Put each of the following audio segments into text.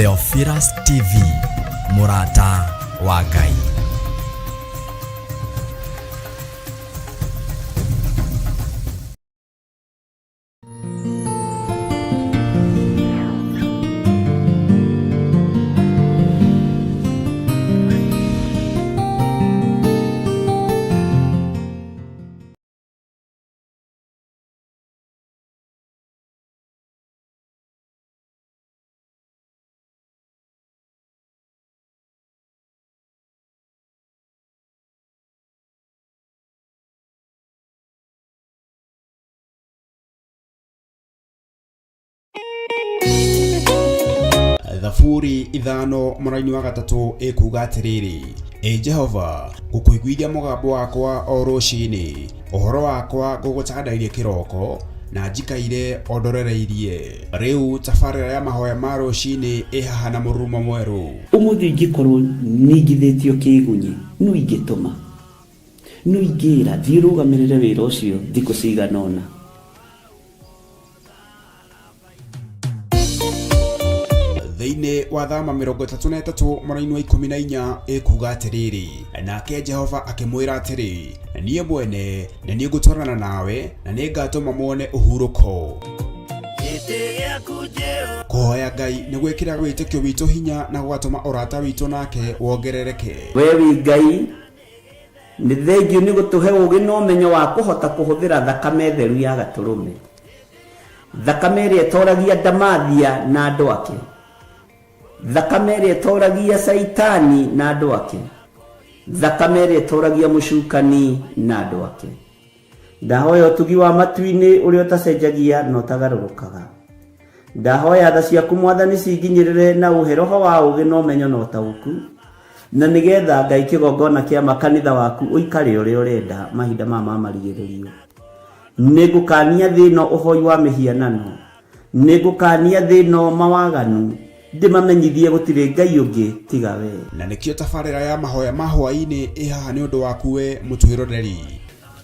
Theophilus TV, Murata wa Ngai. Thaburi ithano mũraini wa gatatũ ĩkuga atĩrĩrĩ: Jehova, ngũkũiguithia mũgambo wakwa o rũciinĩ, ũhoro wakwa ngũgũcandairie kĩroko, na njikaire ondorereirie. Rĩu tabarĩra ya mahoya ma rũciinĩ ĩhaha na mũrurumo mwerũ. Ũmũthĩ ingĩkorwo nĩingithĩtio kĩgunyi, no ingĩtũma, no ingĩra thiĩ rũgamĩrĩre wĩra ũcio thikũ cigana ũna. Thĩinĩ wa thama 33 mũraini wa 14 ĩkuga atĩrĩrĩ: Nake Jehova akĩmwĩra atĩrĩ, niĩ mwene na niĩ ngũtwarana nawe, na nĩngatũma muone ũhurũko. Kũhoya Ngai nĩ gwĩkĩra wĩtĩkio witũ hinya na gũgatũma ũrata witũ nake wongerereke. We wi Ngai, nĩ thengiũ nĩ gũtũhe ũũgĩ na ũmenyo wa kũhota kũhũthĩra thakame theru ya Gatũrũme, thakame ĩrĩa ĩtoragia ndamathia na andũ ake, thakame ĩrĩa ĩtoragia Saitani na andũ ake, thakame ĩrĩa ĩtoragia mũcukani na andũ ake. Ndahoya ũtugi wa matu-inĩ ũrĩa ũtacenjagia na ũtagarũrũkaga. Ndahoya tha ciaku Mwathani cinginyĩrĩre na ũhe roho wa ũũgĩ na ũmenyo na ũtaũku, na nĩgetha Ngai kĩgongona kĩa makanitha waku ũikare ũrĩa ũrenda mahinda ma marigĩrĩrio. Nĩngũkania thĩno ũhoi wa mĩhianano, nĩngũkania thĩno mawaganu, ndĩmamenyithie gũtirĩ Ngai ũngĩ tiga we. Na nĩkĩo tabarĩra ya mahoya ma hwaĩ-inĩ ĩhaha nĩ ũndũ waku we mũtwĩroreri.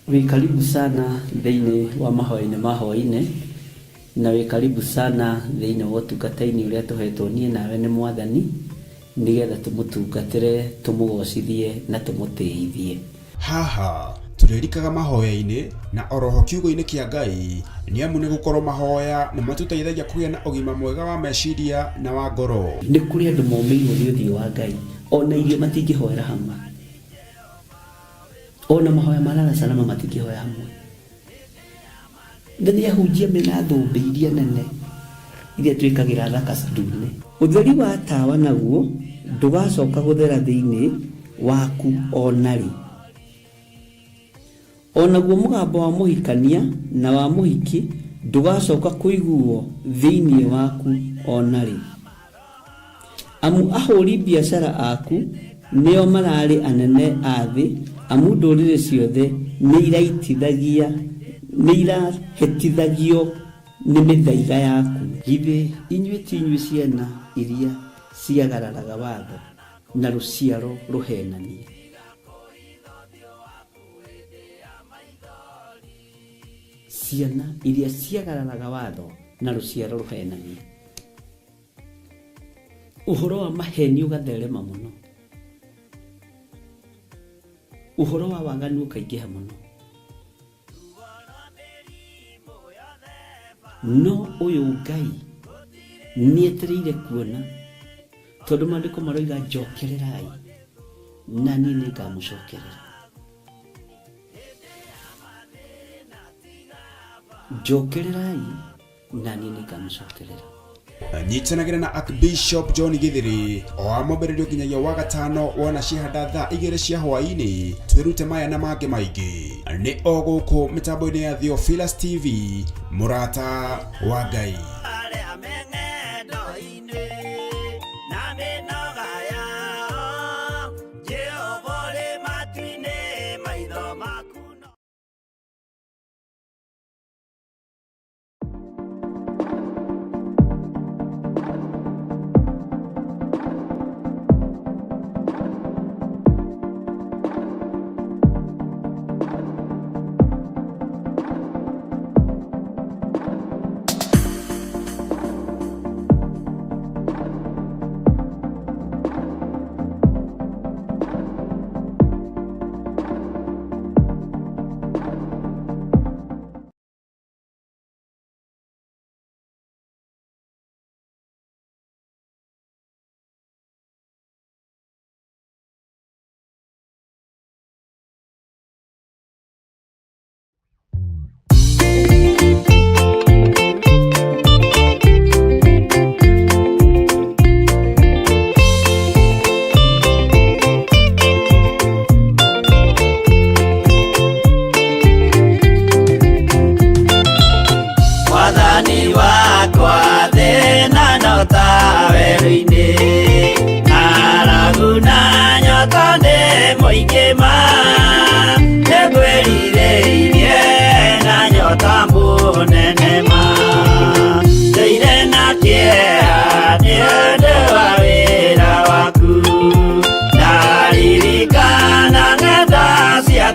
Wĩ karibu sana thĩinĩ wa mahoya-inĩ ma hwaĩ-inĩ, na wĩ karibu sana thĩinĩ wa ũtungata-inĩ ũrĩa tũhetwo niĩ nawe nĩ Mwathani, nĩgetha tũmũtungatĩre, tũmũgocithie na tũmũtĩithie. Haha tũrĩrikaga mahoya-inĩ na oroho kiugo-inĩ kĩa Ngai, nĩ amu nĩ gũkorwo mahoya nĩ matũteithagia kũgĩa na ũgima mwega wa meciria na wa ngoro. Nĩ kũrĩ andũ momĩirwo nĩ ũthiũ wa Ngai, ona irio matingĩhoera hamwe, ona mahoya marara salama matingĩhoya hamwe. Nĩ ahunjia mena thũmbĩ iria nene iria twĩkagĩra thaka ndune. Ũtheri wa tawa naguo ndũgacoka gũthera thĩinĩ waku onarĩ. Onaguo mũgambo wa mũhikania na wa mũhiki ndũgacoka kũiguo thĩinĩ waku onarĩ. Amu ahũri biacara aku nĩo mararĩ anene a thĩ, amu ndũrĩrĩ ciothe nĩ irahĩtithagio nĩ mĩthaiga yaku. Githĩ inyuĩ ti inyuĩ ciana iria ciagararaga watho na rũciaro rũhenanie? Ciana iria ciagararaga watho na rũciaro rũhenanie. Ũhoro wa maheni ũgatherema mũno, ũhoro wa waganu ũkaingĩha mũno. No ũyũ Ngai nĩetereire kuona, tondũ maandĩko maroiga njokererai na niĩ nĩngamũcokerera. Njokererai na niĩ nĩngamũcokerera. Nyitanagĩra na Archbishop John Githiri o amũmbĩrĩrio nginyagia wa gatano wona ciahanda thaa 2 cia hwaĩ-inĩ. Twĩrute maya na mangĩ maingĩ nĩ o gũkũ mĩtambo-inĩ ya Theophilus TV, Murata wa Ngai.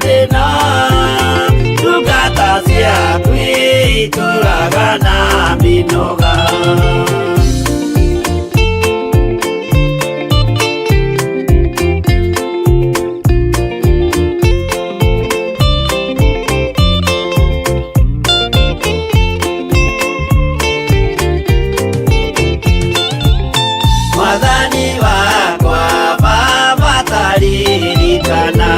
thina ndungata ciaku itũraga na mĩnoga. Mwathani wakwa Baba taririkana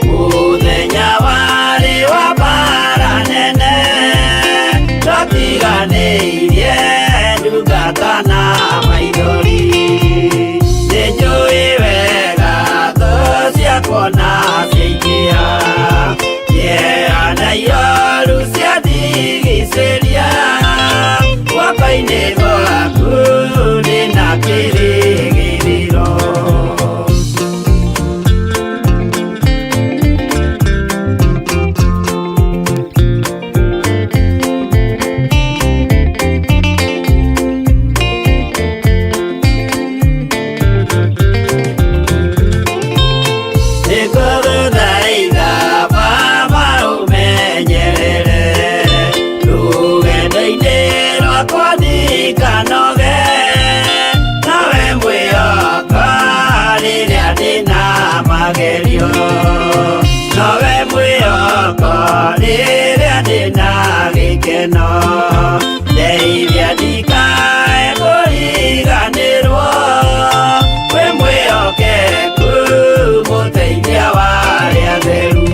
mũthenya warĩ wa mbara nene twatiganĩirie ndungata na maithori. Nĩnjũĩ wega thũ ciakwa na ciaingĩha kĩeha na ihoru ciandigicĩria guoko-inĩ gwaku ndĩna kĩrĩgĩrĩro. Nĩngũgũthaitha Baba ũmenyerere rũgendo-inĩ rwakwa ndikanoge, nawe mwĩhoko rĩrĩa ndĩna magerio, nawe mwĩhoko rĩrĩa ndĩna gĩkeno. Ndeithia ndikae kũriganĩrwo, wĩ mwĩhokeku mũteithia wa arĩa atheru.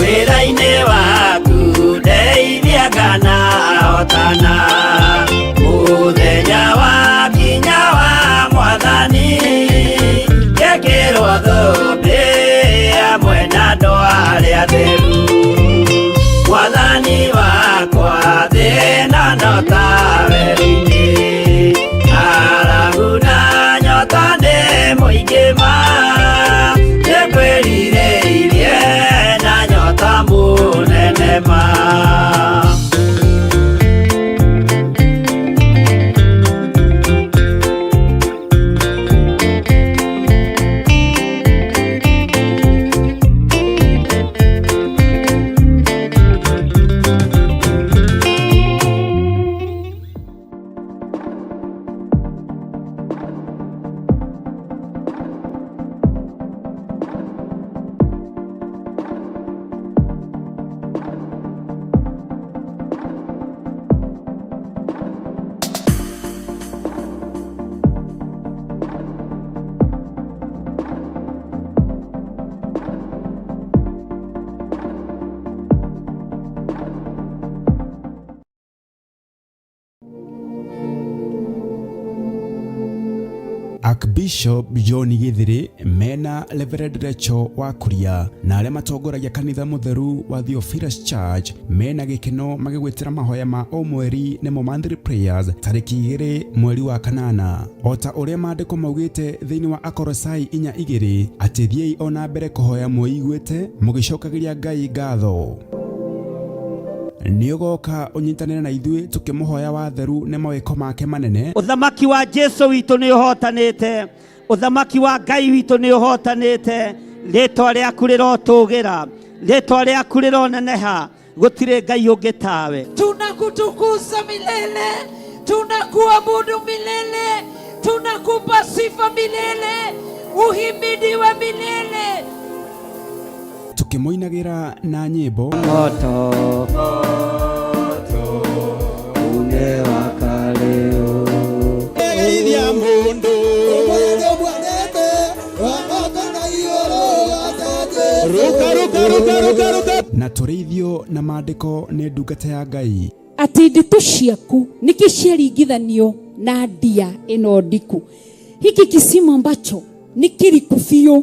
Wĩra-inĩ waku ndeithia nganahotana, mũthenya wakinya wa Mwathani ngekĩrwo thũmbĩ hamwe na andũ arĩa atheru. Mwathani wakwa thĩna no ta werũ-inĩ, ng'aragu na nyota nĩ mũingĩ ma, nĩngwĩrirĩirie na nyota mũnene ma. Archbishop John Githiri mena Reverend Rachel Wakuria na arĩa matongoragia kanitha mũtheru wa Theophilus Church mena gĩkeno magĩgwĩtĩra mahoya ma o mweri nĩmo monthly prayers tarĩki 2 mweri wa kanana. Ota ũrĩa maandĩko maugĩte thĩinĩ wa Akolosai 4:2 atĩ thiĩi ona mbere kũhoya mwĩiguĩte mũgĩcokagĩria Ngai ngatho. Nĩũgoka ũnyitanĩre na ithuĩ tũkĩmũhoya watheru nĩ mawĩko make manene. Ũthamaki wa Jesu witũ nĩ ũhotanĩte, ũthamaki wa Ngai witũ nĩ ũhotanĩte, rĩtwa rĩaku rĩrotũgĩra, rĩtwa rĩaku rĩroneneha, gũtirĩ Ngai ũngĩ tawe. Tunakutukuza milele, tunakuabudu milele, tunakupa sifa milele, uhimidiwe milele. Tukĩmũinagĩra na nyĩmbo moto unewaka leo Geithia mundu na tũrĩithio na maandĩko nĩ ndungata ya Ngai. Atĩ ndeto ciaku nikiciaringithanio na ndia ĩno ndiku. Hiki kisima ambacho ni kiriku biũ.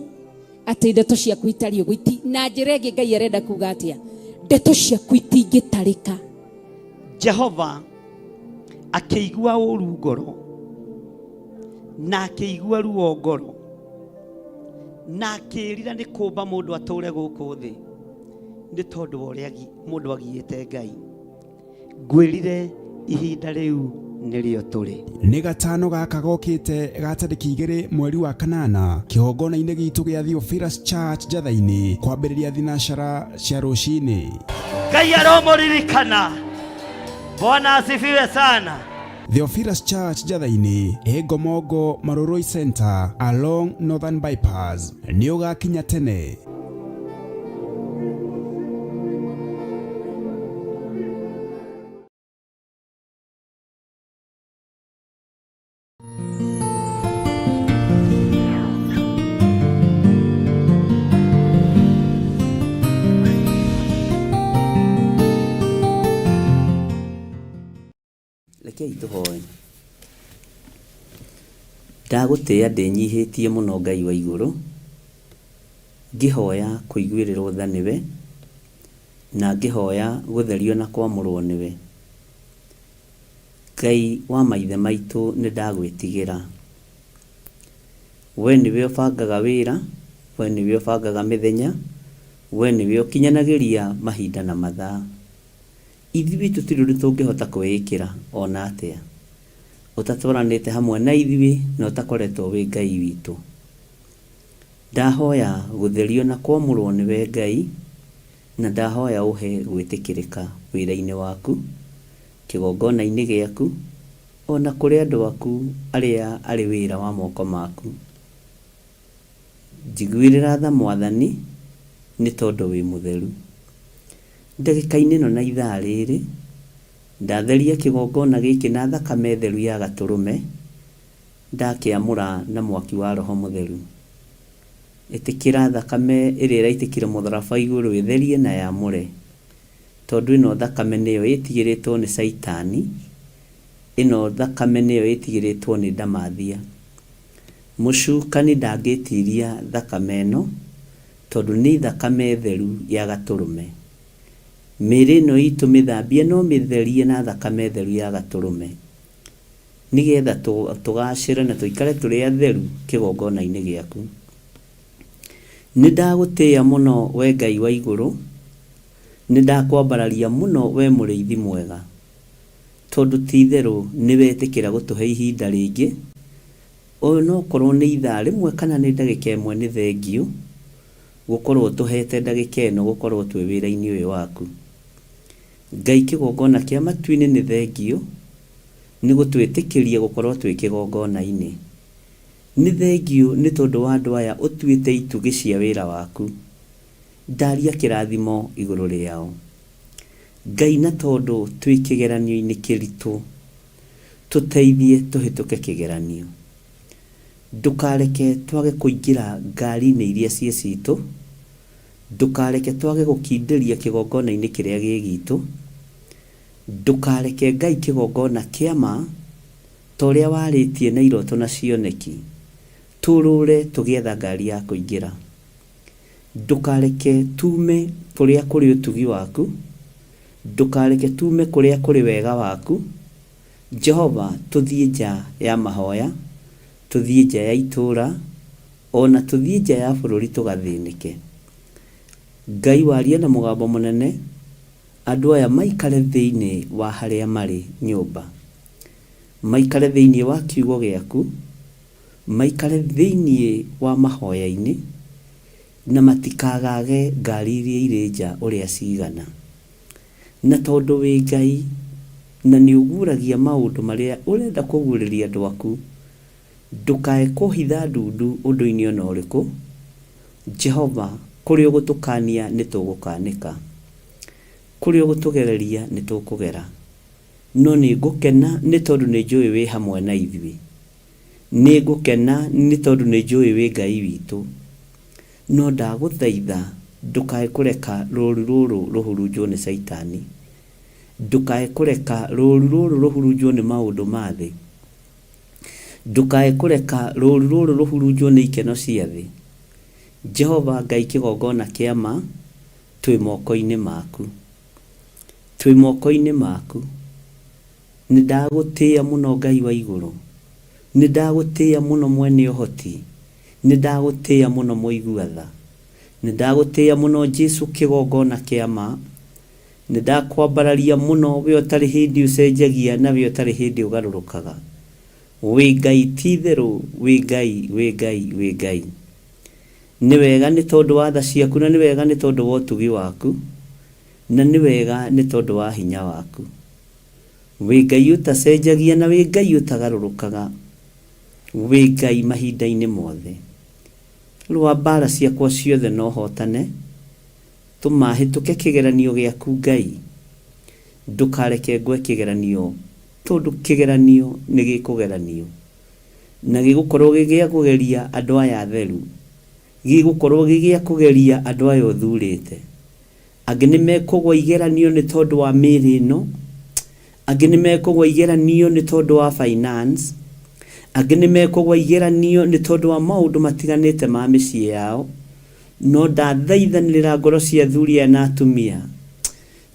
Atĩ ndeto ciaku itarĩ ũgwiti na njĩra ĩngĩ Ngai arenda kuga atĩa ndeto ciaku itingĩtarĩka. Jehova akĩigua ũru ngoro na akĩigua ruo ngoro na akĩrira nĩ kũmba mũndũ atũre gũkũ thĩ nĩ tondũ wa ũrĩa mũndũ agiĩte Ngai. Ngwĩrire ihinda rĩu nĩrĩo tũrĩ. Nĩ gatano gaka gokĩte ga tarĩki 2 mweri wa kanana kĩgongona-inĩ gitũ gĩa Theophilus Church Njatha-inĩ kwambĩrĩria thinacara cia rũcinĩ. Ngai aromũririkana. Bwana asifiwe sana. Theophilus Church Njatha-inĩ Ngomongo Maroroi Center along Northern Bypass nĩ ũgakinya tene. Rekei tũhoe. Ndagũtĩĩa ndĩnyihĩtie mũno Ngai wa igũrũ, ngĩhoya kũiguĩrĩrwo tha nĩwe, na ngĩhoya gũtherio na kwamũrwo nĩwe. Ngai wa maithe maitũ nĩ ndagwĩtigĩra. We nĩwe ũbangaga wĩra, we nĩwe ũbangaga mĩthenya, we nĩwe ũkinyanagĩria mahinda na mathaa. Ithuĩ tũtirĩ tũngĩhota kwĩĩkĩra ona atĩa. Ũtatũranĩte hamwe na ithuĩ na ũtakoretwo wĩ Ngai witũ. Ndahoya gũtherio na kwamũrwo nĩwe Ngai, na ndahoya ũhe gwĩtĩkĩrĩka wĩra-inĩ waku, kĩgongona-inĩ gĩaku, ona kũrĩ andũ aku arĩa arĩ wĩra wa moko maku. Njiguĩrĩra tha Mwathani nĩ tondũ wĩ mũtheru. Ndagĩka-inĩ ĩno na ithaa rĩrĩ ndatheria kĩgongona gĩkĩ na thakame theru ya Gatũrũme, ndakĩamũra na mwaki wa Roho Mũtheru. Ĩtĩkĩra thakame ĩrĩa ĩraitĩkire mũtharaba igũrũ ĩtherie na yamũre, tondũ ĩno thakame nĩyo ĩtigĩrĩtwo nĩ Saitani, ĩno thakame nĩyo ĩtigĩrĩtwo nĩ ndamathia. Mũcukani ndangĩtiria thakame ĩno tondũ nĩ thakame theru ya Gatũrũme. Mĩrĩ ĩno itũ mĩthambie no mĩtherie na thakame theru ya Gatũrũme, nĩgetha tũgacĩre na tũikare tũrĩ atheru kĩgongona-inĩ gĩaku. Nĩ ndagũtĩĩa mũno we Ngai wa igũrũ, nĩ ndakwambararia mũno we mũrĩithi mwega, tondũ ti itherũ nĩ wetĩkĩra gũtũhe ihinda rĩngĩ, o no korwo nĩ ithaa rĩmwe kana nĩ ndagĩka ĩmwe nĩ thengio, gũkorwo tũhete ndagĩka ĩno gũkorwo twĩ wĩra-inĩ ũyũ waku. Ngai kĩgongona kĩa matu-inĩ nĩ thengio nĩ gũtwĩtĩkĩria gũkorwo twĩ kĩgongona-inĩ. Nĩ thengio nĩ tondũ wa andũ aya ũtuĩte itugĩ cia wĩra waku. Ndaria kĩrathimo igũrũ rĩao. Ngai na tondũ twĩ kĩgeranio-inĩ kĩritũ, tũteithie tũhĩtũke kĩgeranio. Ndũkareke twage kũingĩra ngari-inĩ iria ciĩ citũ, ndũkareke twage gũkindĩria kĩgongona-inĩ kĩrĩa gĩ gitũ, ndũkareke Ngai kĩgongona kĩama ta ũrĩa warĩtie na iroto na cioneki, tũrũre tũgĩetha ngari ya kũingĩra. Ndũkareke tume kũrĩa kũrĩ ũtugi waku, ndũkareke tume kũrĩa kũrĩ wega waku. Jehova, tũthiĩ nja ya mahoya, tũthiĩ nja ya itũra, ona tũthiĩ nja ya bũrũri tũgathĩnĩke. Ngai waria na mũgambo mũnene, andũ aya maikare thĩinĩ wa harĩa marĩ nyũmba, maikare thĩinĩ wa kiugo gĩaku, maikare thĩinĩ wa mahoya-inĩ, na matikagage ngari iria irĩ nja ũrĩa cigana. Na tondũ wĩ Ngai na nĩ ũguũragia maũndũ marĩa ũrenda kũguũrĩria andũ aku, ndũkae kũhitha ndundu ũndũ-inĩ ona ũrĩkũ. Jehova, kũrĩa ũgũtũkania nĩ tũgũkanĩka, kũrĩa ũgũtũgereria nĩ tũkũgera. No nĩ ngũkena nĩ tondũ nĩ njũĩ wĩ hamwe na ithuĩ. Nĩ ngũkena nĩ tondũ nĩ njũĩ wĩ Ngai witũ. No ndagũthaitha ndũkae kũreka rũũru rũrũ rũhurunjwo nĩ Saitani. Ndũkae kũreka rũũru rũrũ rũhurunjwo nĩ maũndũ ma thĩ. Ndũkae kũreka rũũru rũrũ rũhurunjwo nĩ ikeno cia thĩ. Jehova, Ngai kĩgongona kĩama, twĩ moko-inĩ maku, twĩ moko-inĩ maku. Nĩ ndagũtĩĩa mũno Ngai wa igũrũ, nĩ ndagũtĩĩa mũno mwene ũhoti, Nindagutia muno muiguatha. Nindagutia muno Jesu kigongona kiama. Nindakwambararia muno we utari hindi ucenjagia na we utari hindi ugarurukaga. We Ngai titheru, we Ngai, we Ngai, we Ngai. Ni wega ni tondu wa tha ciaku na ni wega ni tondu wa utugi waku na ni wega ni tondu wa hinya waku. We Ngai utacenjagia na we Ngai utagarurukaga. We Ngai mahinda-ini mothe. Rwa mbara ciakwa ciothe no hotane. Tumahituke kigeranio giaku Ngai. Ndukareke ngwe kigeranio tondu kigeranio ni gikugeranio. Na gigukorwo gigia kugeria andu aya atheru. Gigukorwo gigia kugeria andu aya uthurite. Angi ni mekugwa igeranio ni tondu wa miri ino. Angi ni mekugwa igeranio ni tondu wa finance. Angi ni mekugwa igeranio ni tondu wa maundu matiganite ma micii yao. No ndathaithanirira ngoro cia athuri aya na atumia.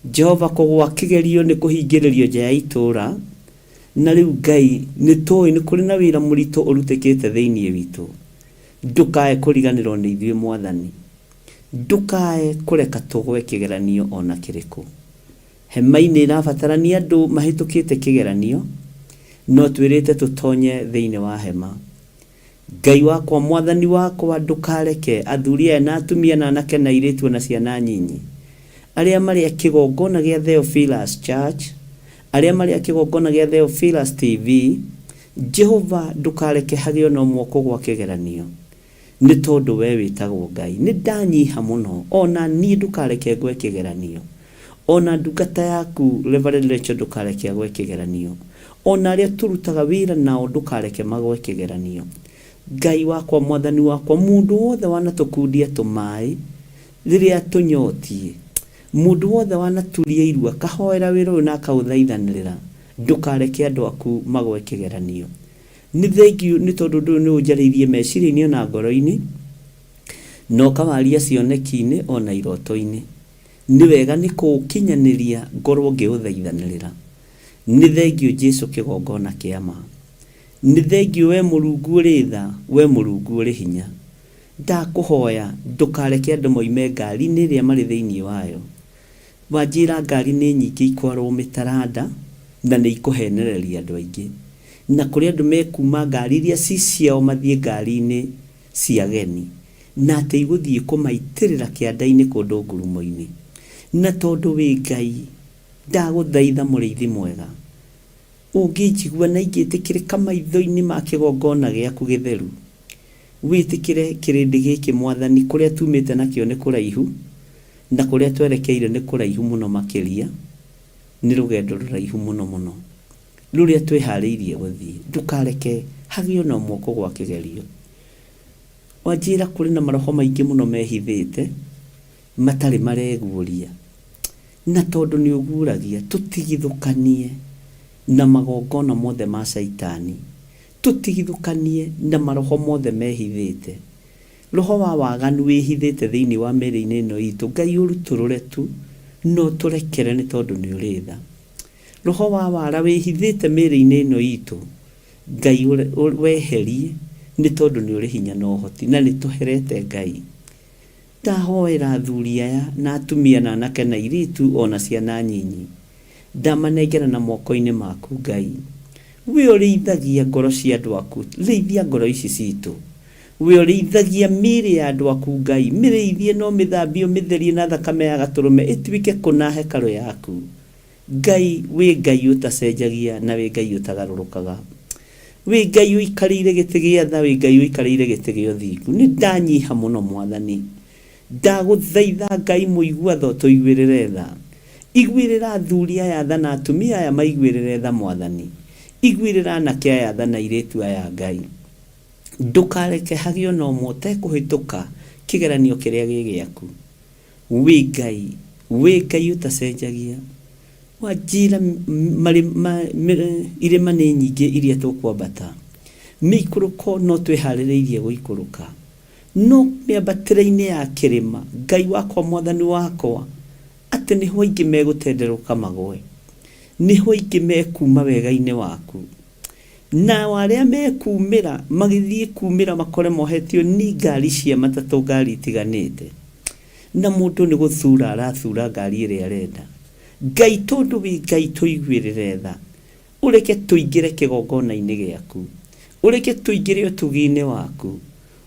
Jehova kugwa kigerio ni kuhingiririo nja ya itura. Na riu Ngai ni tui ni kuri na wira murito urutikite thiini witu. Ndukae kuriganirwo ni ithuĩ Mwathani. Ndukae kureka tugwe kigeranio ona kiriku. Hema-ini irabatarania andu mahitukite kigeranio. No twirite tutonye thiini wa hema. Ngai wakwa Mwathani wakwa ndukareke athuri aya na atumia na anake na airitu na ciana nyinyi. Aria mari kigongona gia Theophilus Church, aria mari kigongona gia Theophilus TV, Jehova ndukareke hagio no mwoko gwa kigeranio. Ni tondu we witagwo Ngai. Ni ndanyiha muno ona ni ndukareke ngwe kigeranio. Ona ndungata yaku Reverend Rachel ndukareke ngwe kigeranio. Ona aria turutaga wira nao ndukareke magwe kigeranio. Ngai wakwa Mwathani wakwa mundu wothe wanatukundia tumai riria tunyotie. Mundu wothe wanaturia irua kahoera wira uyu na akauthaithanirira. Ndukareke andu aku magwe kigeranio. Ni thengiu ni tondu ndu ni unjaririe meciria-ini na ngoro-ini. No kawaria cioneki-ini ona iroto-ini. Ni wega ni kukinyaniria ngorwo ngiuthaithanirira. Ni thengiu Jesu kigongona kiama. Ni thengiu we Murungu uri tha, we Murungu uri hinya. Ndakuhoya ndukareke andu moime ngari-ini iria mari thiini wayo. Wanjira ngari ni nyingi ikwarwo mitaranda na ni ikuhenereria andu aingi. Na kuri andu mekuma ngari iria ciao mathie ngari-ini cia geni. Na ate iguthie kumaitirira kianda-ini kundu ngurumo-ini. Na tondu wi Ngai ndaguthaitha muriithi mwega. Ungijigua na ingitikirika maitho-ini ma kigongona giaku githeru. Witikire kirindi giki Mwathani kuria tumite nakio ni kuraihu na kuria twerekeire ni kuraihu muno makiria. Ni rugendo ruraihu muno muno. Ruria twihariirie guthii. Ndukareke hagio no mwoko gwa kigerio. Wanjira kuri na maroho maingi muno mehithite matari mareguria. Na tondu ni uguragia tutigithukanie na magongona mothe ma Saitani. Tutigithukanie na maroho mothe mehithite. Roho wa waganu wihithite thiini wa miri-ini ino itu. Ngai uruturure tu no turekere ni tondu ni uritha. Roho wa wara wihithite miri-ini ino itu. Ngai weherie ni tondu ni uri hinya no hoti na ni tuherete Ngai. Ndahoera athuri aya na atumia na anake na airitu ona ciana nyinyi. Ndamanengera na moko-ini maku Ngai. We urithagia ngoro cia andu aku. Rithia ngoro ici citu. We urithagia miri ya andu aku Ngai. Mirithie no mithambio mitherie na thakame ya gaturume ituike kuna hekalu yaku. Ngai we Ngai utacenjagia na we Ngai utagarurukaga. We Ngai uikarire giti gia tha, we Ngai uikarire giti gia uthingu. Ni ndanyiha muno Mwathani. Ndaguthaitha Ngai muiguatho tuiguirire tha. Igwirira athuri aya tha na atumia aya maiguirire tha Mwathani. Igwirira anake aya tha na airitu aya Ngai. Ndukareke hagio no mote kuhituka kigeranio kiria gigiaku. We Ngai utacenjagia. Wanjira irima ni nyingi iria tukwambata. Mikuruko no twiharireirie guikuruka. No miambatira-ini ya kirima. Ngai wakwa Mwathani wakwa ati niho aingi megutenderuka magwe. Niho aingi mekuma wega-ini waku. na wale mekumira magithie kumira makore mohetio ni ngari cia matatu ngari itiganite na mundu ni guthura arathura ngari ire arenda Ngai tondu wi Ngai tuiguirire tha ureke tuingire kigongona-ini giaku ureke tuingire utugi-ini waku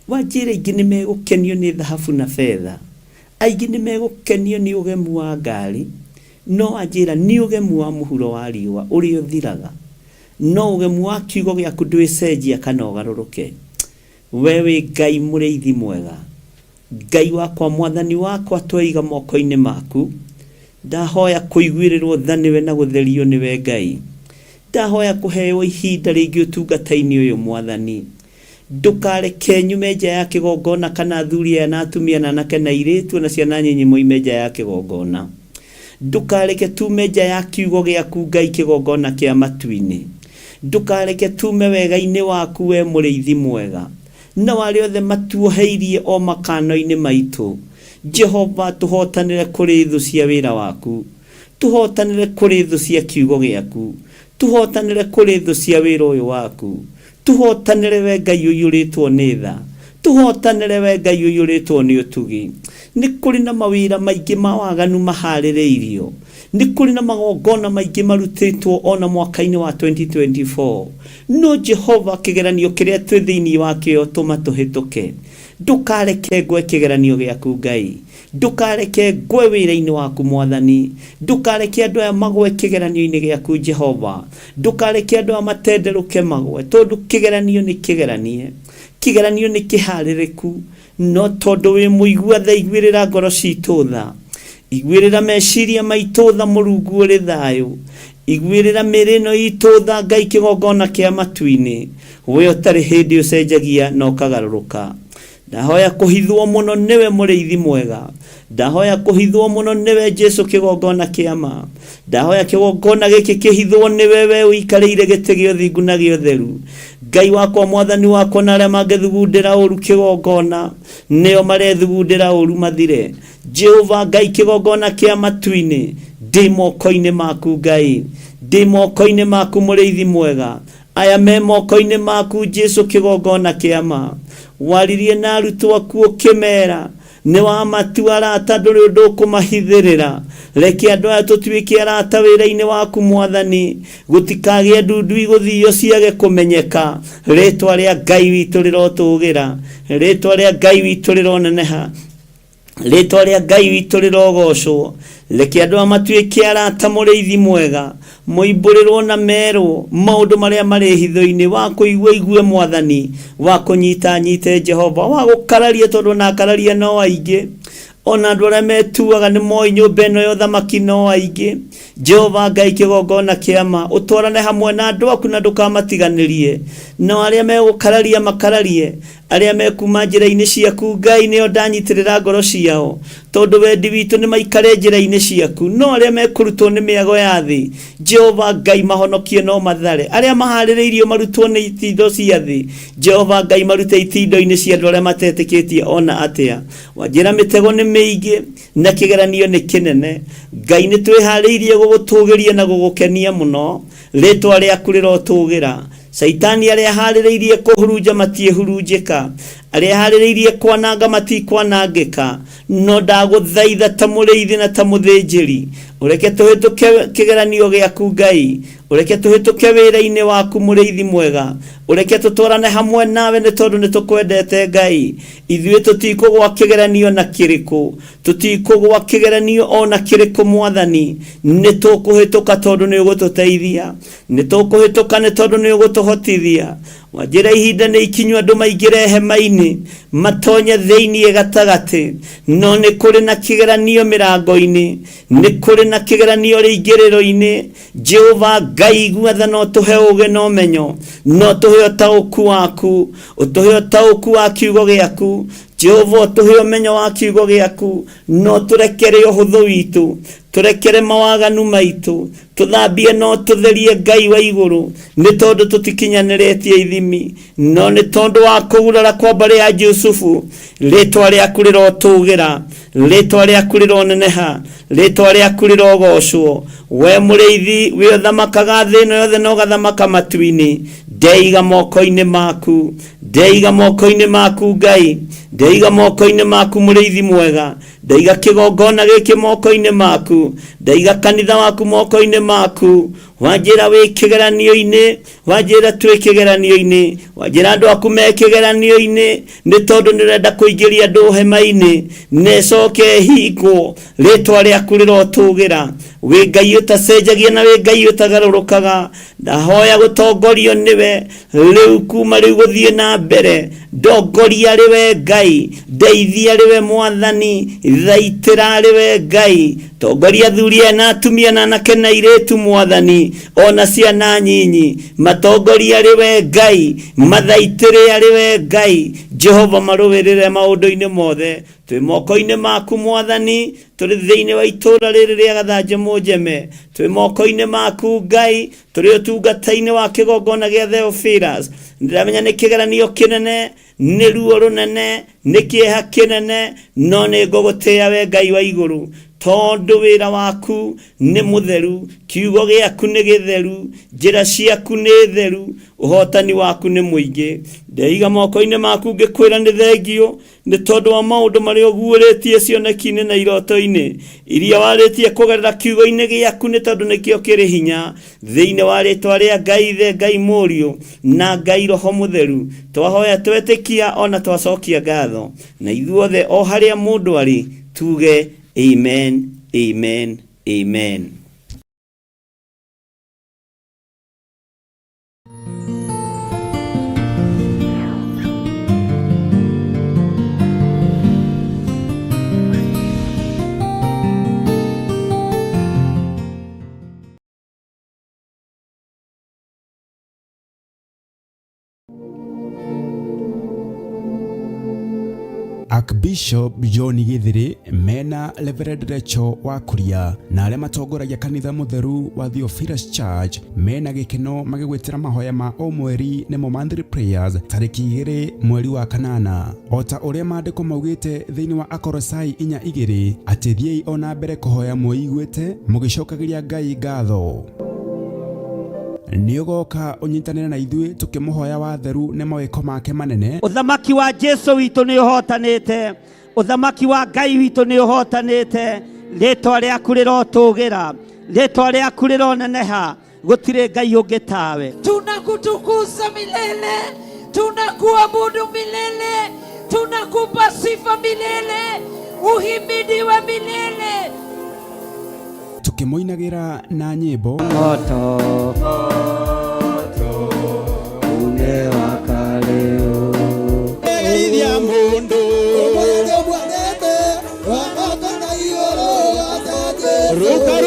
wanjire ingi ni megukenio ni thahabu na fedha aingi ni megukenio ni ugemu wa ngari no anjira ni ugemu wa muhuro wa riwa uri uthiraga no ugemu wa kiugo giaku ndwicenjia kana ugaruruke wewe Ngai mureithi mwega Ngai wakwa mwathani wakwa twaiga moko-ini maku ndahoya kuiguirirwo tha niwe na gutherio niwe Ngai ndahoya kuheo ihinda ringi utungata-ini uyu mwathani ndukareke nyume nja ya kigongona kana thuria na atumia na anake na airitu na ciana nyinyi moime nja ya kigongona ndukareke tume nja ya kiugo giaku Ngai kigongona kia matu-ini ndukareke tume wega-ini waku we mureithi mwega na wale othe matuoheirie o makano-ini maitu Jehova tuhotanire kuri thu cia wira waku tuhotanire kuri thu cia kiugo giaku tuhotanire kuri thu cia wira uyu waku tuhotanire we Ngai uyuritwo ni tha tuhotanire we Ngai uyuritwo ni utugi ni kuri na mawira maingi ma waganu mahaririirio ni kuri na magongona maingi marutitwo ona mwaka-ini wa 2024 no Jehova kigeranio kiria twi thiini wakio tumatuhituke ndukareke ngwe kigeranio giaku Ngai ndukareke ngwe wira-ini waku mwathani ndukareke andu aya magwe kigeranio-ini giaku Jehova ndukareke andu aya matenderuke magwe tondu kigeranio ni kigeranio ni kihaririku no tondu wi muigua tha igwirira ngoro citu tha igwirira meciria maitu tha Murungu uri thayu igwirira mirino itu tha Ngai kigongona kia matu-ini we utari hindi ucenjagia no kagaruruka ndahoya kuhithwo muno niwe mureithi mwega ndahoya kuhithwo muno niwe Jesu kigongona kiama ndahoya kigongona giki kihithwo niwe we uikarire gite gio thingu na gio theru Ngai wakwa mwathani wakwa na aria mangithugundira uru kigongona nio marethugundira uru mathire Jehova Ngai kigongona kia matu-ini ndi moko-ini maku Ngai ndi moko-ini maku mureithi mwega aya me moko-ini maku Jesu kigongona kiama waririe na arutwo aku ukimera ni wa matu arata nduri undu kumahithirira reke andu aya tutuike arata wira-ini waku mwathani gutikagie ndundu iguthio ciage kumenyeka ritwa ria Ngai witu rirotugira ritwa ria Ngai witu rironeneha ritwa ria Ngai witu rirogocwo reke andu amatuike arata mureithi mwega muimburirwo na mero maundu maria mari hitho-ini wa kuigua igue mwathani wa kunyita nyite Jehova wa gukararia tondu na kararia no aingi ona andu aria metuaga ni moi nyumba ino ya uthamaki no aingi Jehova Ngai kigongona kiama utwarane hamwe na andu aku na ndukamatiganirie no aria megukararia makararie aria mekuma njira-ini ciaku Ngai nio ndanyitirira ngoro ciao tondu wendi witu ni maikare njira-ini ciaku no aria mekurutwo ni miago ya thi Jehova Ngai mahonokie no mathare aria mahaririirio marutwo ni itindo cia thi Jehova Ngai marute itindo-ini cia andu aria matetikitie ona atia wanjira mitego ni miingi na kigeranio ni kinene Ngai ni twihariirie gugutugiria na gugukenia muno ritwa riaku rirotugira Saitani aria haririirie kuhurunja matiehurunjika aria haririirie kwananga matikwanangika no ndaguthaitha ta mureithi na ta muthinjiri ureke tuhituke kigeranio giaku Ngai ureke tuhituke wira-ini waku mureithi mwega ureke tutwarane hamwe nawe ni tondu ni tukwendete Ngai ithuĩ tutikugwa kigeranio na kiriku tutikugwa kigeranio ona kiriku mwathani ni tukuhituka tondu ni ugututeithia ni tukuhituka ni tondu ni ugutuhotithia wanjira ihinda ni ikinyu andu maingire hema-ini matonye thiini gatagati no ni kuri na kigeranio mirango-ini ni kuri na kigeranio riingiriro-ini Jehova Ngai igua no tuhe uge no menyo no tuhe utauku waku utuhe utauku wa kiugo giaku Jehova tuhe umenyo wa kiugo giaku no turekere uhuthu witu turekere mawaganu maitu tuthambie no tutherie Ngai wa iguru ni tondu tutikinyaniretie ithimi no ni tondu wa kugurara kwa mbari ya Jusufu ritwa riaku rirotugira ritwa riaku rironeneha ritwa riaku rirogocwo we mureithi wi uthamakaga thi no yothe no gathamaka matu-ini ndeiga moko-inĩ maku, ndeiga moko-inĩ maku Ngai, ndeiga moko-inĩ maku mũrĩithi mwega, ndeiga kĩgongona gĩkĩ moko-inĩ maku, ndeiga kanitha waku moko-inĩ maku, wanjĩra wĩ kĩgeranio-inĩ, wanjĩra twĩ kĩgeranio-inĩ, wanjĩra andũ aku me kĩgeranio-inĩ, nĩ tondũ nĩũrenda kũingĩria andũ hema-inĩ, nĩcoke hingwo, rĩtwa rĩaku rĩrotũgĩra, wĩ Ngai ũtacenjagia na wĩ Ngai ũtagarũrũkaga, ndahoya gũtongorio nĩwe, rĩu kuma rĩu gũthiĩ na mbere, ndongoria rĩwe Ngai, ndeithia rĩwe Mwathani, thaitĩra rĩwe Ngai, tongoria athuri na atumia na anake na airĩtu Mwathani, ona ciana nyinyi, matongoria rĩwe Ngai, mathaitĩre rĩwe Ngai, Jehova marũwĩrĩre maũndũ-inĩ mothe, twĩ moko-inĩ maku Mwathani, tũrĩ thĩinĩ wa itũũra rĩrĩ rĩa Gathanjĩ Mũnjeme, twĩ moko-inĩ maku Ngai, tũrĩ ũtungata-inĩ wa kĩgongona gĩa Theophilus, ndĩramenya nĩ kĩgeranio kĩnene, nĩ ruo rũnene, nĩ kĩeha kĩnene, no nĩ ngũgũtĩĩa we Ngai wa igũrũ, tondũ wĩra waku nĩ mũtheru, kiugo gĩaku nĩ gĩtheru, njĩra ciaku nĩ theru, ũhotani waku nĩ mũingĩ. Ndeiga moko-inĩ maku ngĩkwĩra nĩ thengio, nĩ tondũ wa maũndũ marĩa ũguũrĩtie cioneki-inĩ na iroto-inĩ, iria warĩtie kũgerera kiugo-inĩ gĩaku, nĩ tondũ nĩkĩo kĩrĩ hinya, thĩinĩ wa rĩtwa rĩa Ngai Ithe, Ngai Mũriũ na Ngai Roho Mũtheru, twahoya twetĩkia ona twacokia ngatho, na ithuothe o harĩa mũndũ arĩ tuge amen, amen, amen. Archbishop John Githiri mena Reverend Rachel Wakuria na arĩa matongoragia kanitha mũtheru wa Theophilus Church mena gĩkeno magĩgwĩtĩra mahoya ma o mweri nĩmo monthly prayers tarĩki 2 mweri wa kanana, o ta ũrĩa maandĩko maugĩte thĩinĩ wa Akolosai 4:2 atĩ thiĩi ona mbere kũhoya mwĩiguĩte mũgĩcokagĩria Ngai ngatho. Nĩũgoka ũnyitanĩre na ithuĩ tũkĩmũhoya watheru nĩ mawĩko make manene. Ũthamaki wa Jesu witũ nĩ ũhotanĩte, ũthamaki wa Ngai witũ nĩ ũhotanĩte, rĩtwa rĩaku rĩrotũgĩra, rĩtwa rĩaku rĩroneneha, gũtirĩ Ngai ũngĩ tawe. Tunakutukuza milele, tunakuabudu milele, tunakupa sifa milele, uhimidiwe milele. Tukĩmoinagĩra na nyĩmbo moto umewaka leo, Geithia mũndũ ruka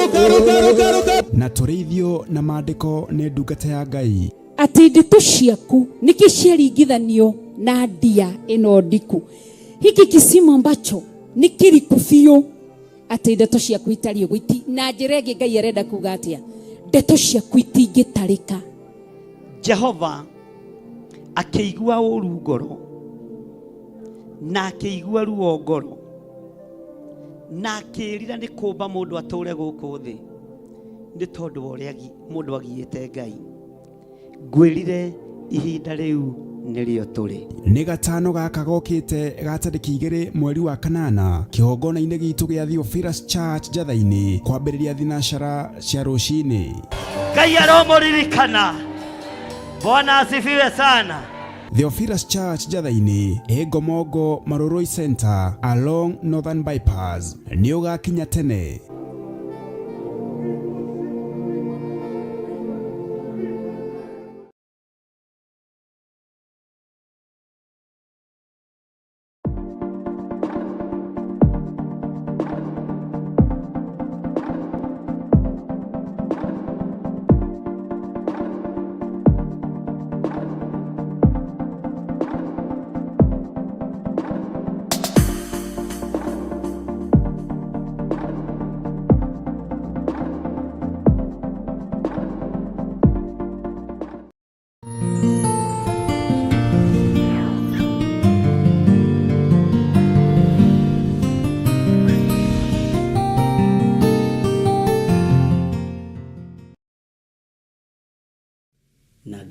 na tũrĩithio na maandĩko nĩ ndungata ya Ngai, atĩ ndeto ciaku nikisharingithanio na ndia ĩno ndiku. Hiki kisima ambacho ni kiriku biũ, atĩ ndeto ciaku itarĩ ũgwiti. Na njĩra ĩngĩ Ngai arenda kuga atĩa? Ndeto ciaku itingĩtarĩka. Jehova akĩigua ũru ngoro na akĩigua ruo ngoro na akĩrira nĩ kũmba mũndũ atũre gũkũ thĩ, nĩ tondũ wa ũrĩa mũndũ agiĩte Ngai. Ngwĩrire ihinda rĩu nĩrĩo tũrĩ. nĩ gatano gaka gokĩte ga tarĩki 2 mweri wa kanana, kĩgongona-inĩ gitũ gĩa Theophilus Church Njatha-inĩ kwambĩrĩria thinacara cia rũcinĩ. Ngai aromũririkana. Bwana asifiwe sana. Theophilus Church Njatha-inĩ Ngomongo Maroroi Center along Northern Bypass, nĩ ũgakinya tene.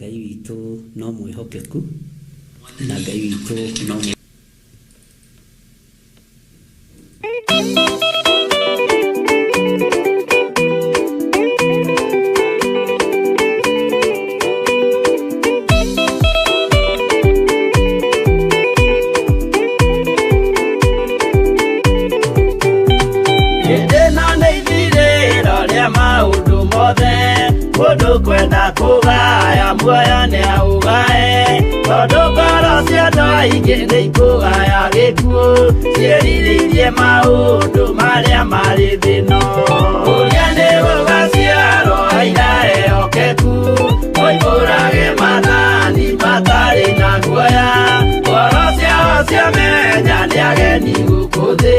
Ngai witũ no mwĩhokeku na Ngai witũ no kwenda kugaya muoyo ni augae tondu ngoro cia andũ aingĩ nĩ ikũgaya gĩkuũ ciĩrirĩirie maũndũ marĩa marĩ thĩno ũrĩa nĩ gũgaciarwo aira ehokeku moimbũrage mathani matarĩ na guoya ngoro ciao ciamenya nĩ ageni gũkũ thĩ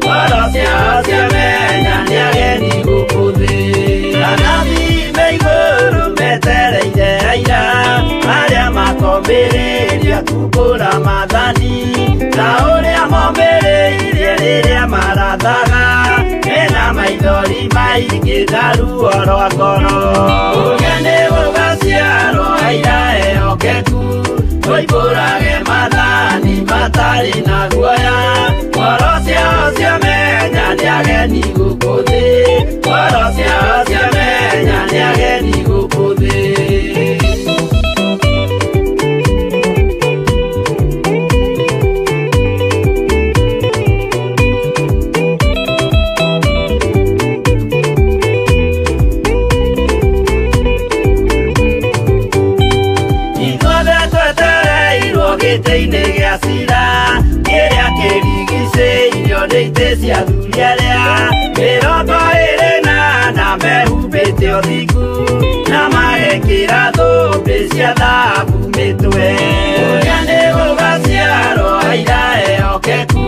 ngoro ciao ciamenya nĩ ageni gũkũ thĩ igũrũ metereire aira arĩa makombĩrĩria kumbũra mathani na ũrĩa mombĩrĩirie rĩrĩa marathaga mena maithori maingĩ na ruo rwa ngoro ũrĩa nĩ gũgaciarwo aira ehokeku moimbũrage mathani matarĩ na guoya ngoro ciao ciamenya nĩ ageni gũkũ thĩ ngoro ciao ciamenya nĩ ageni gũkũ thĩ ithuothe twetereirwo gĩtĩ-inĩ gĩa cira kĩrĩa kĩrigicĩirio nĩ itĩ cia athuri arĩa mĩrongo ĩrĩ na mehumbĩte ũthingu na magekĩra thũmbĩ cia thahabu mĩtwe ũrĩa nĩ gũgaciarwo aira ehokeku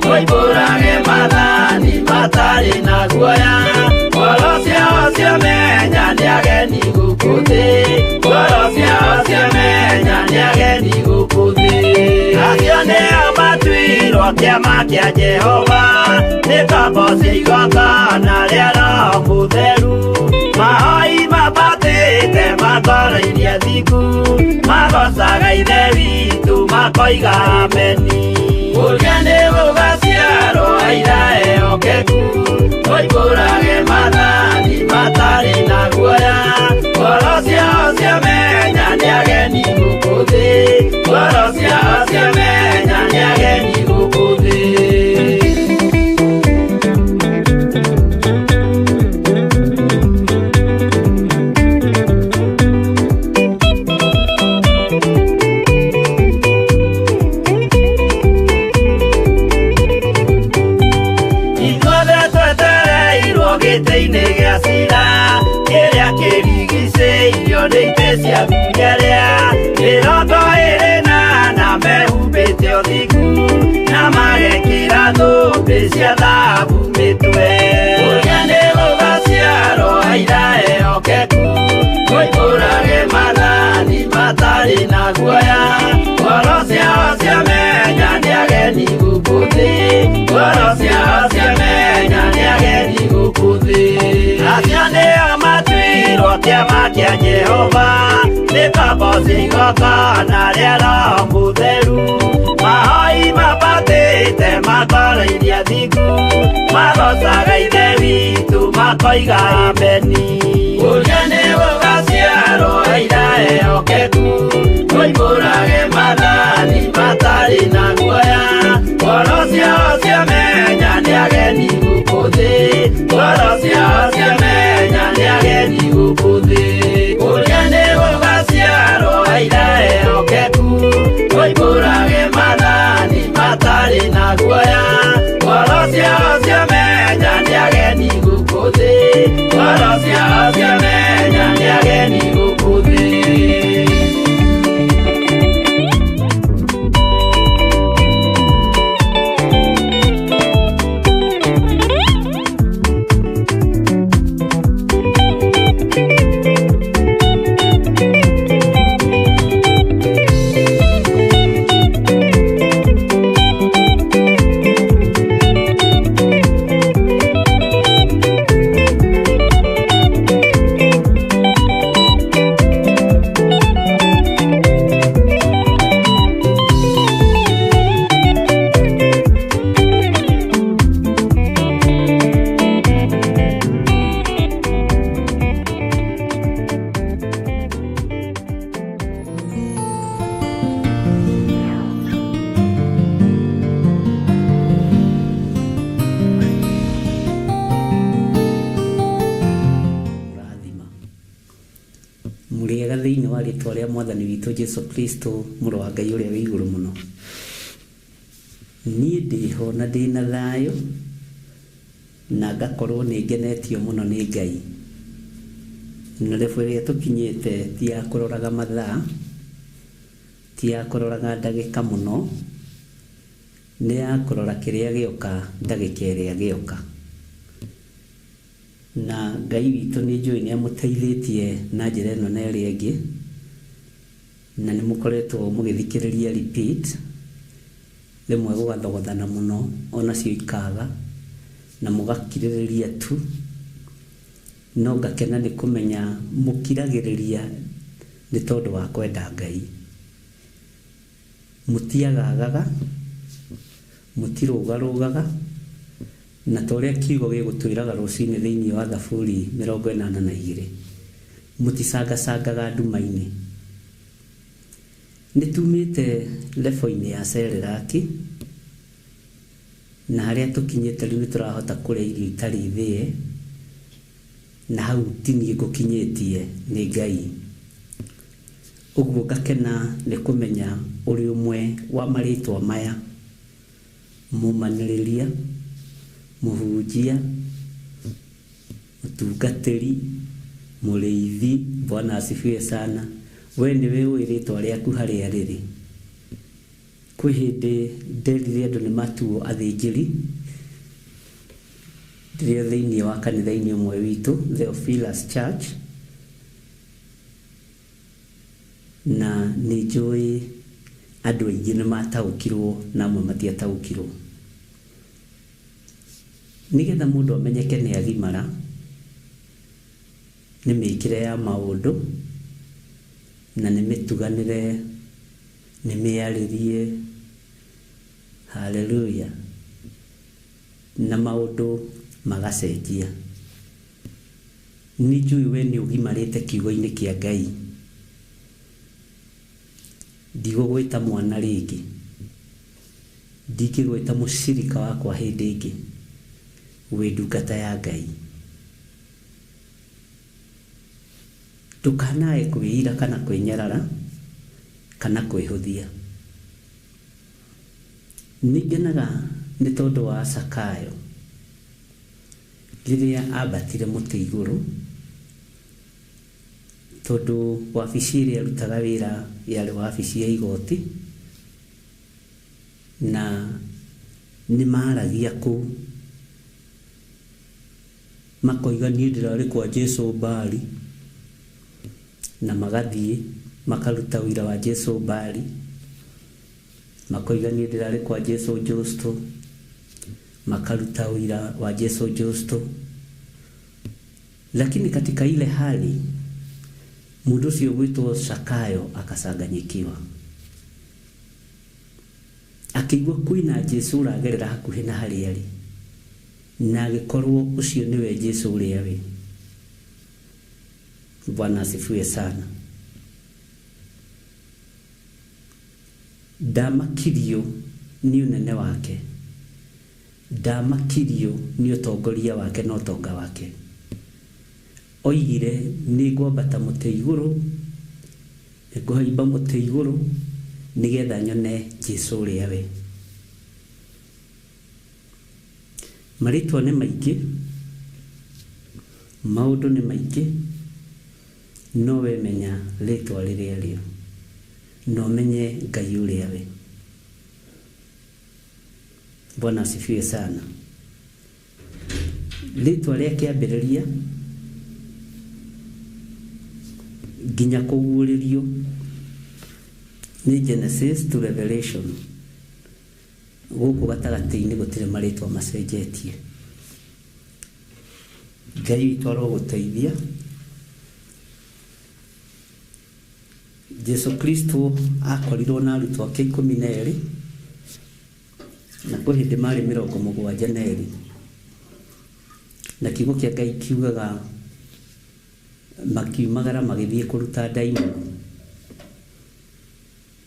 moimbũrage mathani matarĩ na guoya ngoro ciao ciamenya nĩ ageni gũkũ thĩ ngoro ciao ciamenya nĩ ageni gũkũ thĩ acio nĩo matuirwo kĩama kĩa Jehova nĩ ngombo cia igongona rĩa Roho Mũtheru mahoi mabatĩte makoro-irie thingu magocaga ithe witũ makoiga ameni ũrĩa nĩ gũgaciarwo aira ehokeku moimbũrage mathani matarĩ na guoya ngoro ciao ciamenya nĩ ageni gũkũ thĩ ngoro ciao ciamenya nĩ ageni gũkũ thĩ gĩtĩ-inĩ gĩa cira kĩrĩa kĩrigicĩirio nĩ itĩ cia athuri arĩa mĩrongo ĩrĩ na mehumbĩte ũthingu na magekĩra thũmbĩ cia thahabu mĩtwe ũrĩa nĩ gũgaciarwo aira ehokeku moimbũrage mathani matarĩ na guoya ngoro ciao ciamenya nĩ ageni gũkũ thĩ ngoro ciao ciamenya nĩ ageni gũkũ thĩ acio nĩo matuirwo kĩama kĩa Jehova nĩ ngombo cia igongona rĩa Roho Mũtheru mahoi mabatĩte makoro-irie thingu magocaga ithe witũ makoiga ameni ũrĩa nĩ gũgaciarwo aira ehokeku moimbũrage mathani matarĩ na guoya ngoro ciao ciamenya nĩ ageni gũkũ thĩ ngoro ciao ciamenya nĩ ageni gũkũ thĩ ũrĩa nĩ gũgaciarwo aira ehokeku moimbũrage mathani matarĩ na guoya ngoro ciao ciamenya nĩ ageni gũkũ thĩ ngoro ciao ciamenya nĩ ageni gũkũ thĩ wega thĩinĩ wa rĩtwa rĩa Mwathani witũ Jesu Kristo mũrũ wa Ngai ũrĩa wĩ igũrũ mũno. Niĩ ndĩho na ndĩna thayũ na ngakorwo nĩ ngenetio mũno nĩ Ngai. Na refu ĩrĩa tũkinyĩte ti ya kũroraga mathaa, ti ya kũroraga ndagĩka mũno, nĩ ya kũrora kĩrĩa gĩoka ndagĩka ĩrĩa gĩoka. Na Ngai witũ nĩ njũĩ nĩ amũteithĩtie na njĩra ĩno na ĩrĩa ĩngĩ, na nĩ mũkoretwo mũgĩthikĩrĩria repeat, rĩmwe gũgathogothana mũno onacio ikaga na mũgakirĩrĩria tu, no ngakena nĩ kũmenya mũkiragĩrĩria nĩ tondũ wa kwenda Ngai. Mũtiagagaga, mũtirũgarũgaga, na ta ũrĩa kiugo gĩgũtwĩraga rũcinĩ thĩinĩ wa Thaburi 82, mũticangacangaga nduma-inĩ. Nĩ tumĩte level-inĩ ya Serelaki, na harĩa tũkinyĩte rĩu nĩ tũrahota kũrĩa irio itarĩ thĩe, na hau ti niĩ ngũkinyĩtie nĩ Ngai. Ũguo ngakena nĩ kũmenya ũrĩ ũmwe wa marĩtwa maya: mũmanĩrĩria, mũhunjia, mũtungatĩri, mũrĩithi. Bwana asifiwe sana. We nĩwe ũĩ rĩtwa rĩaku harĩa rĩrĩ. Kwĩ hĩndĩ nderire andũ nĩ matuo athĩnjĩri ndĩrĩ thĩinĩ wa kanitha-inĩ ũmwe witũ, Theophilus Church, na nĩ njũĩ andũ aingĩ nĩ mataũkirwo na amwe matiataũkirwo. Nĩgetha mũndũ amenyeke nĩ agimara, nĩ mĩĩkĩre ya maũndũ, na nĩ mĩtuganĩre, nĩ mĩarĩrie. Haleluya. Na maũndũ magacenjia. Nĩ njũĩ we nĩ ũgimarĩte kiugo-inĩ kĩa Ngai. Ndigũgwĩta mwana rĩngĩ, ndingĩgwĩta mũcirika wakwa hĩndĩ ĩngĩ, wĩ ndungata ya Ngai. Ndũkanae kwĩira kana kwĩnyarara kana kwĩhũthia. Nĩngenaga nĩ tondũ wa Zakayo rĩrĩa ambatire mũtĩ igũrũ, tondũ wabici ĩrĩa arutaga wĩra yarĩ wabici ya igoti, na nĩ maaragia kũu makoiga niĩ ndĩrarĩ kwa Jesu Mbari, na magathiĩ makaruta wĩra wa Jesu Mbari, makoiga niĩ ndĩrarĩ kwa Jesu Justo, makaruta wĩra wa Jesu Justo. Lakini katika ile hali mũndũ ũcio gwĩtwo Zakayo akacanganyikiwa, akĩigua kwĩna Jesu ũragerera hakuhĩ na harĩa arĩ, na agĩkorwo ũcio nĩwe Jesu ũrĩa we. Bwana asifiwe sana. Ndamakirio nĩ ũnene wake, ndamakirio nĩ ũtongoria wake na ũtonga wake. Oigire nĩ ngwambata mũtĩ igũrũ, ngũhaimba mũtĩ igũrũ nĩgetha nyone Jesu ũrĩa we. Marĩtwa nĩ maingĩ, maũndũ nĩ maingĩ, no we menya rĩtwa rĩrĩa rĩo, no menye Ngai ũrĩa we. Bwana asifiwe sana. Rĩtwa rĩa kĩambĩrĩria nginya kũguũrĩrio nĩ Genesis to Revelation. Gũkũ gatagatĩ-inĩ gũtirĩ marĩtwa macenjetie. Ngai witũ arogũteithia. Jesu Kristo akorirwo na arutwo ake 12, na kwĩ hĩndĩ marĩ 72, na kiugo kĩa Ngai kiugaga makiumagara magĩthiĩ kũruta ndaimono,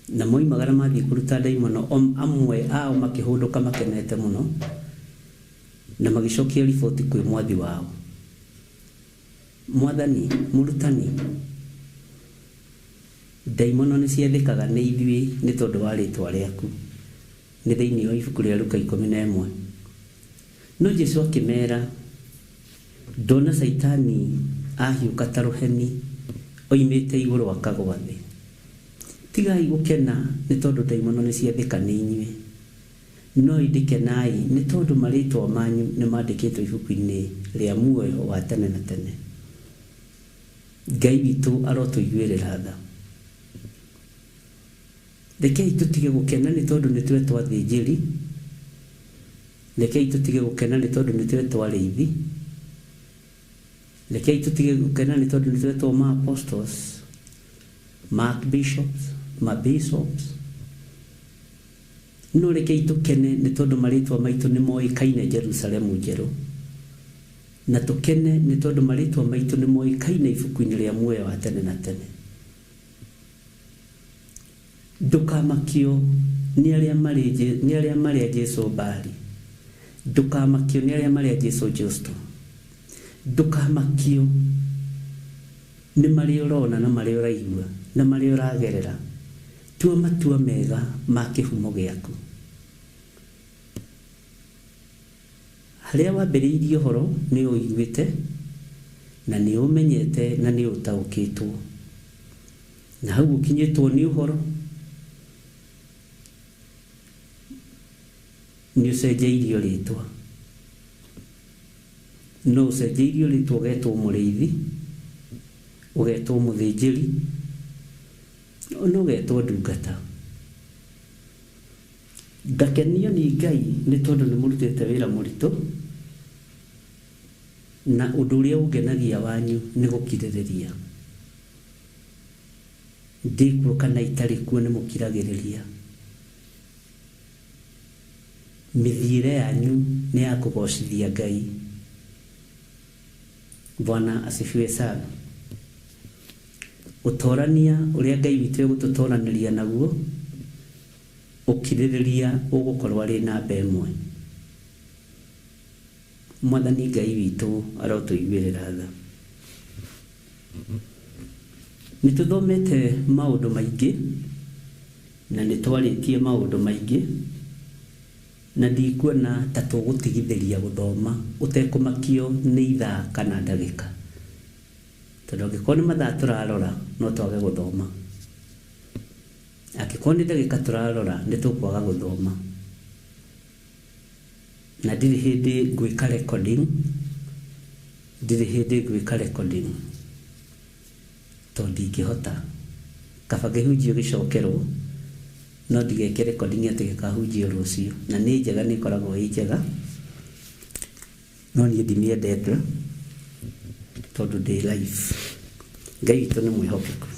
na moimagara mathiĩ kũruta ndaimono, amwe ao makĩhũndũka makenete mũno, na magĩcokia riboti kwĩ mwathi wao. Mwathani, mũrutani, ndaimono nĩ ciethĩkaga nĩ ithuĩ nĩ tondũ wa rĩtwa rĩaku. Nĩ thĩinĩ wa ibuku rĩa Luka 11. No Jesũ akĩmera, ndona Saitani ahiũka ta rũheni oimĩte igũrũ akagwa thĩ. Tigai gũkena nĩ tondũ ndaimono nĩ ciethĩka nĩ inyuĩ, no indikenai nĩ tondũ marĩtwa manyu nĩ mandĩkĩtwo ibuku-inĩ rĩa muoyo wa tene na tene. Ngai witũ arotũiguĩrĩra tha. Rekei tũtige gũkena nĩ tondũ nĩ twetwo athĩnjĩri. Rekei tũtige gũkena nĩ tondũ nĩ twetwo arĩithi. Rekei tũtige gũkena nĩ tondũ nĩ twetwo ma-apostles, ma-bishops, ma-bishops. No rekei tũkene nĩ tondũ marĩtwa maitũ nĩ moĩkaine Jerusalemu njerũ. Na tũkene nĩ tondũ marĩtwa maitũ nĩ moĩkaine ibuku-inĩ rĩa muoyo wa tene na tene. Ndũkamakio nĩ arĩa marĩa Jesũ Mbari. Ndũkamakio nĩ arĩa marĩa Jesũ Justo. Ndũkamakio nĩ marĩa ũrona na marĩa ũraigua na marĩa ũragerera. Tua matua mega ma kĩhumo gĩaku. Harĩa wambĩrĩirie ũhoro nĩ ũiguĩte na nĩ ũmenyete na nĩ ũtaũkĩtwo. Na hau ũkinyĩtwo nĩ ũhoro nĩ ũcenjeirio rĩtwa. No ũcenjeirio rĩtwa ũgetwo mũrĩithi, ũgetwo mũthĩnjĩri, no ũgetwo ndungata. Ngakenio nĩ Ngai nĩ tondũ nĩ mũrutĩte wĩra mũritũ, na ũndũ ũrĩa ũngenagia wanyu nĩ gũkirĩrĩria. Ndĩkuo kana itarĩ kuo nĩ mũkiragĩrĩria. Mithiĩre yanyu nĩ ya kũgocithia Ngai. Bwana asifiwe sana. Ũtorania ũrĩa Ngai witũ egũtũtoranĩria naguo, ũkirĩrĩria ũgũkorwo arĩ namba ĩmwe. Mwathani Ngai witũ arotũiguĩrĩra tha. Nĩtũthomete maũndũ maingĩ na nĩtwarĩtie maũndũ maingĩ, na ndikuona ta tũgũtigithĩria gũthoma ũtekũmakio nĩ ithaa kana ndagĩka. Tondũ angĩkorwo nĩ mathaa tũrarora no twage gũthoma. Angĩkorwo nĩ ndagĩka tũrarora nĩ tũkwaga gũthoma. Na ndirĩ hĩndĩ ngwĩka recording. Ndirĩ hĩndĩ ngwĩka recording. Tondũ ndingĩhota. Kaba ngĩhunjio gĩcokerwo. No ndigeke recording atĩ gĩkahunjio rũciũ. Na nĩ njega, nĩ ĩkoragwo ĩ njega. No niĩ ndimĩendete tondũ ndĩ live. Ngai witũ nĩ mwĩhokeku.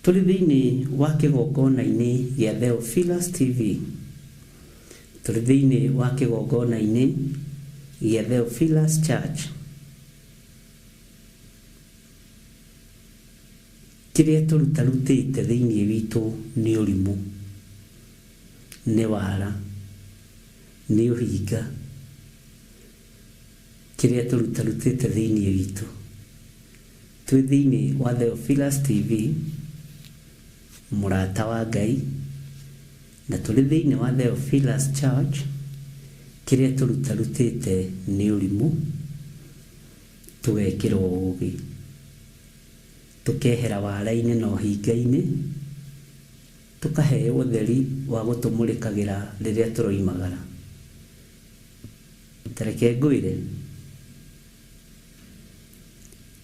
Tũrĩ thĩinĩ wa kĩgongona-inĩ gĩa Theophilus TV. Tũrĩ thĩinĩ wa kĩgongona-inĩ gĩa Theophilus Church. Kĩrĩa tũrutarutĩte thĩinĩ witũ nĩ ũrimũ, nĩ wara, nĩ ũhinga. Kĩrĩa tũrutarutĩte thĩinĩ witũ. Twĩ thĩinĩ wa Theophilus TV, mũrata wa Ngai, na tũrĩ thĩinĩ wa Theophilus Church. Kĩrĩa tũrutarutĩte nĩ ũrimũ, tũgekĩrwo ũũgĩ, tũkehera wara-inĩ na ũhinga-inĩ, tũkaheo ũtheri wa gũtũmũrĩkagĩra rĩrĩa tũroimagara. Tareke ngwĩre,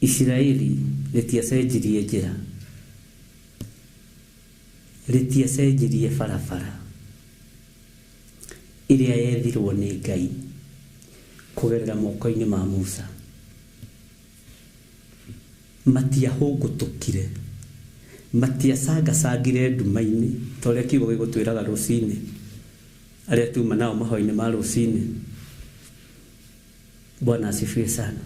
Isiraeli rĩtiacenjirie njĩra, rĩtiacenjirie barabara ĩrĩa yethirwo nĩ Ngai kũgerera moko-inĩ ma Musa. Matiahũngũtũkire, matiacangacangire nduma-inĩ ta ũrĩa kiugo gĩgũtwĩraga rũcinĩ, arĩa tuma nao mahoi-inĩ ma rũcinĩ. Bwana asifiwe sana.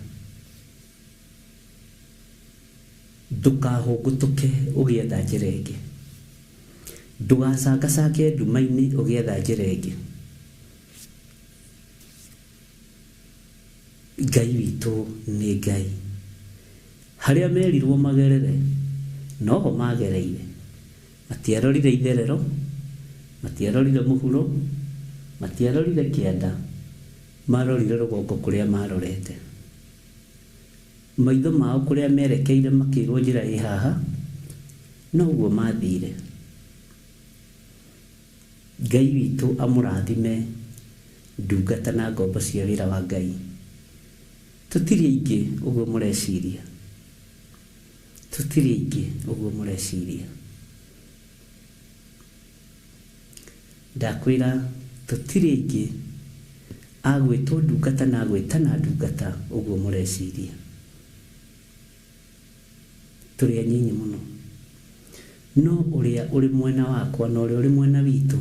Ndũkahũngũtũke ũgĩetha njĩra ĩngĩ. Ndũgacangacange nduma-inĩ ũgĩetha njĩra ĩngĩ. Ngai witũ nĩ Ngai. haria merirwo magerere noho magereire matiarorire itherero matiarorire muhuro matiarorire kianda marorire rugongo kuria marorete maitho mao kuria merekeire makirwo njira ihaha noguo mathire Ngai witu amurathime ndungata na ngombo cia wira wa Ngai tutiri ingi uguo mureciria ndakwira tutiri ingi agwitwo ndungata na gwitana ndungata uguo mureciria turi anyinyi muno no uria uri mwena wakwa no uria uri mwena witu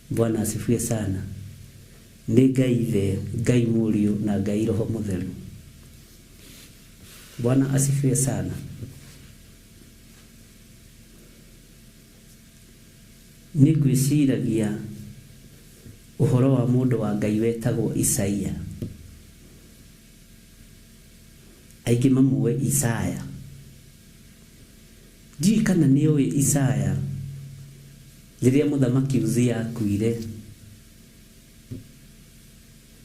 Bwana asifiwe sana ni Ngai Ithe Ngai Mũriũ na Ngai Roho Mũtheru Bwana asifiwe sana ni gwiciragia uhoro wa mundu wa Ngai wetagwo Isaia aingĩ mamuwe Isaya kana ni owe Isaya riria muthamaki Uzia akuire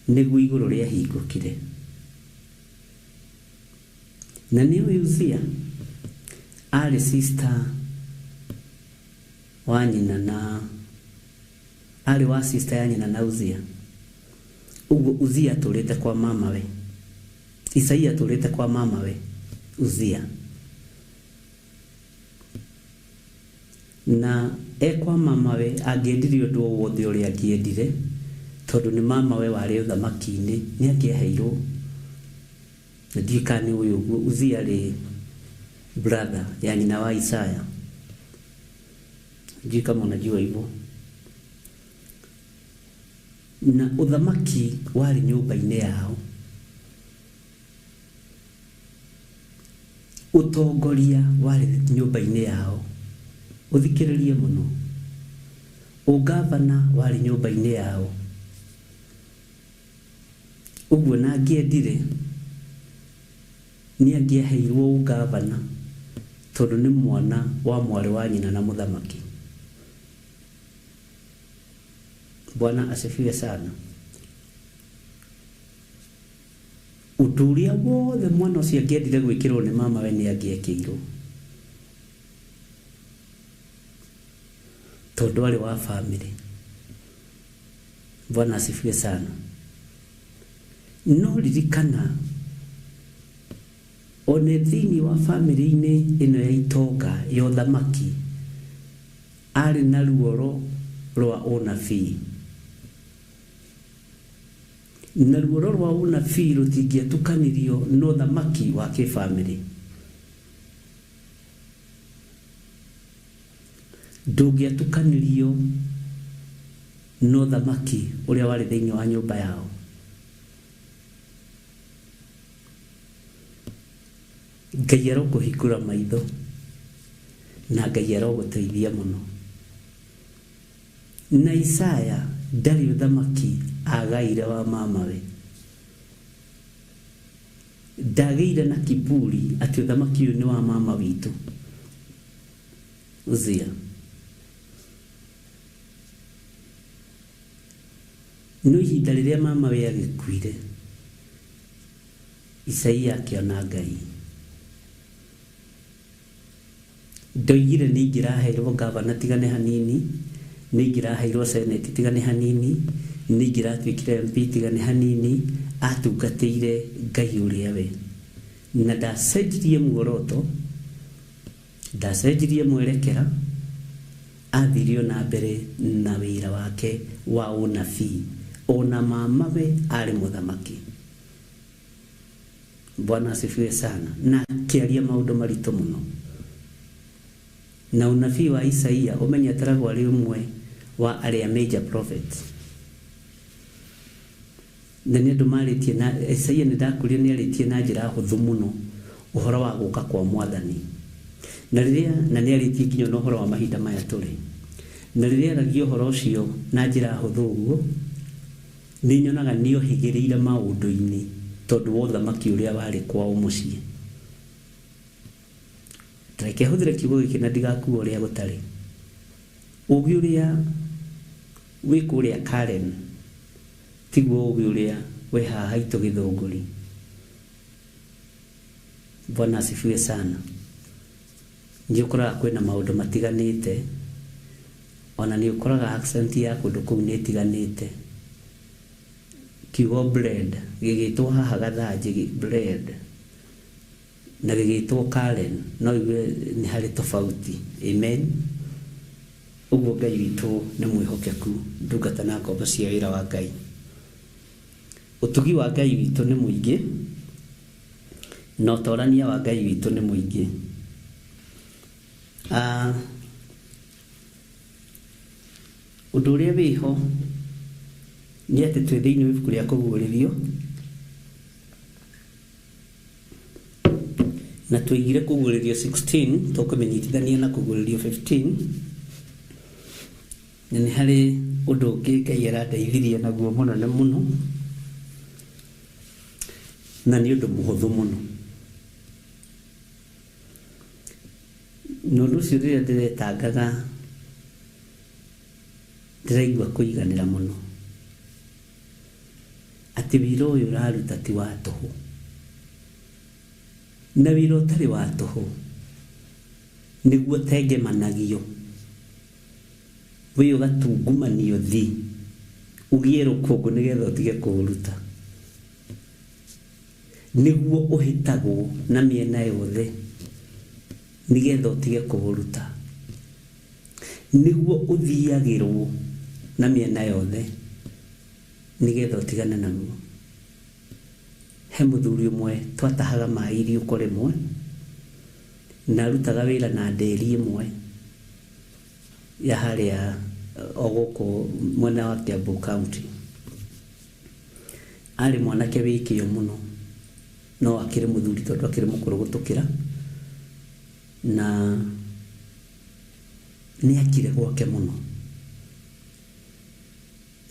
niguo iguru ria hingukire na ni owe Uzia ari sister wa nyina na ari wa sister ya nyina na Uzia uguo Uzia turite kwa mama we Isaia turite kwa mama we Uzia na ekwa mama we angiendirio ndu wothe uri angiendire tondu ni mama we wari uthamaki-ini ni angiheirwo na ndikani uyu Uzia ri brother ya nyina wa Isaya kama unajua hivyo na uthamaki wari nyumba-ini yao utongoria wari nyumba-ini yao uthikiririe muno ugavana wari nyumba-ini yao uguo na angiendire ni angieheirwo ugavana tondu ni mwana wa mwari wa nyina na muthamaki Bwana asifiwe sana uturia wothe mwana ucio angiendire gwikirwo ni mama we ni angiekirwo tondu ari wa family Bwana asifiwe sana no ririkana one thini wa family-ini ino ya itonga ya uthamaki ari na ruoro rwa unabii na ruoro rwa unabii rutingietukanirio no thamaki wa kifamily ndungietukanirio no thamaki uria wari thiini wa nyumba yao Ngai arokuhingura maitho na Ngai aroguteithia muno na Isaya ndari uthamaki agaire wa mama we ndageire na kiburi ati uthamaki uyu ni wa mama witu Uzia no ihinda riria mama we agikuire Isaia akiona Ngai ndoigire ni ngiraheirwo gavana tigane hanini ni ngiraheirwo senate tigane hanini ni ngiratwikire MP tigane hanini atungatĩire Ngai uria we na ndacenjirie muoroto ndacenjirie mwerekera athirio na mbere na wira wake wa unabii ona mama we ari muthamaki Bwana asifiwe sana na kiaria maundu marito muno na unabii wa Isaia umenya taragwo ari umwe wa aria major prophets na nĩ ndumaritie na Isaia nĩ ndakurio nĩ aritie na njĩra hũthũ mũno ũhoro wa gũka kwa Mwathani na nĩ aritie nginya na ũhoro wa mahinda maya tũrĩ na rĩrĩa aragia ũhoro ũcio na njĩra hũthũ ũguo nĩ nyonaga nĩ ohĩgĩrĩire maũndũ-inĩ tondũ wa ũthamaki ũrĩa warĩ kwao mũciĩ Reke huthire kiugo giki na ndigakuo ria gutari. Ugi uria wi kuria Karen tiguo ugi uria we haha itu Githunguri. Bwana asifiwe sana. Nĩ ũkoraga kwĩna maũndũ matiganĩte, ona nĩ ũkoraga accent ya kũndũ kũu nĩ ĩtiganĩte. Kiugo bread gĩgĩtwo haha Gathanji bread na gĩgĩtwo Karen no iwe nĩ harĩ tofauti. Amen. Ũguo Ngai witũ nĩ mwĩhokeku, ndungata na ngombo cia wĩra wa Ngai. Ũtugi wa Ngai witũ nĩ mũingĩ, na ũtorania wa Ngai witũ nĩ mũingĩ. Ũndũ ũrĩa wĩho nĩ atĩ twĩ thĩinĩ wa ibuku rĩa kũguũrĩrio na tũigire kũguũrĩrio 16 tũkũmenyithania na kũguũrĩrio 15 na nĩ harĩ ũndũ ũngĩ Ngai arandeithirie naguo mũnene mũno na nĩ ũndũ mũhũthũ mũno. Na ũndũ ũcio rĩrĩa ndĩretangaga ndĩraigua kũiganĩra mũno atĩ wĩra ũyũ ũraruta ti wa tũhũ, na wĩra ũtarĩ wa tũhũ nĩguo tengemanagio wĩ ũgatungumanio thi ũgie rũkũngũ nĩgetha ũtige kũũruta, nĩguo ũhĩtagwo na mĩena yothe nĩgetha ũtige kũũruta, nĩguo ũthiagĩrwo na mĩena yothe nĩgetha ũtigane naguo. He mũthuri ũmwe twatahaga maĩ iriũko rĩmwe na arutaga wĩra na nderi ĩmwe ya harĩa o gũkũ mwena wa Kiambu County. Arĩ mwanake wĩkĩo mũno, no akĩrĩ mũthuri tondũ akĩrĩ mũkũrũ gũtũkĩra, na nĩ akire gwake mũno.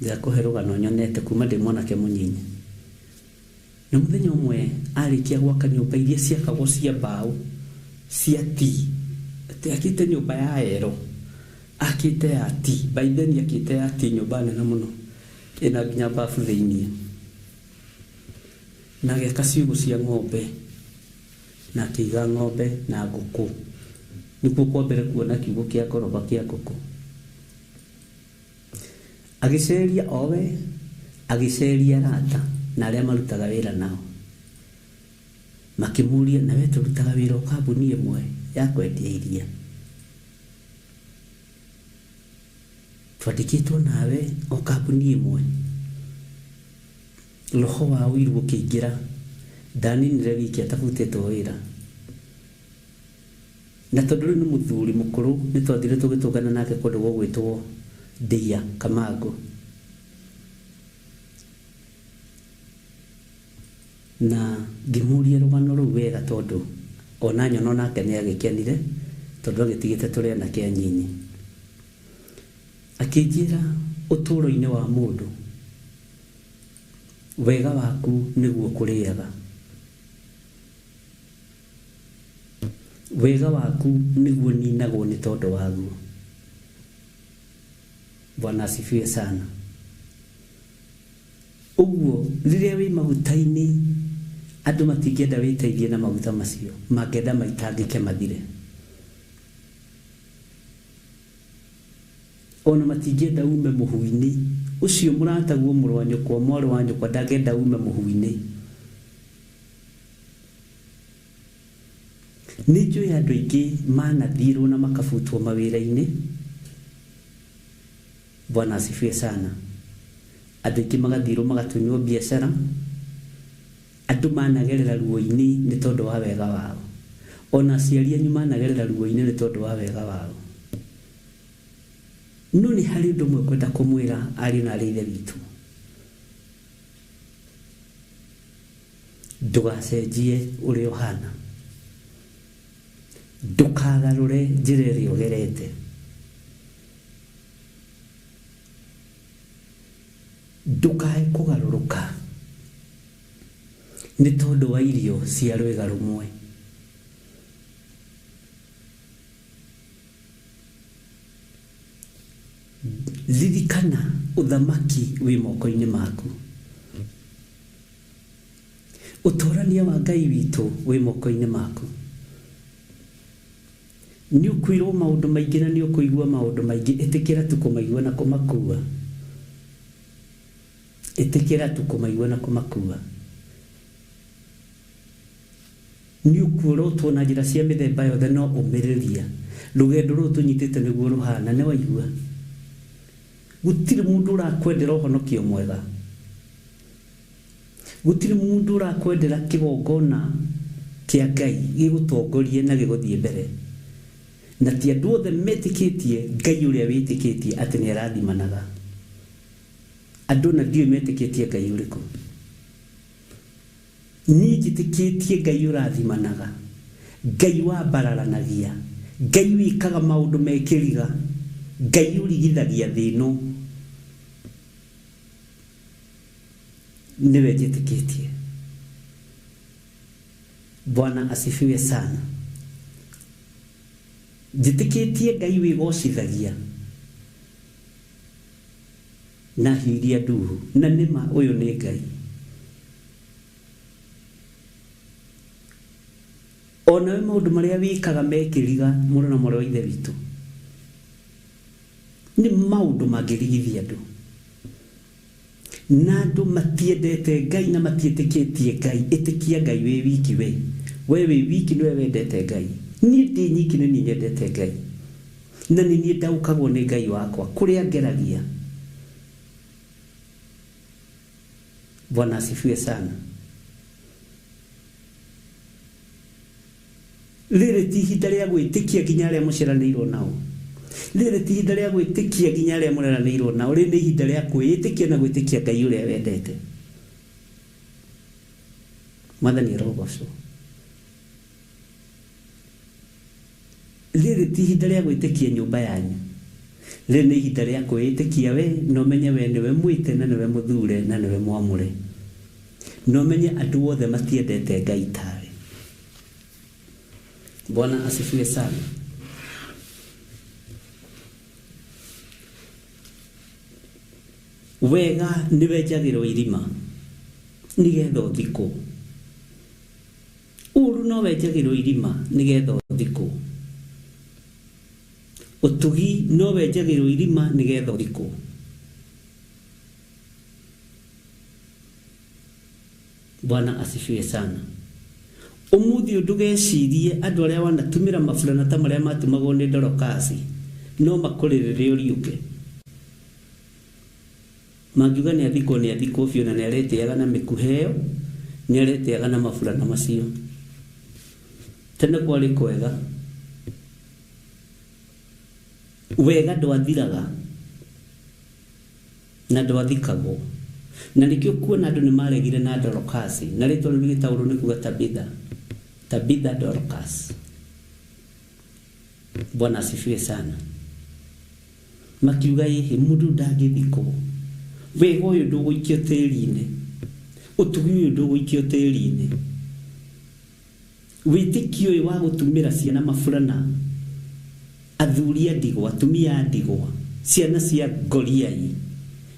Ndakũhe rũgano nyonete kuma ndĩ mwanake mũnyinyi. Na mũthenya ũmwe arĩkia gwaka nyũmba iria ciakagwo cia mbaũ cia ti, atĩ akĩte nyũmba ya ero, akĩte ya ti, by then akĩte ya ti nyũmba nene mũno ĩna nginya bafu thĩinĩ, na ageka ciugũ cia ng'ombe na akĩiga ng'ombe na ngũkũ, nĩguo kwa mbere kuona kiugo kĩa ngoroba kĩa ngũkũ. Agĩceria owe, agĩceria arata na arĩa marutaga wĩra nao, makĩmũria, nawe tũrutaga wĩra o kambuni ĩmwe ya kwendia iria, twandĩkĩtwo nawe o kambuni ĩmwe. Roho wa ũiru ũkĩingĩra, ndaninire wiki atabutĩtwo wĩra, na tondũ rĩu nĩ mũthuri mũkũrũ nĩ twathire tũgĩtũngana nake kũndũ gwĩtwo Ndia Kamango, na ngĩmũria rũgano rũu wega tondũ ona nyono nake nĩ agĩkenire tondũ agĩtigĩte tũrĩ anake anyinyi. Akĩnjĩra ũtũũro-inĩ wa mũndũ wega waku nĩguo kũrĩaga, wega waku nĩguo ninagwo nĩ tondũ waguo. Bwana asifiwe sana. Ũguo rĩrĩa wĩ maguta-inĩ andũ matingĩenda wĩteithie na maguta macio, mangĩenda maitangĩke mathire. Ona matingĩenda ume mũhu-inĩ ũcio mũrataguo mũrũ wa nyũkwa, mwarĩ wa nyũkwa ndangĩenda ume mũhu-inĩ. Nĩ njũĩ andũ aingĩ manathirwo na makabutwo mawĩra-inĩ. Bwana asifiwe sana. Andũ aingĩ magathirwo magatunywo biacara, andũ managerera ruo-inĩ nĩ tondũ wa wega wao, ona aciari anyu managerera ruo-inĩ nĩ tondũ wa wega wao. No nĩ harĩ ũndũ ũmwe kwenda kũmwĩra ariũ na aarĩ a Ithe witũ, ndũgacenjie ũrĩa ũhana, ndũkagarũre njĩra ĩrĩa ũgerete, ndũkae kũgarũrũka nĩ tondũ wa irio cia rwĩga rũmwe. uthamaki wi moko-ini maku utorania wa Ngai witu wi moko-ini maku ni ukwirwo maundu maingi na ni ukuigua maundu maingi etikira tu kumaigua na kumakua etikira tu kumaigua na kumakua ni ukwirwo tuna njira cia mithemba yothe no umiriria rugendo ru tunyitite niguo ruhana ne waigua gutiri mundu urakwendera uhonokio mwega gutiri mundu urakwendera kigongona kia Ngai gigutongorie na giguthie mbere na ti andu othe metikitie Ngai uria witikitie ati ni arathimanaga andu na ndio metikitie Ngai uriku ni njitikitie Ngai urathimanaga Ngai wa bararanagia Ngai wikaga maundu mekiriga Ngai urigithagia thino niwe njitikitie. Bwana asifiwe sana. Njitikitie Ngai wigocithagia na hiria nduhu na nima uyu ni Ngai. Ona maundu maria wikaga mekiriga muno na moro ithe witu ni maundu magirigithia andu na andu matiendete Ngai na matietikitie Ngai. Itikia Ngai we wiki we wiki niwe wendete Ngai. Ni ndi nyiki ni nyendete Ngai na ni nie ndaukagwo ni Ngai wakwa kuria ngeragia. Bwana asifiwe sana. Riri ti ihinda ria gwitikia nginya aria muciranirwo nao. Riri ti ihinda ria gwitikia nginya aria muciranirwo nao. Riri ni ihinda ria kwitikia na gwitikia Ngai uria wendete. Mwathani rogoco. Riri ti ihinda ria gwitikia nyumba yanyu. Riri ni ihinda ria kwitikia we no menye we niwe mwite na niwe muthure na niwe mwamure. No menye andu othe matiendete Ngai tawe. Bwana asifiwe sana. Wega niwe njagirwo irima nigetha uthiko. Uru no wenjagirwo irima nigetha uthiko. Utugi no wenjagirwo irima nigetha uthiko. Bwana asifiwe sana. Umuthi ndugecirie andu aria wanatumira mafulana ta maria matumagwo ni Dorokasi no makurire uriuke. Mangiuga ni athiko biu na ni areteaga na mikuheo ni areteaga na mafulana macio. Tene kwari kwega. Wega ndwathiraga na ndwathikagwo. Na nikio kuona andu ni maregire na Dorokasi na ritwa riu gitauru ni kuga Tabitha Dorcas. Bwana asifiwe sana. Makiuga yihi mundu ndangithiko. Wega uyu nduguikio tiri-ini. Utugi uyu nduguikio tiri-ini. Witikio uyu wa gutumira ciana mafurana. Athuri a ndigwa, atumia a ndigwa, ciana cia ngoriai.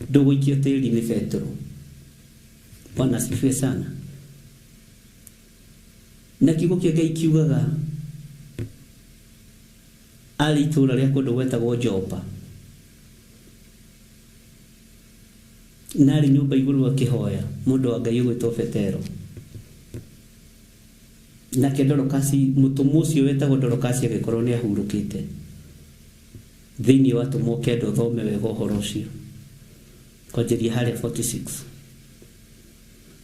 Nduguikio tiri-ini Petro. Bwana asifiwe sana. Na kiugo kia Ngai kiugaga ali itura ria kundu gwetagwo Jopa nari nyumba iguru akihoya mundu wa Ngai ugwitwo Petero na Dorokasi mutumu ucio wetagwo Dorokasi agikorwo ni ahurukite thiini wa tumo kendo thome wega uhoro ucio kwanjiria hali 46.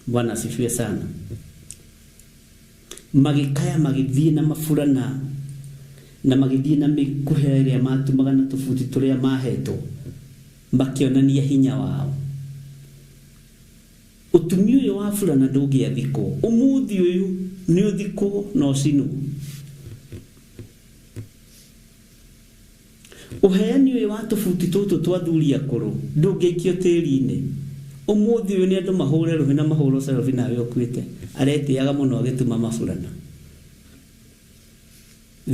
Bwana asifiwe sana. Magikaya magithie na mafurana na magithie na mikuhe iria matumaga na tufuti turia mahetwo makionania hinya wao. Utumi uyu wa furana ndungiathiko. Umuthi uyu ni uthiko no cinu. Uheani uyu wa tufuti tutu twa thuri akuru ndungiikio tiri-ini. Umuthi uyu ni andu mahure ruhi na mahuro selfie nawe ukwite aretiaga muno agituma mafurana.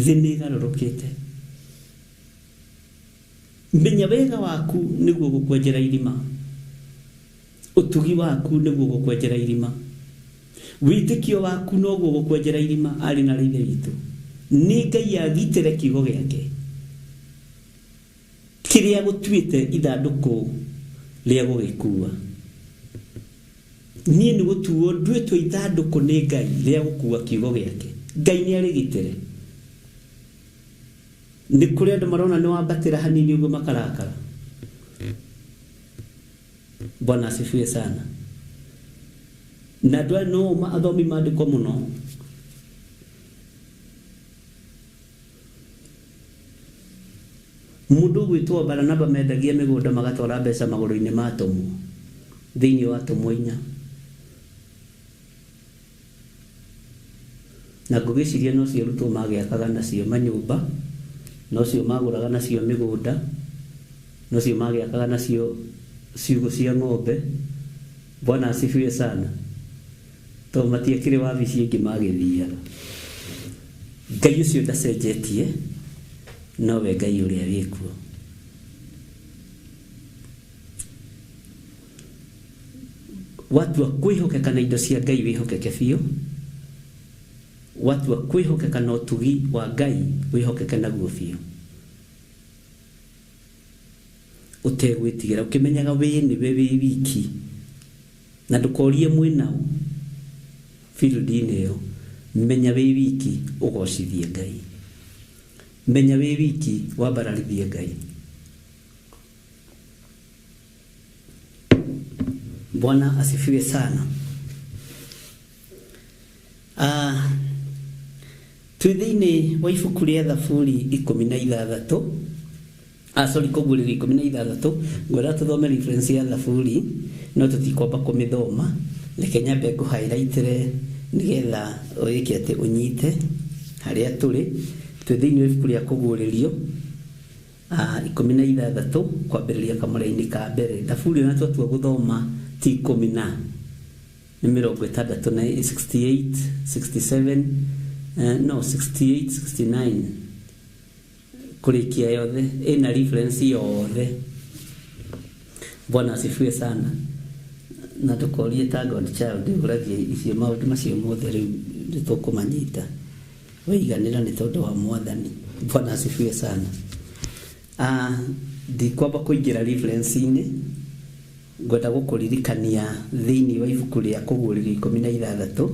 Thini garurukite. menya wega waku niguo gukwenjera irima utugi waku niguo gukwenjera irima witikio waku noguo gukwenjera irima ari na riithe witu ni Ngai agitire kiugo giake kiria gutuite ithanduku ria gugikua ni ni gutuo ndwitwo ithanduku ni Ngai ria gukua kiugo giake Ngai ni arigitire ni kuri andu marona ni wambatira hanini uguo makarakara Bwana asifiwe sana na ndwa no ma athomi maandiko muno mundu gwitwo Baranaba mendagia migunda magatwara mbeca maguru-ini ma tomu thiini wa tomu inya na ngugiciria no cio rutwo magiakaga nacio manyumba no cio maguraga nacio migunda no cio magiakaga nacio ciugo cia ng'ombe Bwana asifiwe sana to matiekire wabici ingi magithiaga Ngai ucio ndacenjetie no we Ngai uria wikuo watu wakwihokeka na indo cia Ngai wihokeke biũ watu wakwihokeka na utugi wa Ngai wihokeke naguo biũ utegwitigira ukimenyaga we ni we wiki na ndukorie mwinao field-ini yo menya we wiki ugocithie Ngai menya we wiki wabararithie Ngai Bwana asifiwe sana twithini wa ibuku ria Thaburi 16 sorry kuguriri 16 ngwenda tuthome reference ya Thaburi no tutikwamba kumithoma reke nyambe ku highlightre nigetha oyeke ati unyite haria turi twithini wa ibuku ria kuguririo 16 kwambiriria kamuraini ka mbere Thaburi na twatua guthoma ti 10 ni 68 67 no 68 69 kurikia yothe ina reference yothe Bwana asifiwe sana na tukorie ta God child uragie icio maundu macio mothe riu nitukumanyita weiganira ni tondu wa mwathani Bwana asifiwe sana ndikwamba kuingira reference-ini ngwenda gukuririkania thiini wa ibuku ria kuguriri 16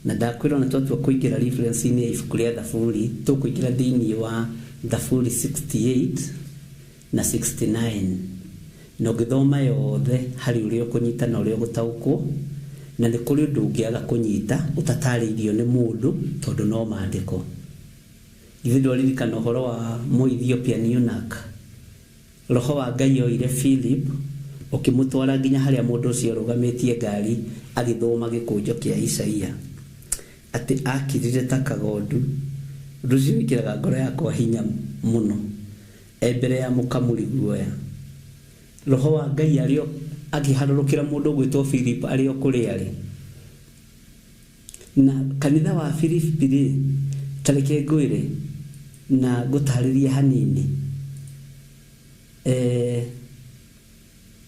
na ndakwira na twatua kuingira reference-ini ya ibuku ria Thaburi tukuingira thiini wa Thaburi 68 na 69 no githoma yothe hari urio kunyita na urio gutaukwo na ni kuri undu ungiaga kunyita utatariirio ni mundu tondu no maandiko ithindo ririkana uhoro wa Mu-Ethiopian eunuch roho wa Ngai oire Philip ukimutwara nginya haria mundu ucio rugamitie ngari agithoma gikunjo kia Isaia ati akirire ta kagondu rucio wikiraga ngoro yakwa hinya muno mbere ya mukamuri guoya roho wa Ngai ario agiharurukira mundu gwitwo Philip ario kuri ari na kanitha wa Filipi tareke ngwire na gutariria hanini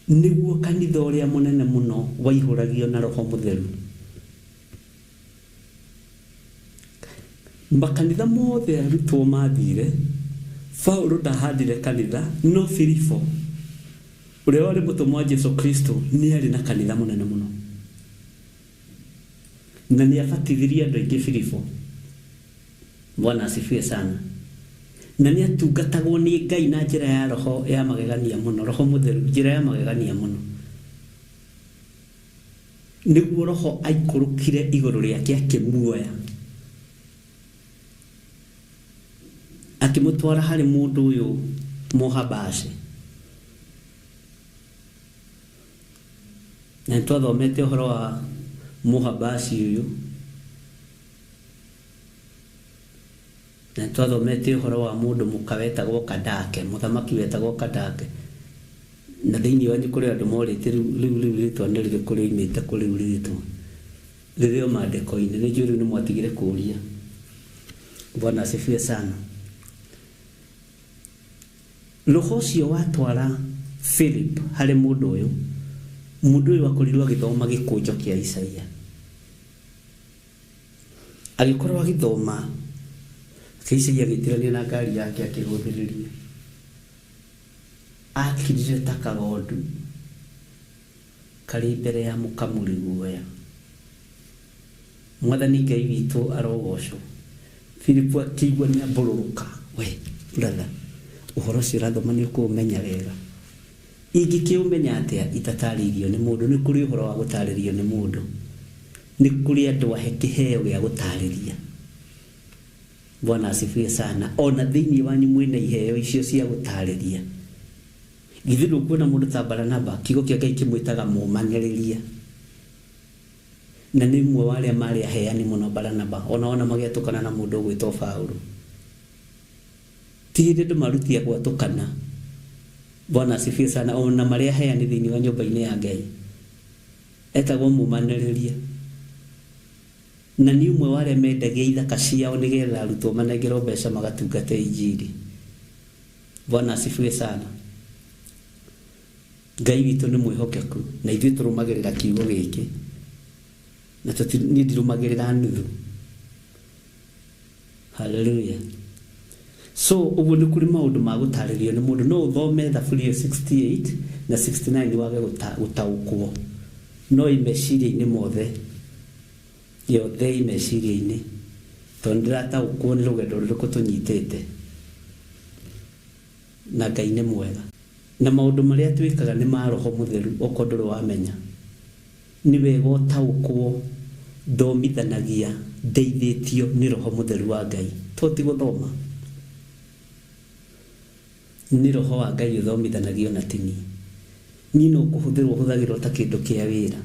niguo kanitha uria munene muno waihuragio na roho mutheru makanitha mothe arutwo mathire Paulo ndahandire kanitha no Filipo uria wari mutumwa wa Jesu Kristo ni ari na kanitha munene muno na ni afatithirie andu aingi Filipo Bwana asifiwe sana na ni atungatagwo ni Ngai na njira ya roho ya magegania muno roho mutheru njira ya magegania muno niguo roho aikurukire iguru riake akimuoya akimutwara hari mundu uyu Muhabashe na twathomete uhoro wa Muhabashe uyu na twathomete uhoro wa mundu mukawetagwo Kadake muthamaki wetagwo Kadake na thiini wa kuri andu morite riu ritwa ni riri kuri imite kuri ritwa ririo maandiko-ini ni njuri ni mwatigire kuria Bwana asifiwe sana roho cio watwara Philip harĩ mũndũ ũyũ akorirwo agĩthoma gĩkũnjo kĩa Isaia, agĩkorwo agĩthoma Isaia agĩtirania na ngari yake akĩhũthĩrĩria, akirire ta kagondu karĩ mbere ya mũkamũri guoya. Mwathani Ngai witũ arogocwo. Philip akĩigua nĩambũrũrũka, we brother, ũhoro ũcio ũrathoma nĩũkũũmenya wega. Ingĩkĩũmenya atĩa itatarĩirio nĩ mũndũ? Nĩ kũrĩ ũhoro wa gũtarĩrio nĩ mũndũ, nĩ kũrĩ andũ ahe kĩheo gĩa gũtarĩria. Bwana asifiwe sana. Ona thĩinĩ wanyu mwĩna iheo icio cia gũtarĩria. Githĩ ndũkuona mũndũ ta Baranaba, kiugo kĩa Ngai kĩmwĩtaga mũmanĩrĩria, na nĩ ũmwe wa arĩa marĩ aheani mũno Baranaba, ona magĩatũkana na mũndũ ũgwĩtwo Paulo. Ti hĩndĩ andũ marutia gwatũkana. Bwana asifiwe sana. Ona marĩ aheani thĩinĩ wa nyũmba-inĩ ya Ngai etagwo mũmanĩrĩria, na nĩ ũmwe wa arĩa mendagia ithaka ciao nĩgetha arutwo manengerwo mbeca magatungate injiri. Bwana asifiwe sana. Ngai witũ nĩ mwĩhokeku, na ithuĩ tũrũmagĩrĩra kiugo gĩkĩ, na niĩ ndirũmagĩrĩra nuthu. Hallelujah. So ũguo nĩ kũrĩ maũndũ ma gũtarĩrio nĩ mũndũ. No ũthome Thaburia 68 na 69 wage gũtaũkwo, no imeciria-inĩ mothe, yothe imeciria-inĩ, tondũ ndĩrataũkwo nĩ rũgendo rũrĩkũ tũnyitĩte, na Ngai nĩ mwega. Na maũndũ marĩa twĩkaga nĩ ma Roho Mũtheru, okorwo ndũrĩ wamenya. Nĩ wega ũtaũkwo, thomithanagia, ndeithĩtio nĩ Roho Mũtheru wa Ngai, to ti gũthoma. Nĩ Roho wa Ngai ũthomithanagio na ti niĩ. Niĩ no kũhũthĩrwo hũthagĩrwo ta kĩndũ kĩa wĩra.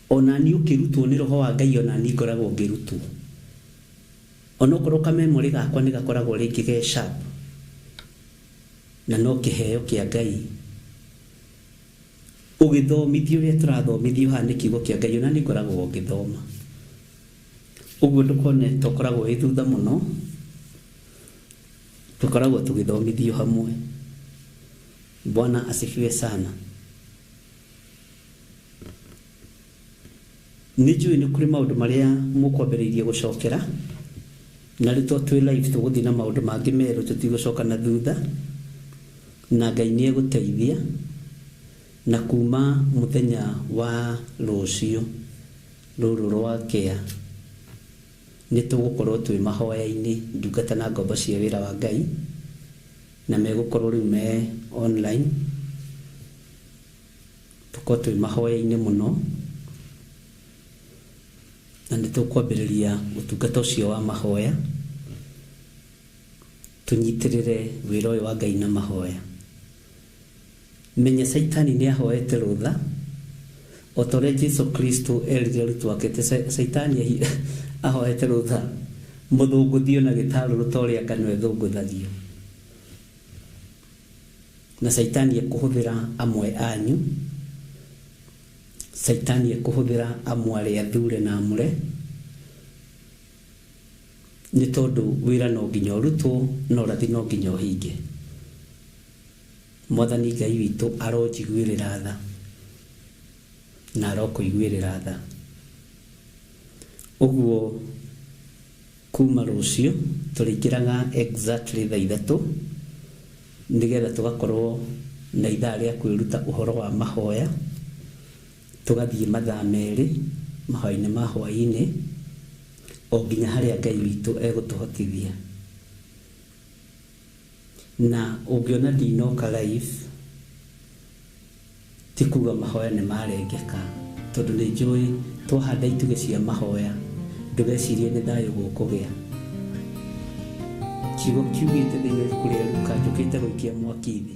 Ona niĩ ũkĩrutwo nĩ Roho wa Ngai, ona niĩ ngoragwo ngĩrutwo. Ona okorwo kamemori gakwa nĩ gakoragwo rĩngĩ ge sharp, na no kĩheo kĩa Ngai. Ũgĩthomithio ũrĩa tũrathomithio haha nĩ kiugo kĩa Ngai, ona niĩ ngoragwo ngĩthoma. Ũguo ndũkone tũkoragwo wĩ thutha mũno, tũkoragwo tũgĩthomithio hamwe. Bwana asifiwe sana. Nĩnjũĩ nĩ kũrĩ maũndũ marĩa mũkwambĩrĩirie gũcokera, na rĩtwa twĩ live tũgũthiĩ na maũndũ mangĩ merũ, tũtigũcoka na thutha, na Ngai nĩ egũteithia. Na kuma mũthenya wa rũciũ rũrũ rwakĩa nĩ tũgũkorwo twĩ mahoya-inĩ, ndungata na ngombo cia wĩra wa Ngai, na megũkorwo rĩu me online. Tũkorwo twĩ mahoya-inĩ mũno, na nĩ tũkwambĩrĩria ũtungata ũcio wa mahoya, tũnyitĩrĩre wĩra ũyũ wa Ngai na mahoya. Menya Saitani nĩ ahoete rũtha, o ta ũrĩa Jesu Kristo erire arutwo ake atĩ Saitani ahoete rũtha mũthũngũthio na gĩtarũrũ ta ũrĩa ngano ĩthũngũthagio. Na Saitani ekũhũthĩra amwe anyu, Saitani ekũhũthĩra amwe arĩa athure na amũre, nĩ tondũ wĩra no nginya ũrutwo, na ũrathi no nginya ũhinge. Mwathani Ngai witũ aronjiguĩrĩra tha, na arokũiguĩrĩra tha. Ũguo kuma rũciũ tũrĩkĩraga exactly thaa 3, nĩgetha tũgakorwo na ithaa rĩa kwĩruta ũhoro wa mahoya. Tũgathiĩ mathaa merĩ mahoya-inĩ ma hwaĩ-inĩ, o nginya harĩa Ngai witũ egũtũhotithia. Na ũngĩona ndinoka live, ti kuga mahoya nĩ marengeka, tondũ nĩ njũĩ twahanda itugĩ cia mahoya, ndũgecirie nĩ thayũ gũkũgĩa. Kiugo kiugĩte thĩinĩ wa ibuku rĩa Luka, njũkĩte gũikia mwaki thĩ.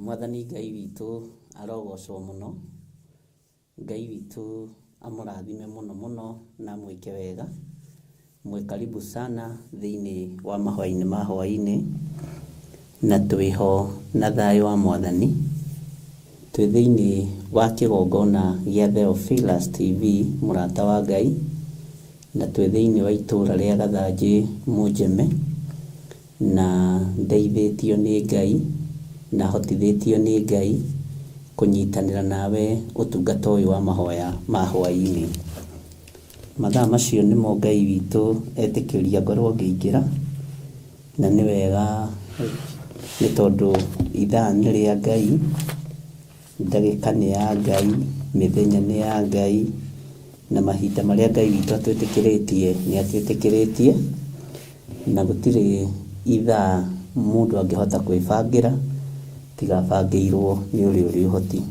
Mwathani Ngai witũ arogocwo mũno. Ngai witũ amũrathime mũno mũno na mwĩke wega. Karibu sana thĩinĩ wa mahwainĩ ma hwainĩ, na twĩho na thayũ wa Mwathani. Twĩ thĩinĩ wa kĩgongona gĩa Theophilus TV mũrata wa Ngai, na twĩ thĩinĩ wa itũũra rĩa Gathanjĩ Mũnjeme, na ndeithĩtio nĩ Ngai na hotithĩtio nĩ Ngai kũnyitanĩra nawe ũtungata ũyũ wa mahoya ma hwainĩ. Mathaa macio nĩmo Ngai witũ etĩkĩria ngorwo ngĩingĩra, na nĩ wega nĩ tondũ ithaa nĩ rĩa Ngai, ndagĩka nĩ ya Ngai, mĩthenya nĩ ya Ngai, na mahinda marĩa Ngai witũ atwĩtĩkĩrĩtie nĩ atwĩtĩkĩrĩtie, na gũtirĩ ithaa mũndũ angĩhota kwĩbangĩra tiga bangĩirwo nĩ ũrĩa ũrĩ ũhoti.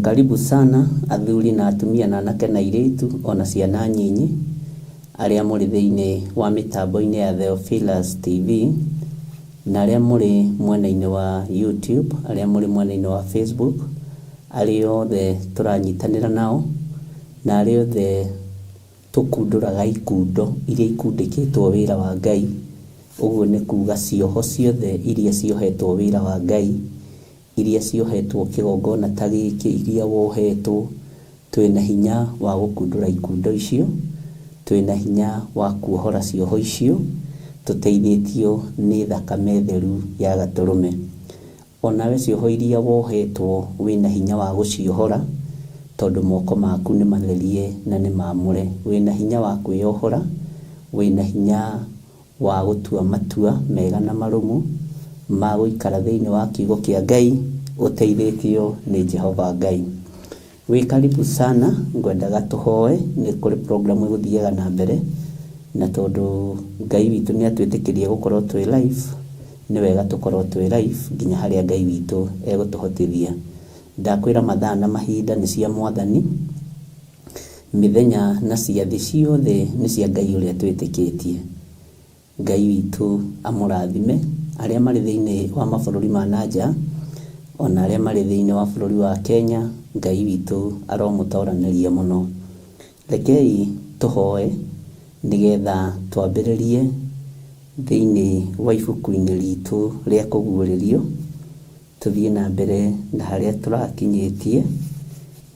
Karibu sana athuri na atumia na anake na airĩtu ona ciana nyinyi arĩa mũrĩ thĩinĩ wa mĩtambo-inĩ ya Theophilus TV, na arĩa mũrĩ mwena-inĩ wa YouTube, arĩa mũrĩ mwena-inĩ wa Facebook, arĩa othe tũranyitanĩra nao, na arĩa othe tũkundũraga ikundo iria ikundĩkĩtwo wĩra wa Ngai. Ũguo nĩ kuga cioho ciothe iria ciohetwo wĩra wa Ngai, iria ciohetwo kĩgongona ta gĩkĩ, iria wohetwo. Twĩna hinya wa gũkundũra ikundo icio, twĩna hinya wa kuohora cioho icio, tũteithĩtio nĩ thakame theru ya Gatũrũme. Onawe cioho iria wohetwo wĩna hinya wa gũciohora, tondũ moko maku nĩ matherie na nĩ maamũre. Wĩna hinya wa kwĩyohora, wĩna hinya wa gũtua matua mega na marũmu ma gũikara thĩinĩ wa kiugo kĩa Ngai, ũteithĩtio nĩ Jehova Ngai. Karibu sana, ngwendaga tũhoe, nĩ kũrĩ program ĩgũthiaga na mbere, na tondũ Ngai witũ nĩ atwĩtĩkĩrie gũkorwo twĩ live, nĩ wega tũkorwo twĩ live nginya harĩa Ngai witũ egũtũhotithia. Ndakwĩra mathaa na mahinda nĩ cia Mwathani, mĩthenya na ciathĩ ciothe nĩ cia Ngai ũrĩa twĩtĩkĩtie. Ngai witũ amũrathime arĩa marĩ thĩinĩ wa mabũrũri ma nanja, ona arĩa marĩ thĩinĩ wa bũrũri wa Kenya. Ngai witũ aromũtoranĩria mũno. Rekei tũhoe nĩgetha twambĩrĩrie thĩinĩ wa ibuku-inĩ ritũ rĩa kũguũrĩrio, tũthiĩ na mbere na harĩa tũrakinyĩtie,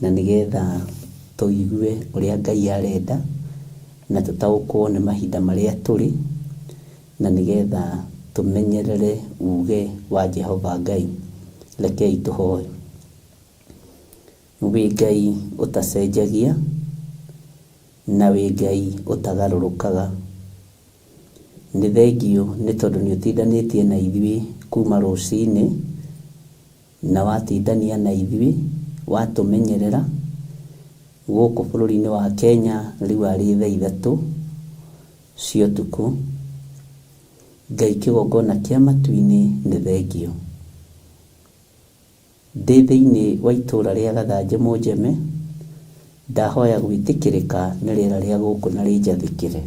na nĩgetha tũigue ũrĩa Ngai arenda, na tũtaũkwo nĩ mahinda marĩa tũrĩ, na nĩgetha tũmenyerere uge wa Jehova Ngai. Rekei tũhoe. Wĩ Ngai ũtacenjagia, na wĩ Ngai ũtagarũrũkaga, nĩ thengio nĩ tondũ nĩ ũtindanĩtie na ithuĩ kuma rũcinĩ, na watindania na ithuĩ, watũmenyerera gũkũ bũrũri-inĩ wa Kenya rĩu arĩ thaa 3 cia ũtukũ. Ngai kĩgongona kĩa matu-inĩ nĩ thengio. Ndĩ thĩinĩ wa itũũra rĩa Gathanjĩ Mũnjeme, ndahoya gwĩtĩkĩrĩka nĩ rĩera rĩa gũkũ na rĩnjathĩkĩre.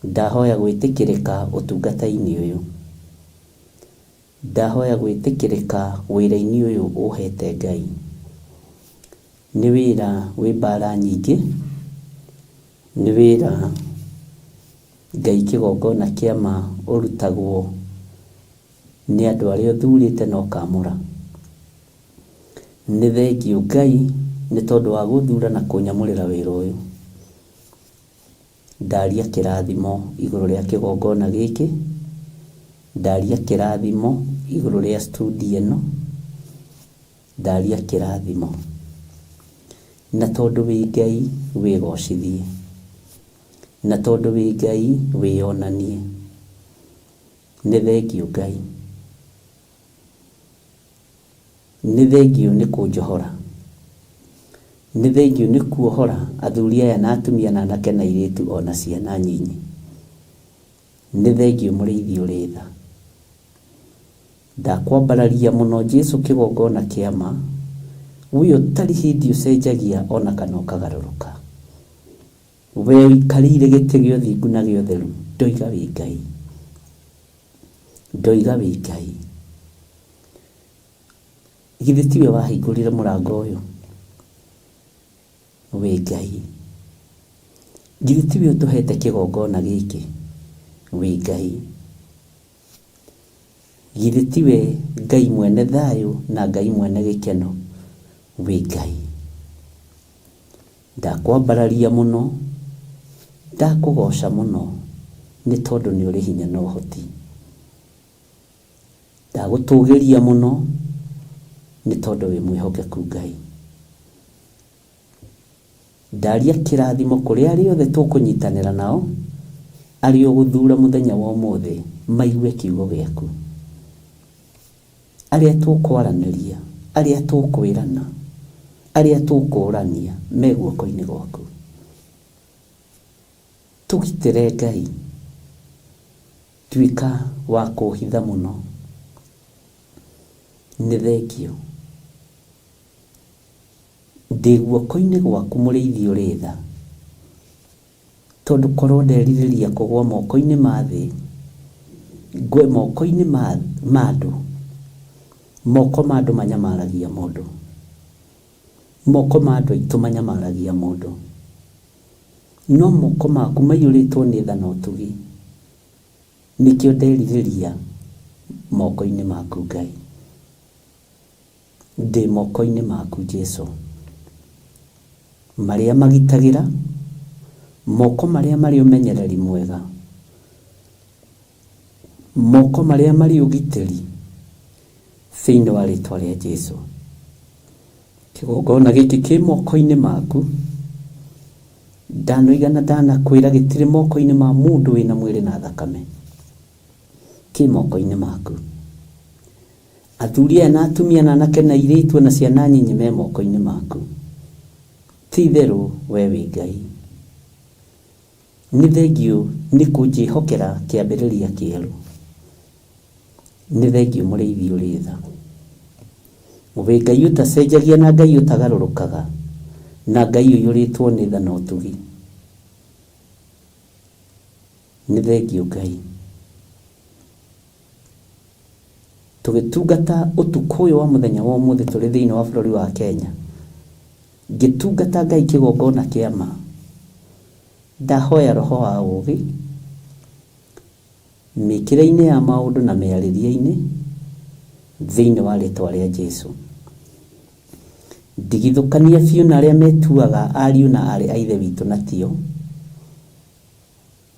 Ndahoya gwĩtĩkĩrĩka ũtungata-inĩ ũyũ. Ndahoya gwĩtĩkĩrĩka wĩra-inĩ ũyũ ũhete Ngai. Nĩ wĩra wĩ mbara nyingĩ, nĩ wĩra Ngai kĩgongona kĩa ma ũrutagwo nĩ andũ arĩa ũthurĩte na ũkamũra. Nĩ thengio Ngai nĩ tondũ wa gũthura na kũnyamũrĩra wĩra ũyũ. Ndaria kĩrathimo igũrũ rĩa kĩgongona gĩkĩ, ndaria kĩrathimo igũrũ rĩa studio ĩno, ndaria kĩrathimo. Na tondũ wĩ Ngai wĩgocithie, na tondũ wĩ Ngai wĩonanie. Nĩ thengio Ngai. Nĩ thengio nĩ kũnjohora. Nĩ thengio nĩ kuohora athuri aya na atumia na anake na airĩtu ona ciana nyinyi. Nĩ thengio mũrĩithi ũrĩ tha. Ndakwambararia mũno Jesu kĩgongona kĩa ma, we ũtarĩ hĩndĩ ũcenjagia ona kana ũkagarũrũka. We ũikarĩire gĩtĩ gĩa ũthingu na gĩa ũtheru, ndoiga wĩ Ngai. ndoiga wĩ Ngai githĩ tiwe wahingũrire mũrango ũyũ wĩ Ngai githĩ tiwe ũtũhete kĩgongona gĩkĩ wĩ Ngai githĩ tiwe Ngai mwene thayũ na Ngai mwene gĩkeno wĩ Ngai ndakwambararia mũno ndakũgoca mũno nĩ tondũ nĩ ũrĩ hinya na ũhoti ndagũtũgĩria mũno nĩ tondũ wĩ mwĩhokeku Ngai ndaria kĩrathimo kũrĩ arĩa othe tũkũnyitanĩra nao arĩa ũgũthura mũthenya wa ũmũthĩ maigue kiugo gĩaku arĩa tũkwaranĩria arĩa tũkwĩrana arĩa tũkũrania me guoko-inĩ gwaku tũgitĩre Ngai tuĩka wa kũhitha mũno nĩ thengio ndĩ guoko-inĩ gwaku mũrĩithi ũrĩ tha tondũ korwo nderirĩria kũgwa moko-inĩ ma thĩ ngwe moko-inĩ ma andũ moko ma andũ manyamaragia mũndũ moko ma andũ aitũ manyamaragia mũndũ no moko maku maiyũrĩtwo nĩ tha na ũtugi nĩkĩo nderirĩria moko-inĩ maku Ngai ndĩ moko-inĩ maku Jesũ marĩa magitagĩra moko marĩa marĩ ũmenyereri mwega moko marĩa marĩ ũgitĩri thĩinĩ wa rĩtwa rĩa Jesũ kĩgongona gĩkĩ kĩ moko-inĩ maku ndanoiga na ndanakwĩra gĩtirĩ moko-inĩ ma mũndũ wĩna mwĩrĩ na thakame kĩ moko-inĩ maku athuri aya na atumia na anake na airĩtu na ciana nyinyi me moko-inĩ maku ti itherũ we wĩ Ngai nĩ thengio nĩ kũnjĩhokera kĩambĩrĩria kĩerũ nĩ thengio mũrĩithi ũrĩ tha wĩ Ngai ũtacenjagia na Ngai ũtagarũrũkaga na Ngai ũiyũrĩtwo nĩ tha na ũtugi nĩ thengio Ngai tũgĩtungata ũtukũ ũyũ wa mũthenya wa ũmũthĩ tũrĩ thĩinĩ wa bũrũri wa Kenya ngĩtungata Ngai kĩgongona kĩa ma ndahoya roho wa ũũgĩ mĩkĩre-inĩ ya maũndũ na mĩarĩrie-inĩ thĩinĩ wa rĩtwa rĩa Jesũ ndigithũkania biũ na arĩa metuaga ariũ na arĩ a ithe witũ na tio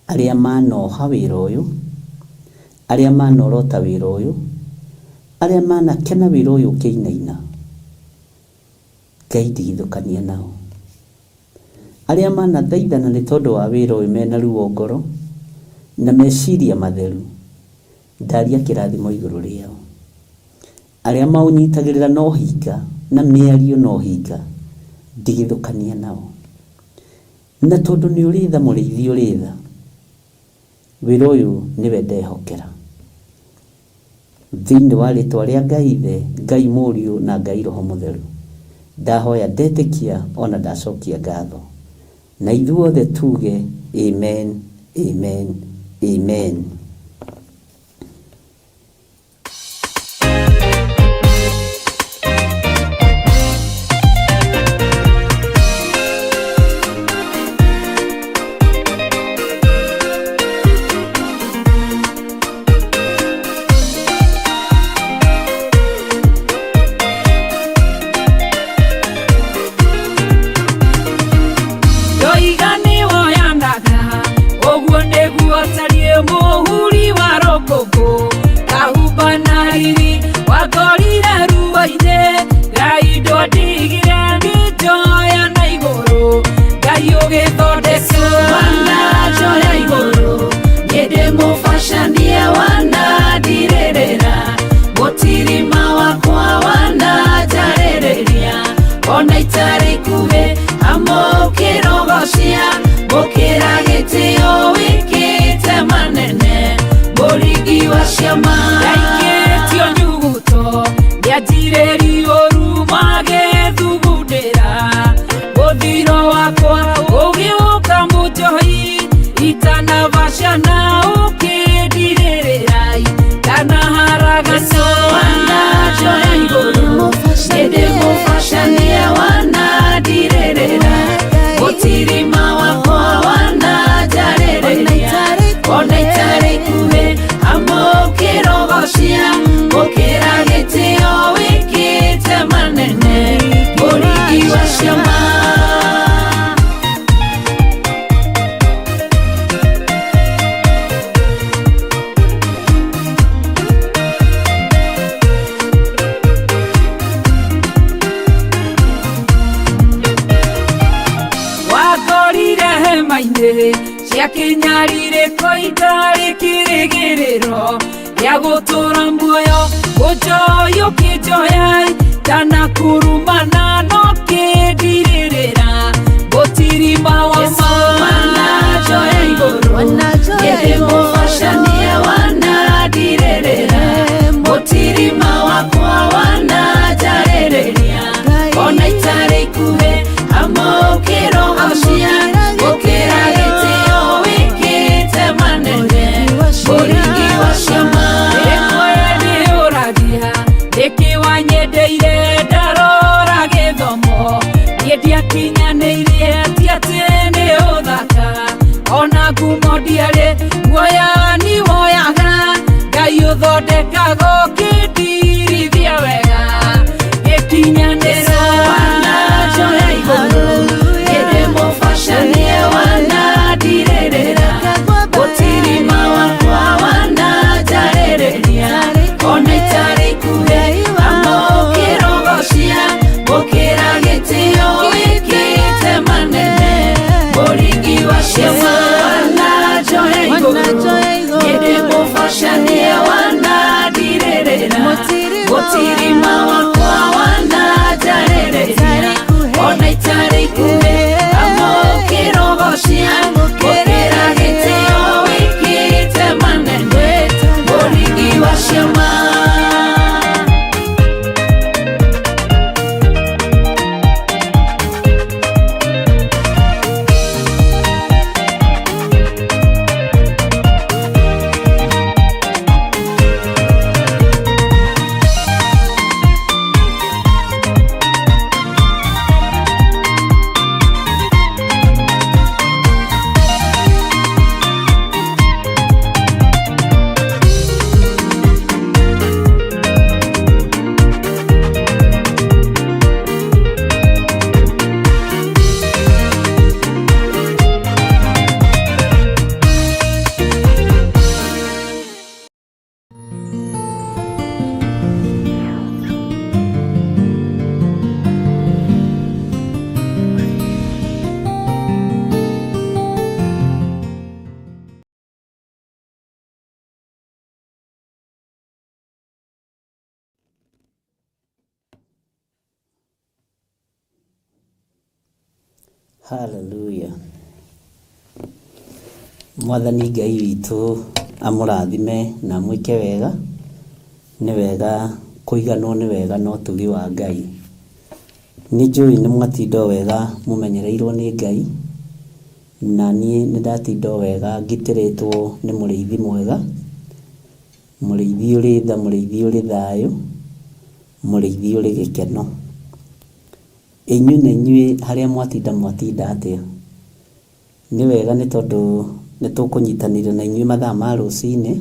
arĩa manoha wĩra ũyũ arĩa manorota wĩra ũyũ arĩa manakena wĩra ũyũ ũkĩinaina Ngai ndigithũkania nao arĩa manathaithana nĩ tondũ wa wĩra ũyũ mena ruo ngoro na meciria matheru ndaria kĩrathimo igũrũ rĩao arĩa maũnyitagĩrĩra no hinga na mĩario no hinga ndigithũkania nao na tondũ nĩ ũrĩ tha mũrĩithi ũrĩ tha wĩra ũyũ nĩwe ndehokera thĩinĩ wa rĩtwa rĩa Ngai Ithe Ngai Mũriũ na Ngai Roho Mũtheru ndahoya ndetĩkia ona ndacokia ngatho na ithuothe tuge amen amen amen ona itari kuhe amokirogocia bukira gitio wikite manene burigi wa ciama yaikitio nyuguto ndiatireri oru magethugundira guthiro wakwa ugiuka mujohi itana vashana ukidiririrai kana rĩakinyarire koitari kirigiriro ya gutura muoyo gujoyo kijoya tana kurumana no kidiririra gotiri mawamana joya igoro yede mofashanie wana direrera gotiri mawakwa wana jarereria ona itare kuhe amokero oshia gokera gitio wikite manene boringi washama ekwedi uradia ekiwanyedeire darora githomo yedia kinyaneirie tiatene uthaka ona ngumo ndiare muoya ni woyaga ngai uthondekaga ũkĩndirithia wega gĩkinyanĩra wana joya igũrũ ĩndĩ mũbacanie wana ndirĩrĩra gũtirima wakwa wana njarĩrĩria ona itarĩ ikuhĩ amũkĩrogocia gũkĩra gĩtĩo wĩkĩte manene mũringi wa ciama wana joya igũrũ ĩndĩ mũbacanie wana ndirĩrĩra gũtirima wakwa wana njarĩrĩria ona itarĩ ikuhĩ amũkĩrogocia gũkĩra gĩtĩo wĩkĩte manene mũringi wa ciama. Hallelujah. Mwathani Ngai witũ amũrathime na mwĩke wega. Nĩ wega kũiganwo, nĩ wega no tugi wa Ngai. Nĩ njũĩ nĩ mwatinda wega mũmenyereirwo nĩ Ngai, na niĩ nĩ ndatinda wega ngitĩrĩtwo nĩ mũrĩithi mwega, mũrĩithi ũrĩ tha, mũrĩithi ũrĩ thayũ, mũrĩithi ũrĩ gĩkeno. Inyuĩ na inyuĩ harĩa mwatinda atĩa. Nĩ wega nĩ tondũ nĩ tũkũnyitanĩra na inyuĩ mathaa ma rũcinĩ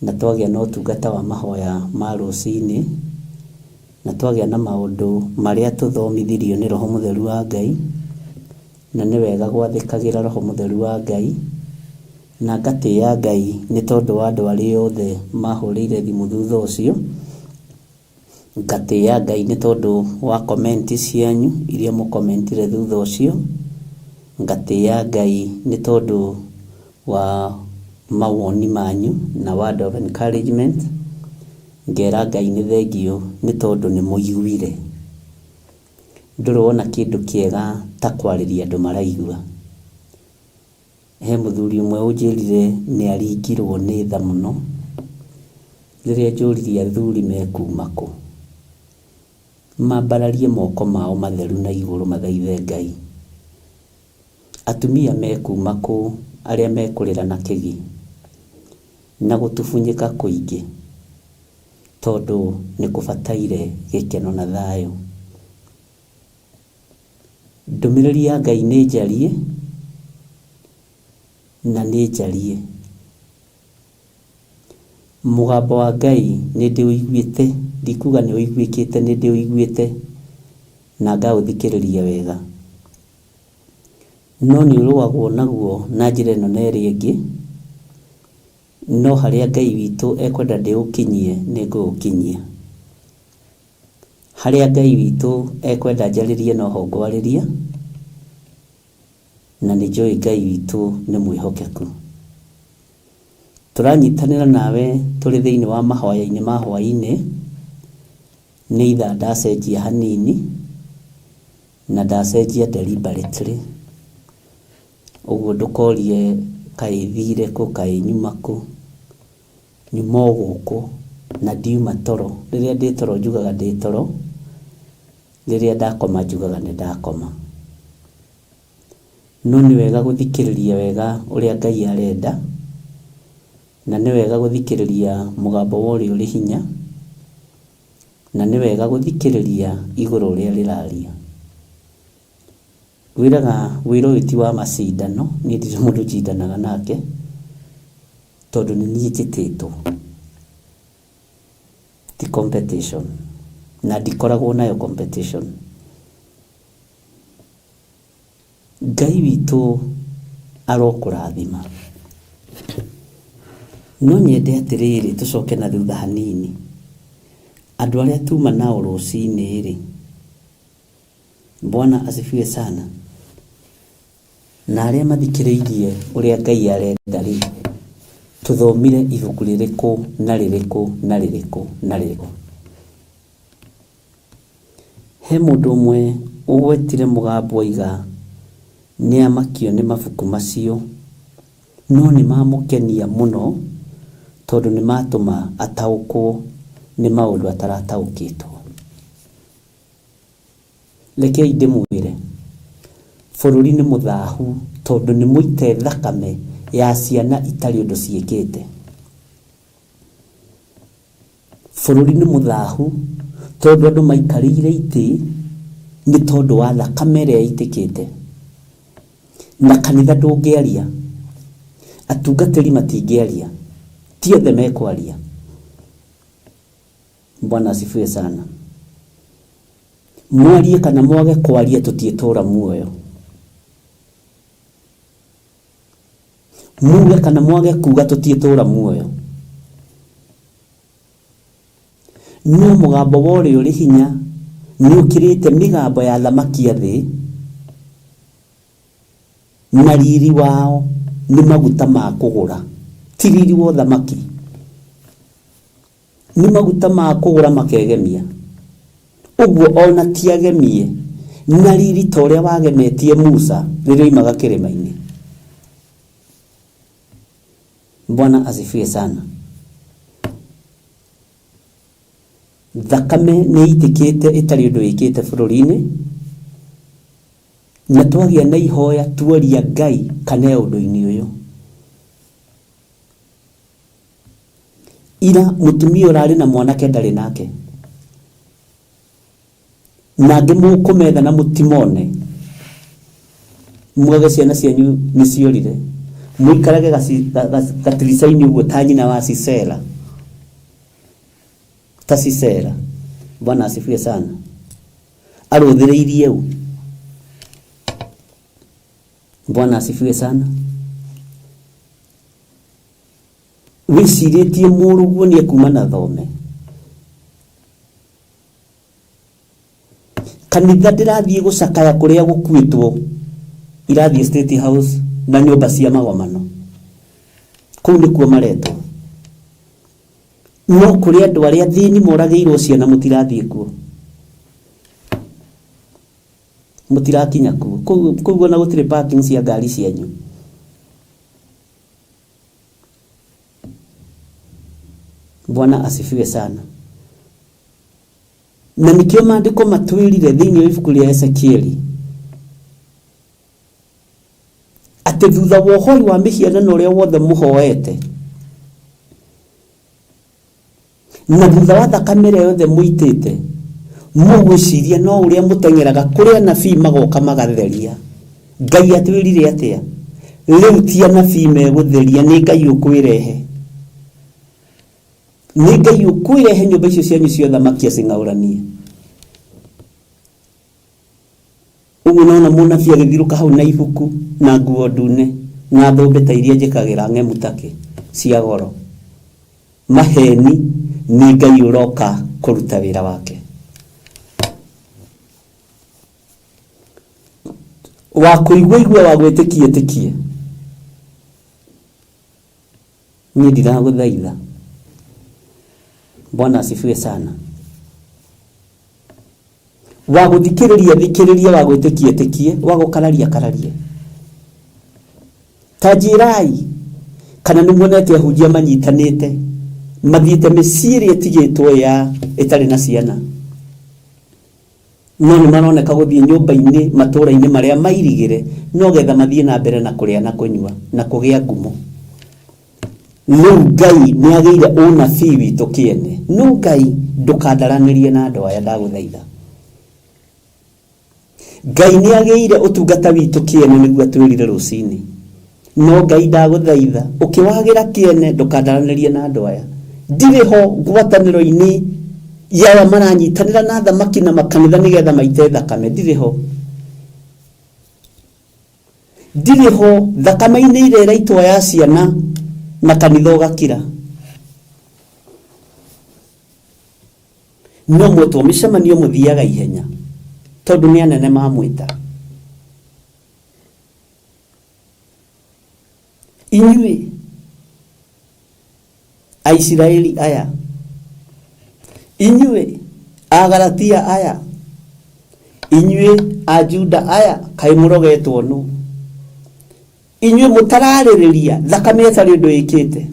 na twagĩa na ũtungata wa mahoya ma rũcinĩ, na twagĩa na maũndũ marĩa tũthomithirio nĩ Roho Mũtheru wa Ngai, na nĩ wega gwathĩkagĩra Roho Mũtheru wa Ngai, na ngatĩĩa Ngai nĩ tondũ wa andũ arĩa othe mahũrĩire thimũ thutha ũcio. Ngatĩĩa Ngai nĩ tondũ wa komenti cianyu iria mũkomentire thutha ũcio. Ngatĩĩa Ngai nĩ tondũ wa mawoni manyu na word of encouragement. Ngera Ngai nĩ thengio nĩ tondũ nĩ mũiguire. Ndũrĩ wona kĩndũ kĩega ta kwarĩria andũ maraigua. He mũthuri ũmwe ũnjĩrire nĩ aringirwo nĩ tha mũno rĩrĩa njũririe athuri mekuma kũ. Mambararie moko mao matheru na igũrũ mathaithe Ngai. Atumia mekuma kũ arĩa mekũrĩra na kĩgi na gũtubunyĩka kũingĩ, tondũ nĩ kũbataire gĩkeno na thayũ. Ndũmĩrĩri ya Ngai nĩ njarie na nĩ njarie. Mũgambo wa Ngai nĩ ndĩũiguĩte, ndikuga nĩ ũiguĩkĩte, nĩ ndĩũiguĩte na ngaũthikĩrĩria wega. No nĩ ũrũagwo naguo na njĩra ĩno na ĩrĩa ĩngĩ, no harĩa Ngai witũ ekwenda ndĩũkinyie nĩ ngũũkinyia. Harĩa Ngai witũ ekwenda njarĩrie no ho ngwarĩria, na nĩ njũĩ Ngai witũ nĩ mwĩhokeku. Tũranyitanĩra nawe tũrĩ thĩinĩ wa mahoya-inĩ ma hwaĩ-inĩ, nĩ itha ndacenjia hanini na ndacenjia deliberately. Ũguo ndũkorie kaĩ thire kũ, kaĩ nyuma kũ, nyuma gũkũ na ndiuma toro. Rĩrĩa ndĩ toro njugaga ndĩ toro, rĩrĩa ndakoma njugaga nĩ ndakoma. No nĩ wega gũthikĩrĩria wega ũrĩa Ngai arenda, na nĩ wega gũthikĩrĩria mũgambo wa ũrĩa ũrĩ hinya, na nĩ wega gũthikĩrĩria igũrũ ũrĩa rĩraria. Wĩraga wĩra ũyũ ti wa macindano, niĩ ndirĩ mũndũ njindanaga nake, tondũ nĩ niĩ njĩtĩtwo, ti competition, na ndikoragwo nayo competition. Ngai witũ arokũrathima. No nyende atĩrĩrĩ, tũcoke na thutha hanini. Andũ arĩa tuma nao rũcinĩ rĩ, Bwana asifiwe sana. Na arĩa mathikĩrĩirie ũrĩa Ngai arenda rĩ, tũthomire ibuku rĩrĩkũ na rĩrĩkũ na rĩrĩkũ na rĩrĩkũ. He mũndũ ũmwe ũgwetire mũgambo oiga nĩ amakio nĩ mabuku macio, no nĩ mamũkenia mũno tondũ nĩ matũma ataũkwo nĩ maũndũ atarataũkĩtwo. Rekei ndĩmwĩre, bũrũri nĩ mũthahu tondũ nĩ mũite thakame ya ciana itarĩ ũndũ ciĩkĩte. Bũrũri nĩ mũthahu tondũ andũ maikarĩire itĩ nĩ tondũ wa thakame ĩrĩa yaitĩkĩte. Na kanitha ndũngĩaria, atungatĩri matingĩaria, ti othe mekwaria. Bwana asifiwe sana. Mwarie kana mwage kwaria tũtiĩtũra muoyo. Muge kana mwage kuga tũtiĩtũra muoyo. No mũgambo wa ũrĩa ũrĩ hinya nĩ ũkĩrĩte mĩgambo ya thamaki a thĩ, na riri wao nĩ maguta ma kũgũra, ti riri wa thamaki. Nĩ maguta ma kũgũra makegemia. Ũguo ona tiagemie na riri ta ũrĩa wagemetie Musa rĩrĩa oimaga kĩrĩma-inĩ. Bwana asifiwe sana. Thakame nĩ itĩkĩte ĩtarĩ ũndũ ĩkĩte bũrũri-inĩ, na twagĩa na ihoya tuoria Ngai kana ũndũ-inĩ ũyũ. Ira mũtumia ũrarĩ na mwanake ndarĩ nake, na angĩ mũkũmetha na mũtimone, mwage ciana cianyu nĩ ciorire, mũikarage gatirica-inĩ ũguo ta nyina wa Sisera, ta Sisera. Bwana asifiwe sana. Arũthĩrĩirie u. Bwana asifiwe sana. Wĩcirĩtie mũrũguo nĩ ekuma na thome. Kanitha ndĩrathiĩ gũcakaya kũrĩa gũkuĩtwo, irathiĩ State House na nyũmba cia magomano. Kũu nĩkuo maretwo. No kũrĩ andũ arĩa thĩni moragĩirwo ciana mũtirathiĩ kuo, mũtirakinya kuo. Kũu ona gũtirĩ parking cia ngari cianyu. Bwana asifiwe sana. Na nĩkĩo maandĩko matwĩrire thĩinĩ wa ibuku rĩa Ezekieli atĩ thutha wa ũhoi wa mĩhianano ũrĩa wothe mũhoete, na thutha wa thakame ĩrĩa yothe mũitĩte, mũgwĩciria no ũrĩa mũteng'eraga kũrĩa anabii magoka magatheria. Ngai atwĩrire atĩa? Rĩu ti anabii megũtheria, nĩ Ngai ũkwĩrehe. Nĩ Ngai ũkwĩrehe nyũmba icio cianyu cia thamaki acing'aũranie. Ũguo naona mũnabii agĩthirũka hau na ibuku na nguo ndune na thũmbĩ ta iria njĩkagĩra ng'emu take cia goro. Maheni, nĩ Ngai ũroka kũruta wĩra wake. wa kuigwa wa gwetikie ni ndiraguthaitha. Bwana asifiwe sana. Wa guthikiriria wa gwetikie wa gukararia tajirai kana nimuonete ahujia manyitanite mathiite miciri itigitwo ya itari na ciana no ni maroneka guthie nyumba-ini matura-ini maria mairigire no getha mathie na mbere na kuria na kunywa na kugia ngumo. Riu Ngai ni ageire unabii witu kiene. No Ngai ndukandaranirie na andu aya ndaguthaitha. Ngai ni ageire utungata witu kiene niguo atwirire rucini. No Ngai ndaguthaitha ukiwagira kiene ndukandaranirie na andu aya. Ndiriho ngwataniro-ini ya maranyitanira na thamaki na makanitha nigetha maite thakame. Ndiriho thakame-ini irera itwa ya ciana na kanitha ugakira. No mwetu micemanio muthiaga ihenya tondu ni anene mamwita. Inyuĩ Aisiraeli aya, inyuĩ Agalatia aya, inyuĩ Ajuda aya kai murogetwo no. Inyuĩ mutararĩrĩria thakame ĩtarĩ ũndũ ĩkĩte.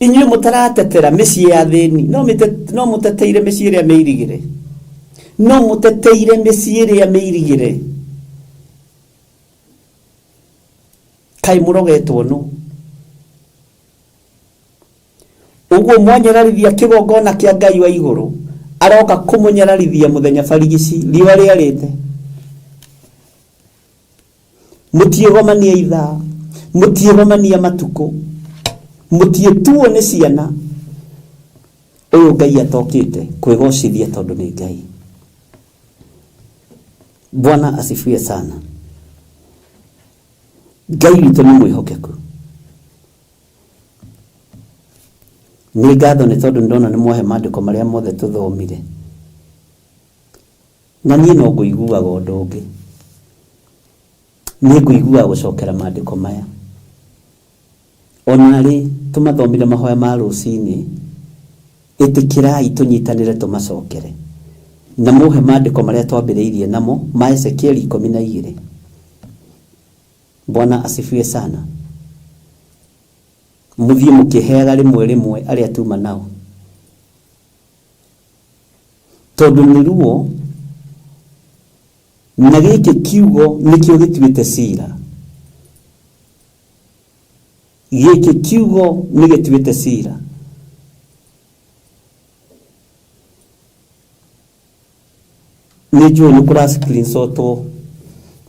Inyuĩ mutaratetera mĩciĩ ya thĩni no muteteire mĩciĩ ĩrĩa mĩirigire. No muteteire mĩciĩ ĩrĩa mĩirigire. Kai murogetwo no. Uguo mwanyararithia kigongona kia Ngai wa iguru aroka kumunyararithia muthenya barigici riwa riarite. Mutiegomania ithaa, mutiegomania matuko, mutietuo ni ciana. Uyu Ngai atokite kwigocithia tondu ni Ngai. Bwana asifiwe sana. Ngai witu ni mwihokeku. Ni ngatho ni tondu ndona ni mwahe maandiko maria mothe tuthomire. Na nie no nguiguaga undu ungi. Ni nguigua gucokera maandiko maya. Onari tumathomire mahoya ma rucini. Itikirai tunyitanire tumacokere. Na muhe maandiko maria twambiriirie namo ma Ezekiel 12. Bwana asifiwe sana. Muthie mukiheaga rimwe aria tuma nao. Tondu ni ruo na giki kiugo nikio gituite cira. Giki kiugo ni gituite cira. Ni jo nukura screenshot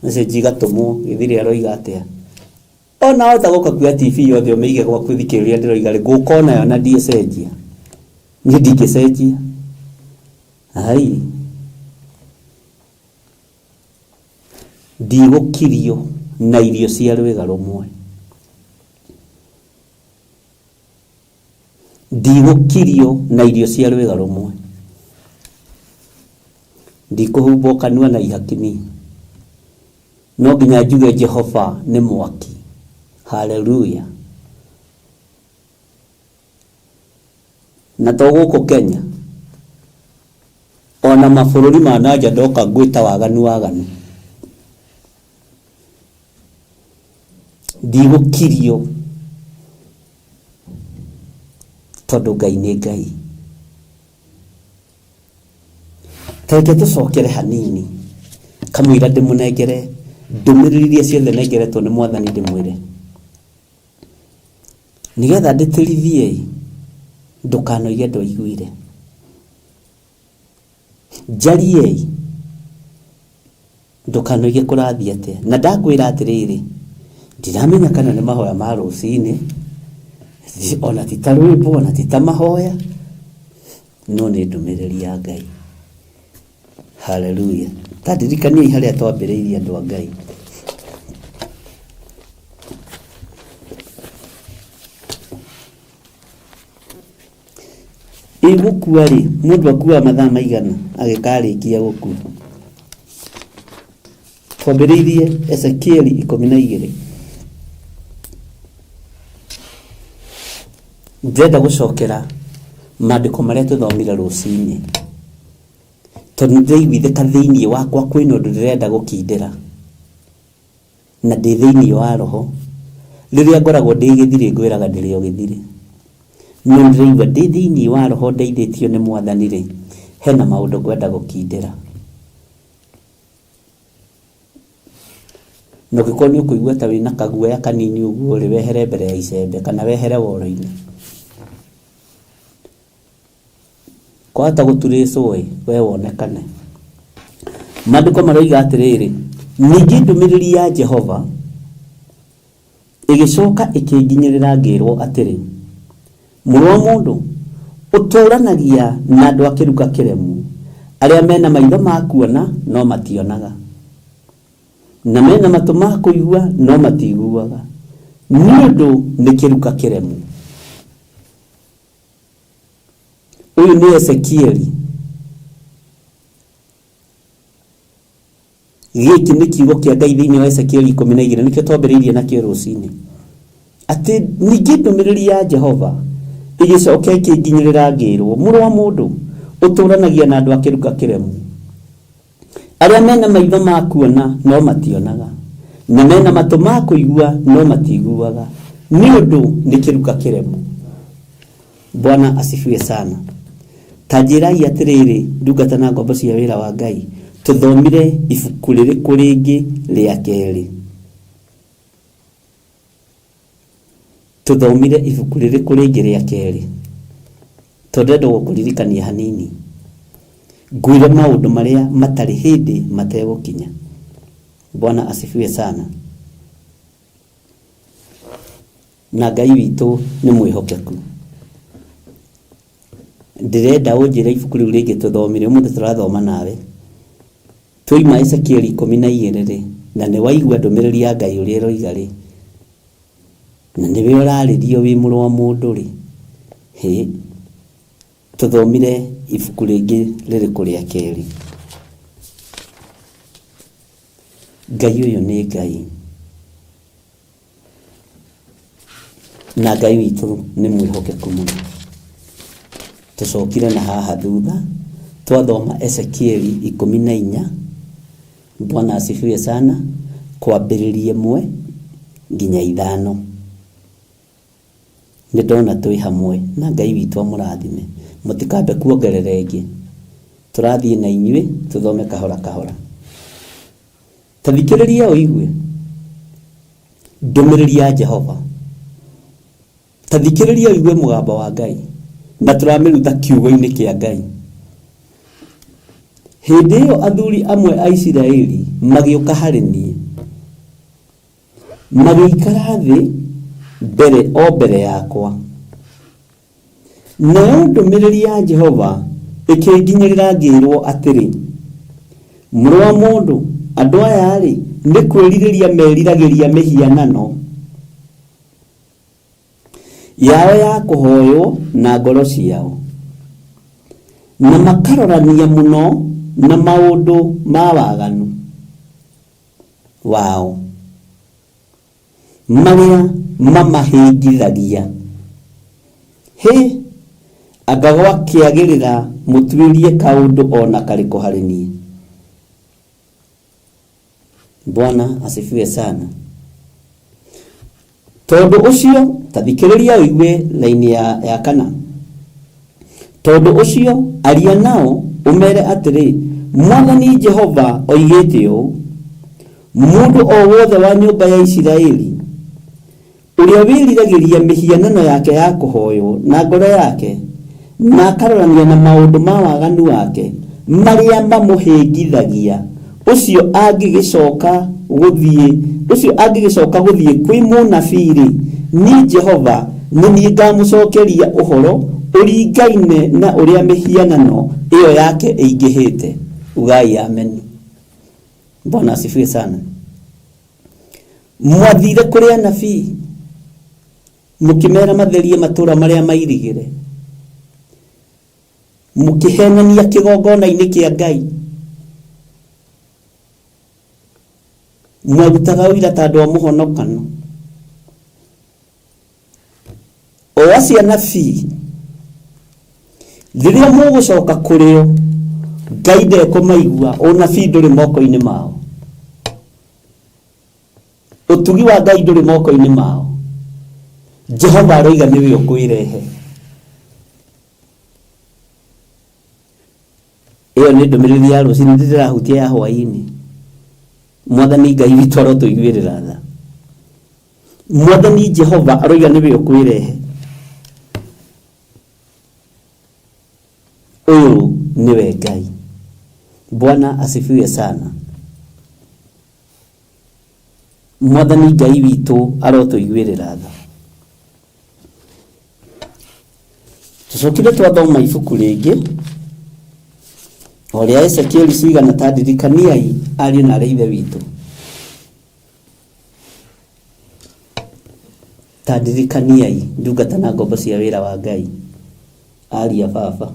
message gatumo githiri aroiga atia. Ona ota goka kwa TV yothe umeige kwa kwithikiriria ndiroiga ri gukona yo na diesenjia. Ni dikisenjia. Ai. Ndigukirio na irio cia rwega rumwe. Ndigukirio na irio cia rwega rumwe. Ndikuhumbo kanua na ihakini. No nginya njuge Jehova ni mwaki. Hallelujah. Na toguko Kenya ona mabururi ma nanja ndoka ngwita waganu. Ndigukirio tondu Ngai ni Ngai. Teke tucokere hanini kamwira ndimunengere ndumiriririe ciothe nengeretwo ni Mwathani ndimwire nigetha nditirithie ndukanoige ndo iguire jarie ndukanoige kurathia te na ndakwira atiriri ndiramenya kana ni mahoya ma rucini ona titarwimbo ona titamahoya no ni ndumiriri ya Ngai. Hallelujah. Tadirikania haria twambiriirie andu a Ngai. Igukua ri mundu akua mathaa maigana agikarikia gukua twambĩrĩirie Ezekieli 12. Ndĩrenda gũcokera maandĩko marĩa tũthomire rũcinĩ, tondũ ndĩraiguithĩka thĩinĩ wakwa kwĩna ũndũ ndĩrenda gũkindĩra, na ndĩ thĩinĩ wa roho. Rĩrĩa ngoragwo ndĩ gĩthirĩ ngwĩraga ndĩrĩ o gĩthirĩ, no ndĩraigua ndĩ thĩinĩ wa roho ndeithĩtio nĩ Mwathani rĩ, hena maũndũ ngwenda gũkindĩra. No gĩkorwo nĩ ũkũigua ta wĩna kaguoya kanini ũguo rĩ, wehere mbere ya icembe kana wehere woro-inĩ. Kwahota gũturĩcwo we wonekane. Maandĩko maroiga atĩrĩrĩ, ningĩ ndũmĩrĩri ya Jehova ĩgĩcoka ĩkĩnginyĩrĩra ngĩrwo atĩrĩ, mũrũ wa mũndũ, ũtũũranagia na andũ a kĩruka kĩremu, arĩa mena maitho ma kuona no mationaga, na mena matũ ma kũigua no matiguaga, nĩ ũndũ nĩ kĩruka kĩremu. Ũyũ nĩ Ezekieli. Gĩkĩ nĩ kiugo kĩa Ngai thĩinĩ wa Ezekieli 12, nĩkĩo twambĩrĩirie nakĩo rũcinĩ. Atĩ ningĩ ndũmĩrĩri ya Jehova ĩgĩcoka ĩkĩnginyĩrĩra ngĩrwo, mũrũ wa mũndũ, ũtũũranagia na andũ a kĩruka kĩremu, arĩa mena maitho ma kuona no mationaga, na mena matũ ma kũigua no matiguaga, nĩ ũndũ nĩ kĩruka kĩremu. Bwana asifiwe sana. Ta njĩrai atĩrĩrĩ, ndungata na ngombo cia wĩra wa Ngai, tũthomire ibuku rĩrĩkũ rĩngĩ rĩa kerĩ? Tũthomire ibuku rĩrĩkũ rĩngĩ rĩa kerĩ? Tondenda gũkũririkania hanini, ngwĩre maũndũ marĩa matarĩ hĩndĩ mategũkinya. Bwana asifiwe sana. Na Ngai witũ nĩ mwĩhokeku. Ndĩrenda ũnjĩre ibuku rĩu rĩngĩ tũthomire, ũmũthĩ tũrathoma nawe. Tũima Ezekieli 12 na nĩ waigua ndũmĩrĩri ya Ngai ũrĩa ĩroiga rĩ, na nĩwe ũrarĩrio wĩ mũrũ wa mũndũ rĩ. Tũthomire ibuku rĩngĩ rĩrĩkũ rĩa kerĩ? Ngai ũyũ nĩ Ngai, na Ngai witũ nĩ mwĩhokeku mũno. Tũcokire na haha thutha twathoma Ezekieli 14. Bwana asifiwe sana. Kwambĩrĩria 1 nginya 5. Nĩ ndona twĩ hamwe, na Ngai witũ amũrathime. Mũtikambe kuongerera ĩngĩ, tũrathiĩ na inyuĩ tũthome kahora kahora. Ta thikĩrĩria ũigue ndũmĩrĩri ya Jehova. Ta thikĩrĩria ũigue mũgambo wa Ngai, na tũramĩruta kiugo-inĩ kĩa Ngai. Hĩndĩ ĩyo athuri amwe a Isiraeli magĩũka harĩ niĩ, magĩikara thĩ mbere yakwa. Nayo ndũmĩrĩri ya Jehova ĩkĩnginyĩrĩra ngĩrwo atĩrĩ, mũrũ wa mũndũ, andũ aya rĩ, nĩ kwĩrirĩria meriragĩria mĩhianano yao ya kũhoywo na ngoro ciao, na makarorania mũno na maũndũ ma waganu wao marĩa mamahĩngithagia. Anga gwakĩagĩrĩra mũtuĩrie kaũndũ ona karĩkũ harĩ niĩ. Bwana asifiwe sana. Tondũ ũcio, ta thikĩrĩria ũigue laini ya 4. Tondũ ũcio aria nao ũmere atĩrĩ, Mwathani Jehova oigĩte ũũ, mũndũ o wothe wa nyũmba ya Isiraeli ũrĩa wĩriragĩria mĩhianano yake ya kũhoywo na ngoro yake, na akarorania na maũndũ ma waganu wake marĩa mamũhĩngithagia, ũcio angĩgĩcoka gũthiĩ kwĩ mũnabii rĩ, niĩ Jehova nĩ niĩ ngamũcokeria ũhoro ũringaine na ũrĩa mĩhianano ĩyo yake ĩingĩhĩte. Ugai amen. Bwana asifiwe sana. Mwathire kũrĩ anabii mũkĩmera matherie matũũra marĩa mairigĩre, mũkĩhenania kĩgongona-inĩ kĩa Ngai, mwagutaga wira tandå wa muhonokano o acio anabii riria mugucoka kurio Ngai ndekũmaigua ũnabii ndũrĩ moko-inĩ mao ũtugi wa Ngai ndũrĩ moko-inĩ mao Jehova aroiga nĩwe ũkwĩrehe ĩyo nĩ ndũmĩrĩri ya rũciinĩ ndĩrahutia ya hwaĩ-inĩ Mwathani Ngai witũ arotũiguĩrĩra tha Mwathani Jehova aroiga nĩwe ũkwĩrehe ũyũ nĩwe Ngai Bwana asifiwe sana Mwathani Ngai witũ arotũiguĩrĩra tha tucokire twathoma ibuku rĩngĩ Oria Ezekiel cigana ta ndirikaniai ariũ na ithe witũ ta ndirikaniai ndungata na ngombo cia wĩra wa Ngai ariũ a baba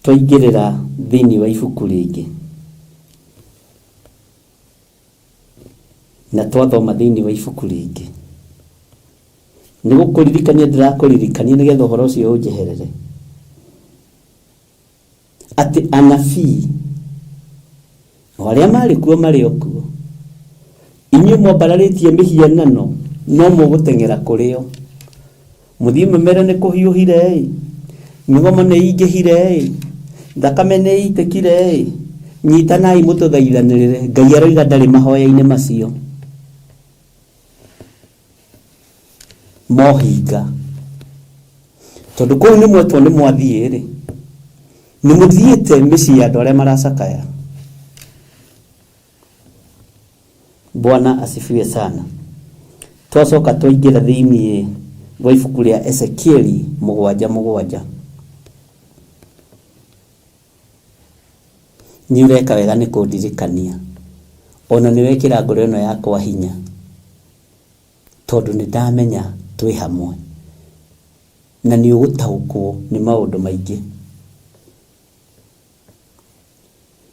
twaingĩrĩra thĩinĩ wa ibuku rĩngĩ na twathoma thĩinĩ wa ibuku rĩngĩ nĩgũkũririkania ndĩrakũririkania nĩgetha ũhoro ũcio ũnjeherere atĩ anabii arĩa marĩ kuo marĩ o kuo inyuĩ mwambararĩtie mĩhianano no mũgũteng'era kũrĩ o mũthiĩ mũmere nĩ kũhiũhire mĩgomo nĩ ingĩhire thakame nĩ itĩkire nyitanai mũtũthaithanĩrĩre Ngai aroiga ndarĩ mahoya-inĩ macio mohinga tondũ kũu nĩ mwetwo nĩ mwathiĩ rĩ nĩ mũthiĩte mĩciĩ ya andũ arĩa maracakaya Bwana asifiwe sana twacoka twaingĩra thĩinĩ wa ibuku rĩa Ezekieli 7:7 nĩ ũreka wega nĩ kũndirikania ona nĩ wekĩra ngoro ĩno yakwa hinya tondũ nĩ ndamenya twĩ hamwe na nĩ ũgũtaũkwo nĩ maũndũ maingĩ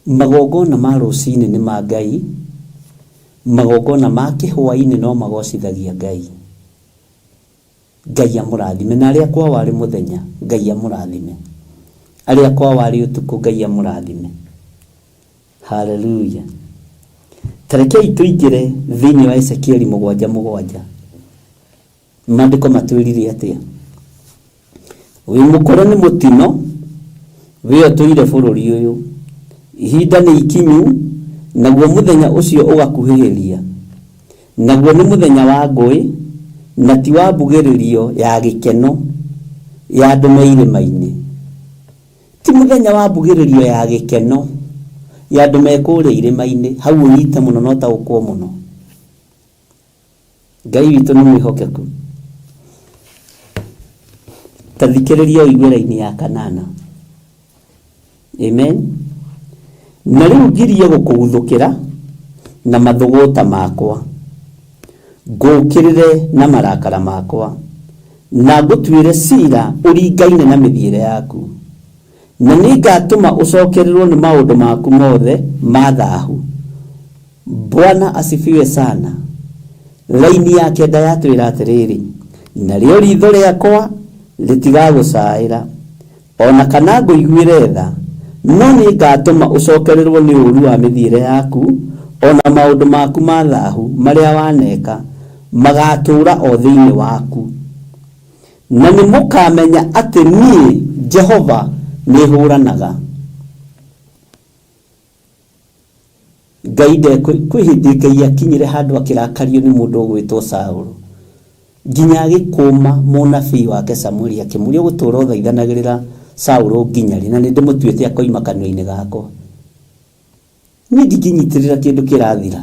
magongona ma rũciinĩ nĩ ma Ngai magongona ma kĩhwaĩ-inĩ no magocithagia Ngai Ngai amũrathime na arĩa kwa warĩ mũthenya Ngai amũrathime arĩa kwa warĩ ũtukũ Ngai amũrathime haleluya tarekei tuingĩre thĩinĩ wa Ezekieli 7:7 maandĩko matwĩrire atĩa wĩ mũkore nĩ mũtino wĩ ũtũire bũrũri ũyũ ihinda nĩ ikinyu naguo mũthenya ũcio ũgakuhĩrĩria naguo nĩ mũthenya wa ngũĩ na ti wa mbugĩrĩrio ya gĩkeno ya andũ me irĩma-inĩ ti mũthenya wa mbugĩrĩrio ya gĩkeno ya andũ me kũrĩa irĩma-inĩ hau ũnyite mũno no taũkwo mũno Ngai witũ nĩ mwĩhokeku tathikĩrĩria ũiguĩra-inĩ ya kanana amen na rĩu ngirie gũkũguthũkĩra na mathũgũta makwa ngũkĩrĩre na marakara makwa na ngũtuĩre cira ũringaine na mĩthiĩre yaku na nĩ ngatũma ũcokererwo nĩ maũndũ maku mothe ma thaahu Bwana asifiwe sana laini ya kenda yatwĩra atĩrĩrĩ narĩo ritho rĩakwa rĩtigagũcaĩra ona kana ngũiguĩre tha no nĩ ngatũma ũcokererwo nĩ ũũru wa mĩthiĩre yaku ona maũndũ maku ma thaahu marĩa waneka magatũũra o thĩinĩ waku na nĩ mũkamenya atĩ niĩ Jehova nĩ hũranaga Ngai kwĩ hĩndĩ Ngai akinyire handũ akĩrakario nĩ mũndũ ũgwĩtwo Saũlũ nginya agĩkũma mũnabii wake Samũeli akĩmũria gũtũũra ũthaithanagĩrĩra Saũlũ nginya rĩ na nĩ ndĩmũtuĩte akoima kanua-inĩ gakwa niĩ ndingĩnyitĩrĩra kĩndũ kĩrathira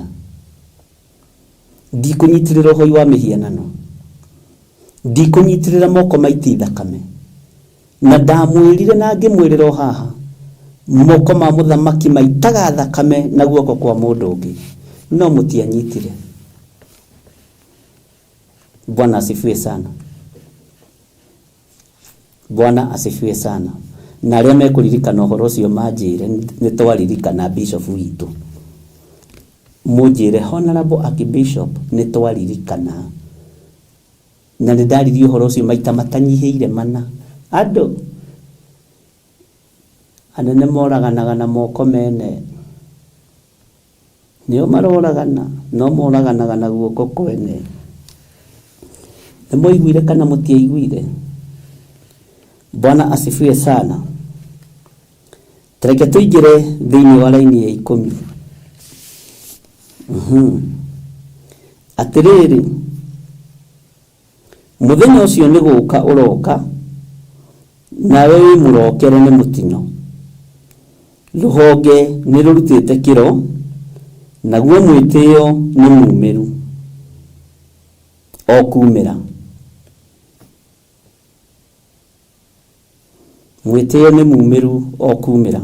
ndikũnyitĩrĩra ũhoi wa mĩhianano ndikũnyitĩrĩra moko maiti thakame na ndamwĩrire na ngĩmwĩrĩra o haha moko ma mũthamaki maitaga thakame na guoko kwa mũndũ ũngĩ no mũtianyitire Bwana asifiwe sana Bwana asifiwe sana na arĩa mekũririkana ũhoro ũcio manjĩre nĩ twaririkana bishop witũ mũnjĩre Honorable Archbishop nĩ twaririkana na nĩ ndaririe ũhoro ũcio maita matanyihĩire mana andũ anene moraganaga na moko mene nĩo maroragana no moraganaga na guoko kwene nĩ mũiguire kana mũtiaiguire Bwana asifiwe sana Tareke tuingire thĩinĩ wa raini ya 10 atĩrĩrĩ mũthenya ũcio nĩ gũka ũroka nawe wĩ mũrokere nĩ mũtino rũhonge nĩ rũrutĩte kĩro naguo mwĩtĩo nĩ mumĩru o kumĩra mwĩtĩo nĩ mumĩru o kumĩra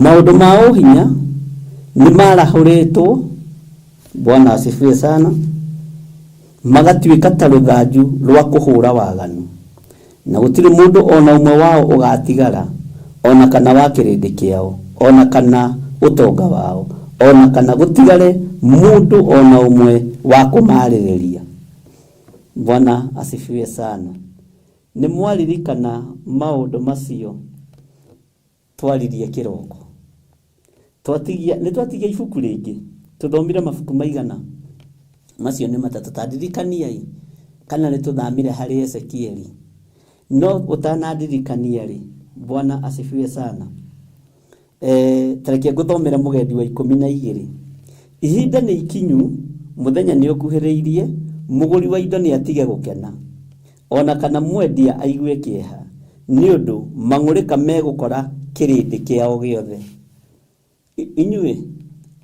maũndũ ma ũhinya nĩ marahũrĩtwo Bwana asifiwe sana magatuĩka ta rũthanju rwa kũhũra waganu na gũtirĩ mũndũ ona ũmwe wao ũgatigara ona kana wa kĩrĩndĩ kĩao ona kana ũtonga wao ona kana gũtigare mũndũ ona ũmwe wa kũmarĩrĩria Bwana asifiwe sana nĩ mwaririkana maũndũ macio twaririe kĩroko nĩ twatigia ibuku rĩngĩ tũthomire mabuku maigana macio nĩ matatũ tandirikaniai kana nĩ tũthamire harĩ Ezekieli no ũtanandirikania rĩ Bwana asifiwe sana tareke ngũthomera mũgendi wa 12 ihinda nĩ ikinyu mũthenya nĩ ũkuhĩrĩirie mũgũri wa indo nĩ atige gũkena ona kana mwendia aigue kĩeha nĩ ũndũ mang'ũrĩka megũkora kĩrĩndĩ kĩao gĩothe inyuĩ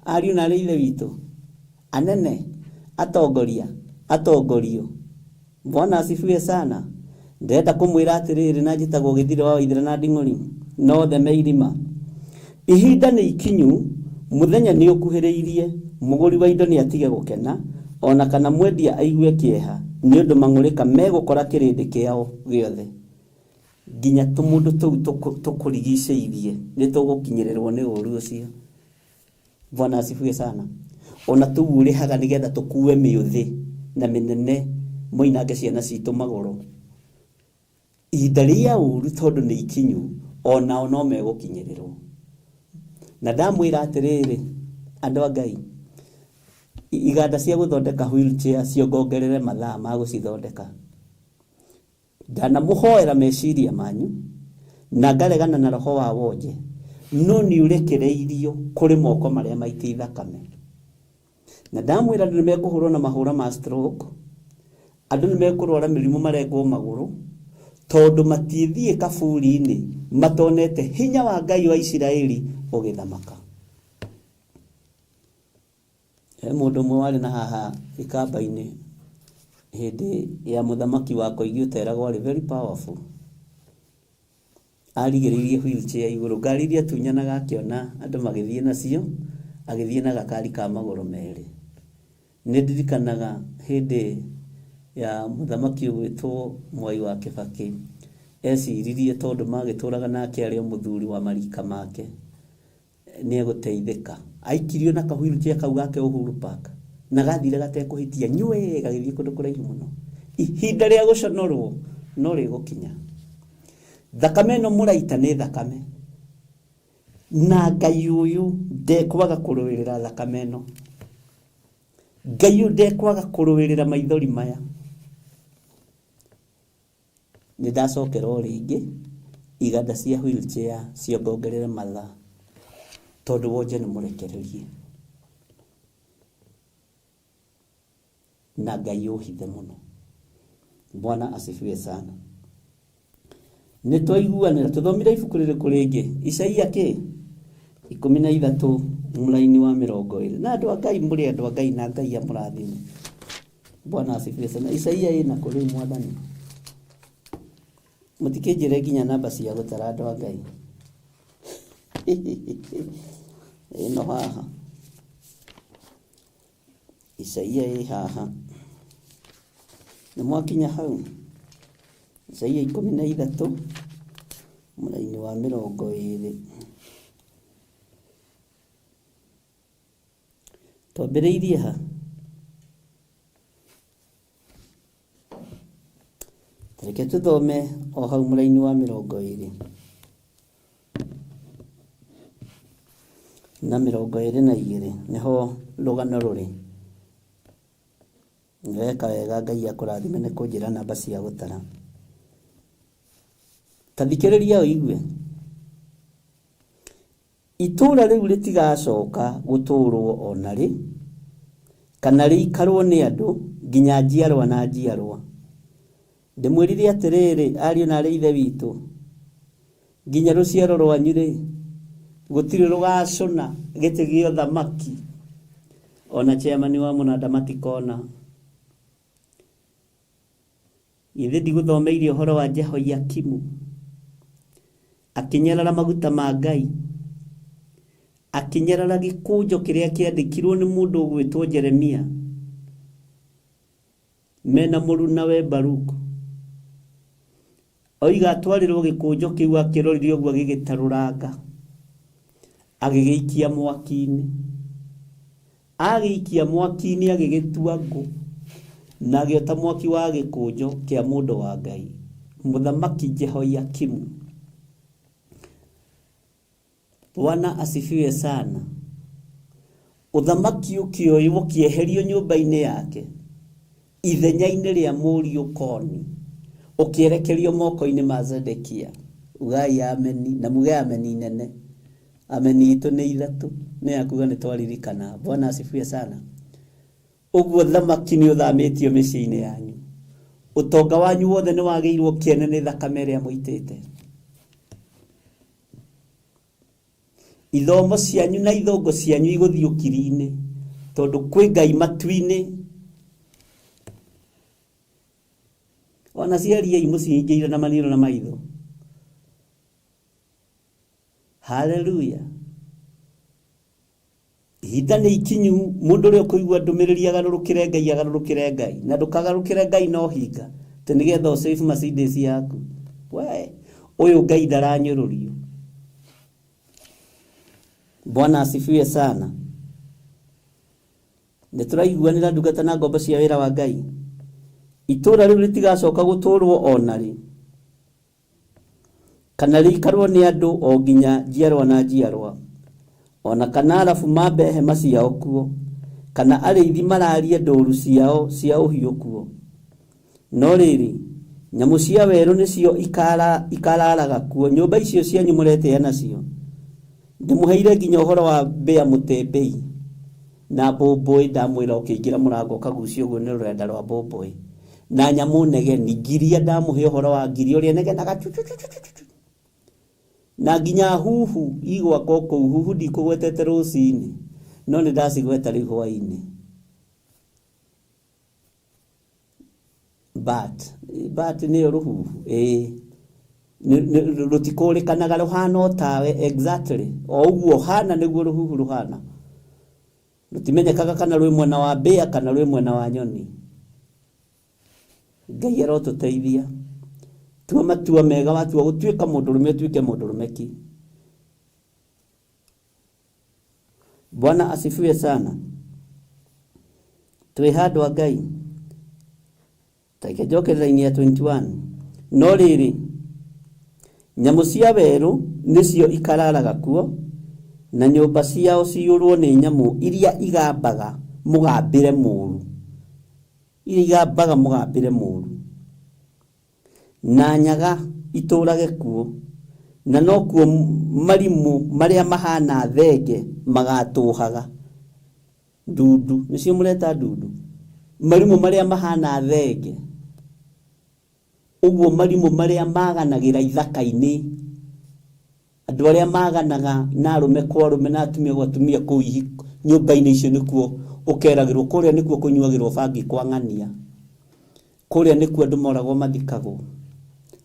ariũ na arĩ ithe witũ anene atongorio Bwana asifiwe sana ndenda kũmwĩra atĩrĩrĩ na njĩtagwo Gĩthire wa Waithĩra na Nding'ori no theme irima ihinda nĩ ikinyu mũthenya nĩ ũkuhĩrĩirie mũgũri wa indo nĩ atige gũkena ona kana mwendia aigue kĩeha nĩ ũndũ mang'ũrĩka megũkora kĩrĩndĩ kĩao gĩothe nginya tũmũndũ tũu tũkũrigicĩirie nĩ tũgũkinyĩrĩrwo nĩ ũũru ũcio Bwana asifiwe sana ona tũguũrĩhaga nĩgetha tũkue mĩũthĩ na mĩnene moinange ciana citũ magũrũ ihinda rĩa ũũru tondũ nĩ ikinyu onao no megũkinyĩrĩrwo na ndamwĩra atĩrĩrĩ andũ a Ngai iganda cia gũthondeka wheelchair ciongongerere mathaa ma gũcithondeka ndanamũhoera meciria manyu na ngaregana na roho wa wonje no nĩ ũrekereirio kũrĩ moko marĩa maiti thakame na ndamwĩra andũ nĩ mekũhũrwo na mahũra ma stroke andũ nĩ mekũrwara mĩrimũ marengwo magũrũ tondũ matiĩthiĩ kaburi-inĩ matonete hinya wa Ngai wa Isiraeli ũgĩthamaka mũndũ ũmwe warĩ na haha ikamba-inĩ hĩndĩ ya mũthamaki wa Koigi ũteragwo arĩ very powerful arigĩrĩirie wheelchair igũrũ ngari iria tunyanaga akĩona andũ magĩthiĩ nacio agĩthiĩ na gakari ka magũrũ merĩ nĩ ndirikanaga hĩndĩ ya mũthamaki ũgwĩtwo Mwai wa Kĩbakĩ eciririe tondũ magĩtũraga nake arĩ mũthuri wa marika make nĩ egũteithĩka aikirio na wheelchair kau gake Uhuru Park na gathire gatekũhitia nyue gagĩthiĩ kũndũ kũraihu mũno ihinda rĩa gũconorwo no rĩgũkinya thakame ĩno mũraita nĩ thakame na Ngai ũyũ ndekwaga kũrũĩrĩra thakame ĩno Ngai ũyũ ndekwaga kũrũĩrĩra maithori maya nĩ ndacokera o rĩngĩ iganda cia wheelchair ciongongerere mathaa tondũ wonje nĩ mũrekererie na Ngai ũhithe mũno Bwana asifiwe sana nĩ twaiguanĩra tũthomire ibuku rĩrĩkũ rĩngĩ Isaia 13 mũraini wa 20 na andũ a Ngai mũrĩ andũ a Ngai na Ngai amũrathime Bwana asifiwe sana Isaia ĩna kũrĩ mwathani mũtikĩnjĩre nginya namba cia gũtara andũ a Ngai ĩno haha Isaia haha nĩ mwakinya hau Isaia 13 mũraini wa 20 twambĩrĩirie ha reke tũthome o hau mũraini wa 20 na 22 nĩho rũgano rũrĩ. Weka wega, Ngai akũrathime nĩ kũnjĩra namba cia gũtara. Tathikĩrĩria ũigue. Itũũra rĩu rĩtigacoka gũtũũrwo ona rĩ, kana rĩikarwo nĩ andũ nginya njiarwa na njiarwa. Ndĩmwĩrire atĩrĩrĩ, ariũ na ithe witũ, nginya rũciaro rwanyu rĩ, gũtirĩ rũgacũna gĩtĩ gĩa ũthamaki, ona chairman wa mũnanda matikona. Ithe ndigũthomeirie ũhoro wa Jehoiakimu akinyerera maguta ma Ngai, akinyerera gĩkũnjo kĩrĩa kĩandĩkirwo nĩ mũndũ ũgwĩtwo Jeremia mena mũru na we Baruku. Oiga atwarĩrwo gĩkũnjo kĩu akĩrorire ũguo gĩgĩtarũranga, agĩgĩikia mwaki-inĩ. Agĩikia mwaki-inĩ agĩgĩtua ngũ, na agĩota mwaki wa gĩkũnjo kĩa mũndũ wa Ngai, Mũthamaki Jehoiakimu. Bwana asifiwe sana. Ũthamaki ũkĩoywo kĩeherio nyũmba-inĩ yake, ithenya-inĩ rĩa mũriũ Koni, ũkĩerekerio moko-inĩ ma Zedekia. Ugai ameni, na muge ameni nene. Ameni itu nĩ ithatũ, nĩ akuga nĩ twaririkana. Bwana asifiwe sana. Ũguo thamaki nĩ ũthamĩtio mĩciĩ-inĩ yanyu. Ũtonga wanyu wothe nĩ wagĩirwo kĩene nĩ thakame ĩrĩa mũitĩte. Ithomo cianyu na ithongo cianyu igũthiĩ ũkiri-inĩ, tondũ kwĩ Ngai matu-inĩ. Ona ciariai mũcingĩire na maniro na maitho. Hallelujah. Ihinda nĩ ikinyu, mũndũ ũrĩa ũkũigua ndũmĩrĩri agarũrũkĩre Ngai, na ndũkagarũrũkĩre Ngai no hinga, atĩ nĩgetha ũsave Mercedes yaku. We, ũyũ Ngai ndaranyũrũrio. Bwana asifiwe sana. Nĩtũraiguanĩra ndungata na ngombo cia wĩra wa Ngai. Itũũra rĩu rĩtigacoka gũtũũrwo ona rĩ, kana rĩikarwo nĩ andũ o nginya njiarwa na njiarwa, ona kana arabu mambe hema ciao kuo, kana arĩithi mararie ndũũru ciao cia ũhiũ kuo. No rĩrĩ, nyamũ cia werũ nĩcio ikararaga kuo, nyũmba icio cianyu mũretĩĩa nacio. Ndĩmũheire nginya ũhoro wa mbĩa mũtembei na mbũmbũĩ, ndamwĩra ũkĩingĩra mũrango kagucio ũguo nĩ rũrenda rwa mbũmbũĩ. Na nyamũ negeni, ngiria ndamũhe ũhoro wa ngiria ũrĩa negenaga na nginya huhu igwakwo kũu. Huhu ndikũgwetete rũcinĩ, no nĩ ndacigweta rĩu hwaĩ-inĩ. But nĩyo rũhuhu, rũtikũrĩkanaga rũhana o tawe exactly, o ũguo hana nĩguo rũhuhu rũhana. Rũtimenyekaga kana rwĩ mwena wa mbĩa kana rwĩ mwena wa nyoni. Ngai arotũteithia. Tua matua mega, watua gũtuĩka mũndũrũme ũtuĩke mũndũrũme ki. Bwana asifiwe sana. Twĩ handũ a Ngai. Takĩnjokerera-inĩ ya 21. No rĩrĩ, nyamũ cia werũ nĩcio ikararaga kuo, na nyũmba ciao ciyũrwo nĩ nyamũ iria igambaga mũgambĩre mũũru. Iria igambaga mũgambĩre mũũru. Na nyaga itũũrage kuo, na no kuo marimũ marĩa mahana thenge magatũhaga. Ndundu, nĩcio mũreta ndundu. Marimũ marĩa mahana thenge. Ũguo marimũ marĩa maganagĩra ithaka-inĩ. Andũ arĩa maganaga na arũme kwa arũme na atumia kwa atumia kũu nyũmba-inĩ icio nĩkuo ũkeragĩrwo. Kũrĩa nĩkuo kũnyuagĩrwo bangi kwa ng'ania. Kũrĩa nĩkuo andũ moragwo mathikagwo.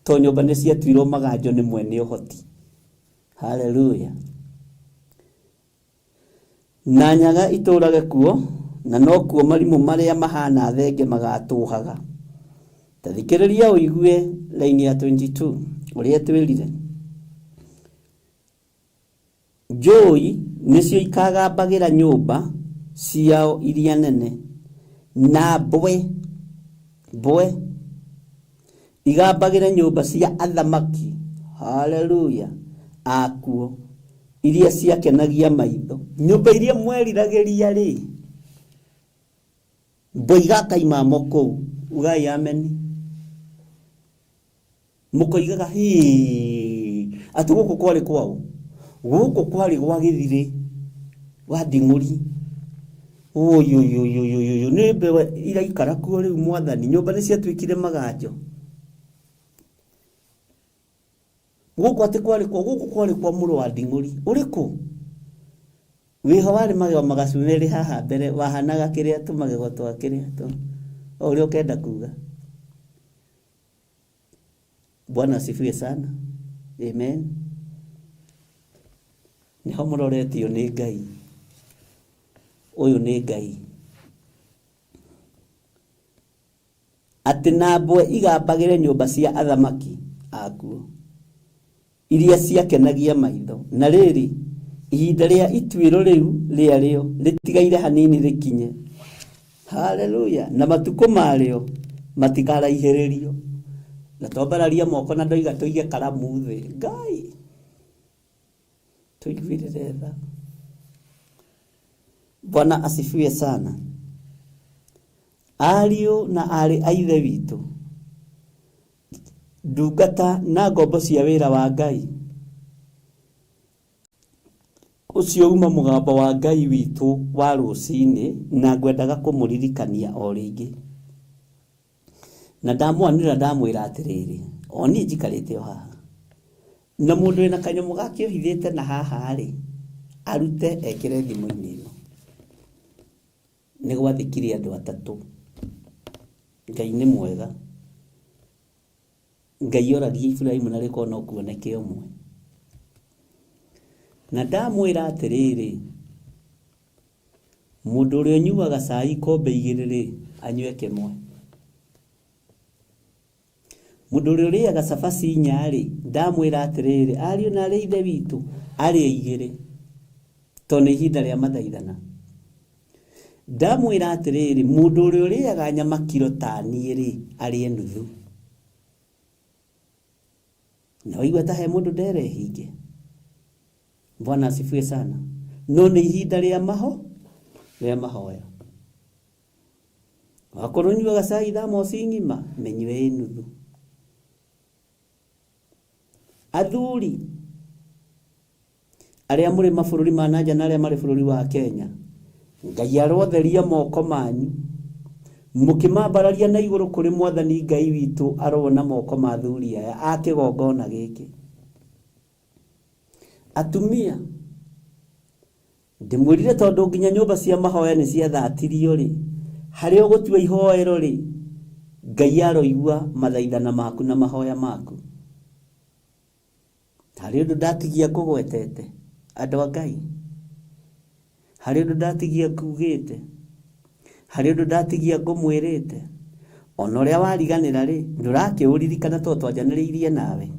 To nyũmba nĩ ciatuirwo maganjo nĩ mwene ũhoti. Hallelujah. Na nyaga itũũrage kuo, na no kuo marimũ marĩa mahana thenge magatũhaga. Tathikĩrĩria ũigue raini ya 22 ũrĩa twĩrire. Njũĩ nĩcio ikagambagĩra nyũmba ciao iria nene, na mbwe igambagĩra nyũmba cia athamaki, haleluya, akuo iria ciakenagia maitho. Nyũmba iria mweriragĩria rĩ, mbwe igakaimamo kũu. Ugai ameni. Mũkoigaga atĩ gũkũ kwarĩ kwao, gũkũ kwarĩ gwa Gĩthirĩ wa Nding'ũri. Ũyũ nĩ mbewe iraikara kuo rĩu Mwathani, nyũmba nĩciatuĩkire maganjo. Gũkũ atĩ kwarĩ kwa, gũkũ kwarĩ kwa mũrũ wa Nding'ũri. Ũrĩkũ? Wĩho warĩ magego magacunĩrĩ haha mbere, wahanaga kĩrĩa tũmagego twa kĩrĩa tũ. Ũrĩa ũkenda kuga. Bwana asifiwe sana. Amen. Niho mũroretio nĩ Ngai. Ũyũ nĩ Ngai. Atĩ na mbwe igambagĩre nyũmba cia athamaki akuo, iria ciakenagia maitho. Na rĩrĩ, ihinda rĩa ituĩro rĩu rĩarĩo rĩtigaire hanini rĩkinye. Haleluya. Na matukũ marĩo matikaraihĩrĩrio. Na tombararia moko na ndoiga tũige karamu thĩ. Ngai tuiguire tha. Bwana asifiwe sana. Ariũ na arĩ a ithe witũ, ndungata na ngombo cia wĩra wa Ngai, ũcio uma mũgambo wa Ngai witũ wa rũcinĩ, na ngwendaga kũmũririkania o rĩngĩ. Na ndamwanĩra ndamwĩra atĩrĩrĩ, o niĩ njikarĩte o haha, na mũndũ wĩna kanyamũ gake ũhithĩte na haha rĩ, arute ekĩre thimũ-inĩ ĩno. Nĩ gwathĩkire andũ atatũ. Ngai nĩ mwega. Ngai oragia Ibrahimu na rĩko no kuoneke ũmwe. Na ndamwĩra atĩrĩrĩ, mũndũ ũrĩa ũnyuaga cai kombe igĩrĩ rĩ, anyue kĩmwe. Mũndũ ũrĩa ũrĩaga cabaci inya rĩ, ndamwĩra atĩrĩrĩ, ariũ na arĩ ithe witũ, arĩa igĩrĩ, tondũ nĩ ihinda rĩa mathaithana. Ndamwĩra atĩrĩrĩ, mũndũ ũrĩa ũrĩaga nyama kiro ta niĩ rĩ, arĩe nuthu. Na waigua ta he mũndũ nderehinge. Bwana asifiwe sana. No nĩ ihinda rĩa mahoya. Wakorwo nyuaga cai thamoci ng'ima, menyue nuthu. Athuri arĩa mũrĩ mabũrũri ma nanja na arĩa marĩ bũrũri wa Kenya, Ngai arotheria moko manyu, mũkĩmambararia na igũrũ kũrĩ Mwathani Ngai witũ arona moko ma athuri aya a kĩgongona gĩkĩ. Atumia, ndĩmwĩrire tondũ nginya nyũmba cia mahoya nĩ ciathatirio rĩ, harĩa ũgũtua ihoero rĩ, Ngai aroigua mathaithana maku na mahoya maku. Harĩ ũndũ ndatigia ngũgwetete, andũ a Ngai. Harĩ ũndũ ndatigia ngugĩte, harĩ ũndũ ndatigia ngũmwĩrĩte, ona ũrĩa wariganĩra rĩ, ndũrakĩũririkana tondũ twanjanĩrĩirie nawe.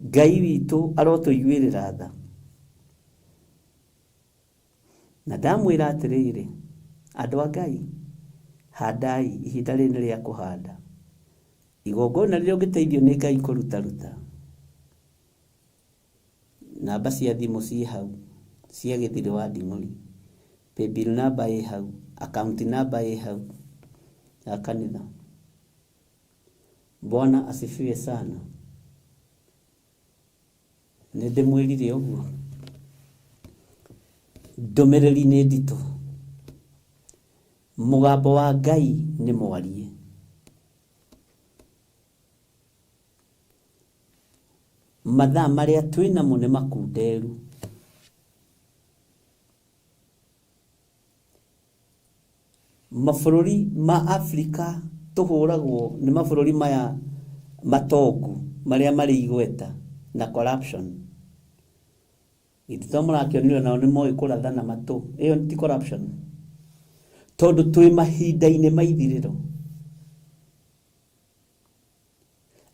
Ngai witũ arotũiguĩrĩra tha. Na ndamwĩra atĩrĩrĩ, andũ a Ngai, handai, ihinda rĩrĩ nĩ rĩa kũhanda. Igongona rĩrĩa ũngĩteithio nĩ Ngai kũrutaruta. Namba cia thimũ ciĩ hau, cia Gĩthirĩ wa Nding'ũri. Paybill namba ĩ hau, account namba ĩ hau, ya kanitha. Bwana asifiwe sana. Nĩ ndĩmwĩrire ũguo. Ndũmĩrĩri nĩ nditũ. Mũgambo wa Ngai nĩ mwarie. Mathaa marĩa twĩnamo nĩ makunderu. Mabũrũri ma Afrika tũhũragwo nĩ mabũrũri maya matongu marĩa marĩ igweta na corruption. Ithuĩ mũrakĩonio nao nĩ moĩ kũrathana matũ. Ĩyo ti corruption. Tondũ twĩ mahinda-inĩ ma ithirĩro.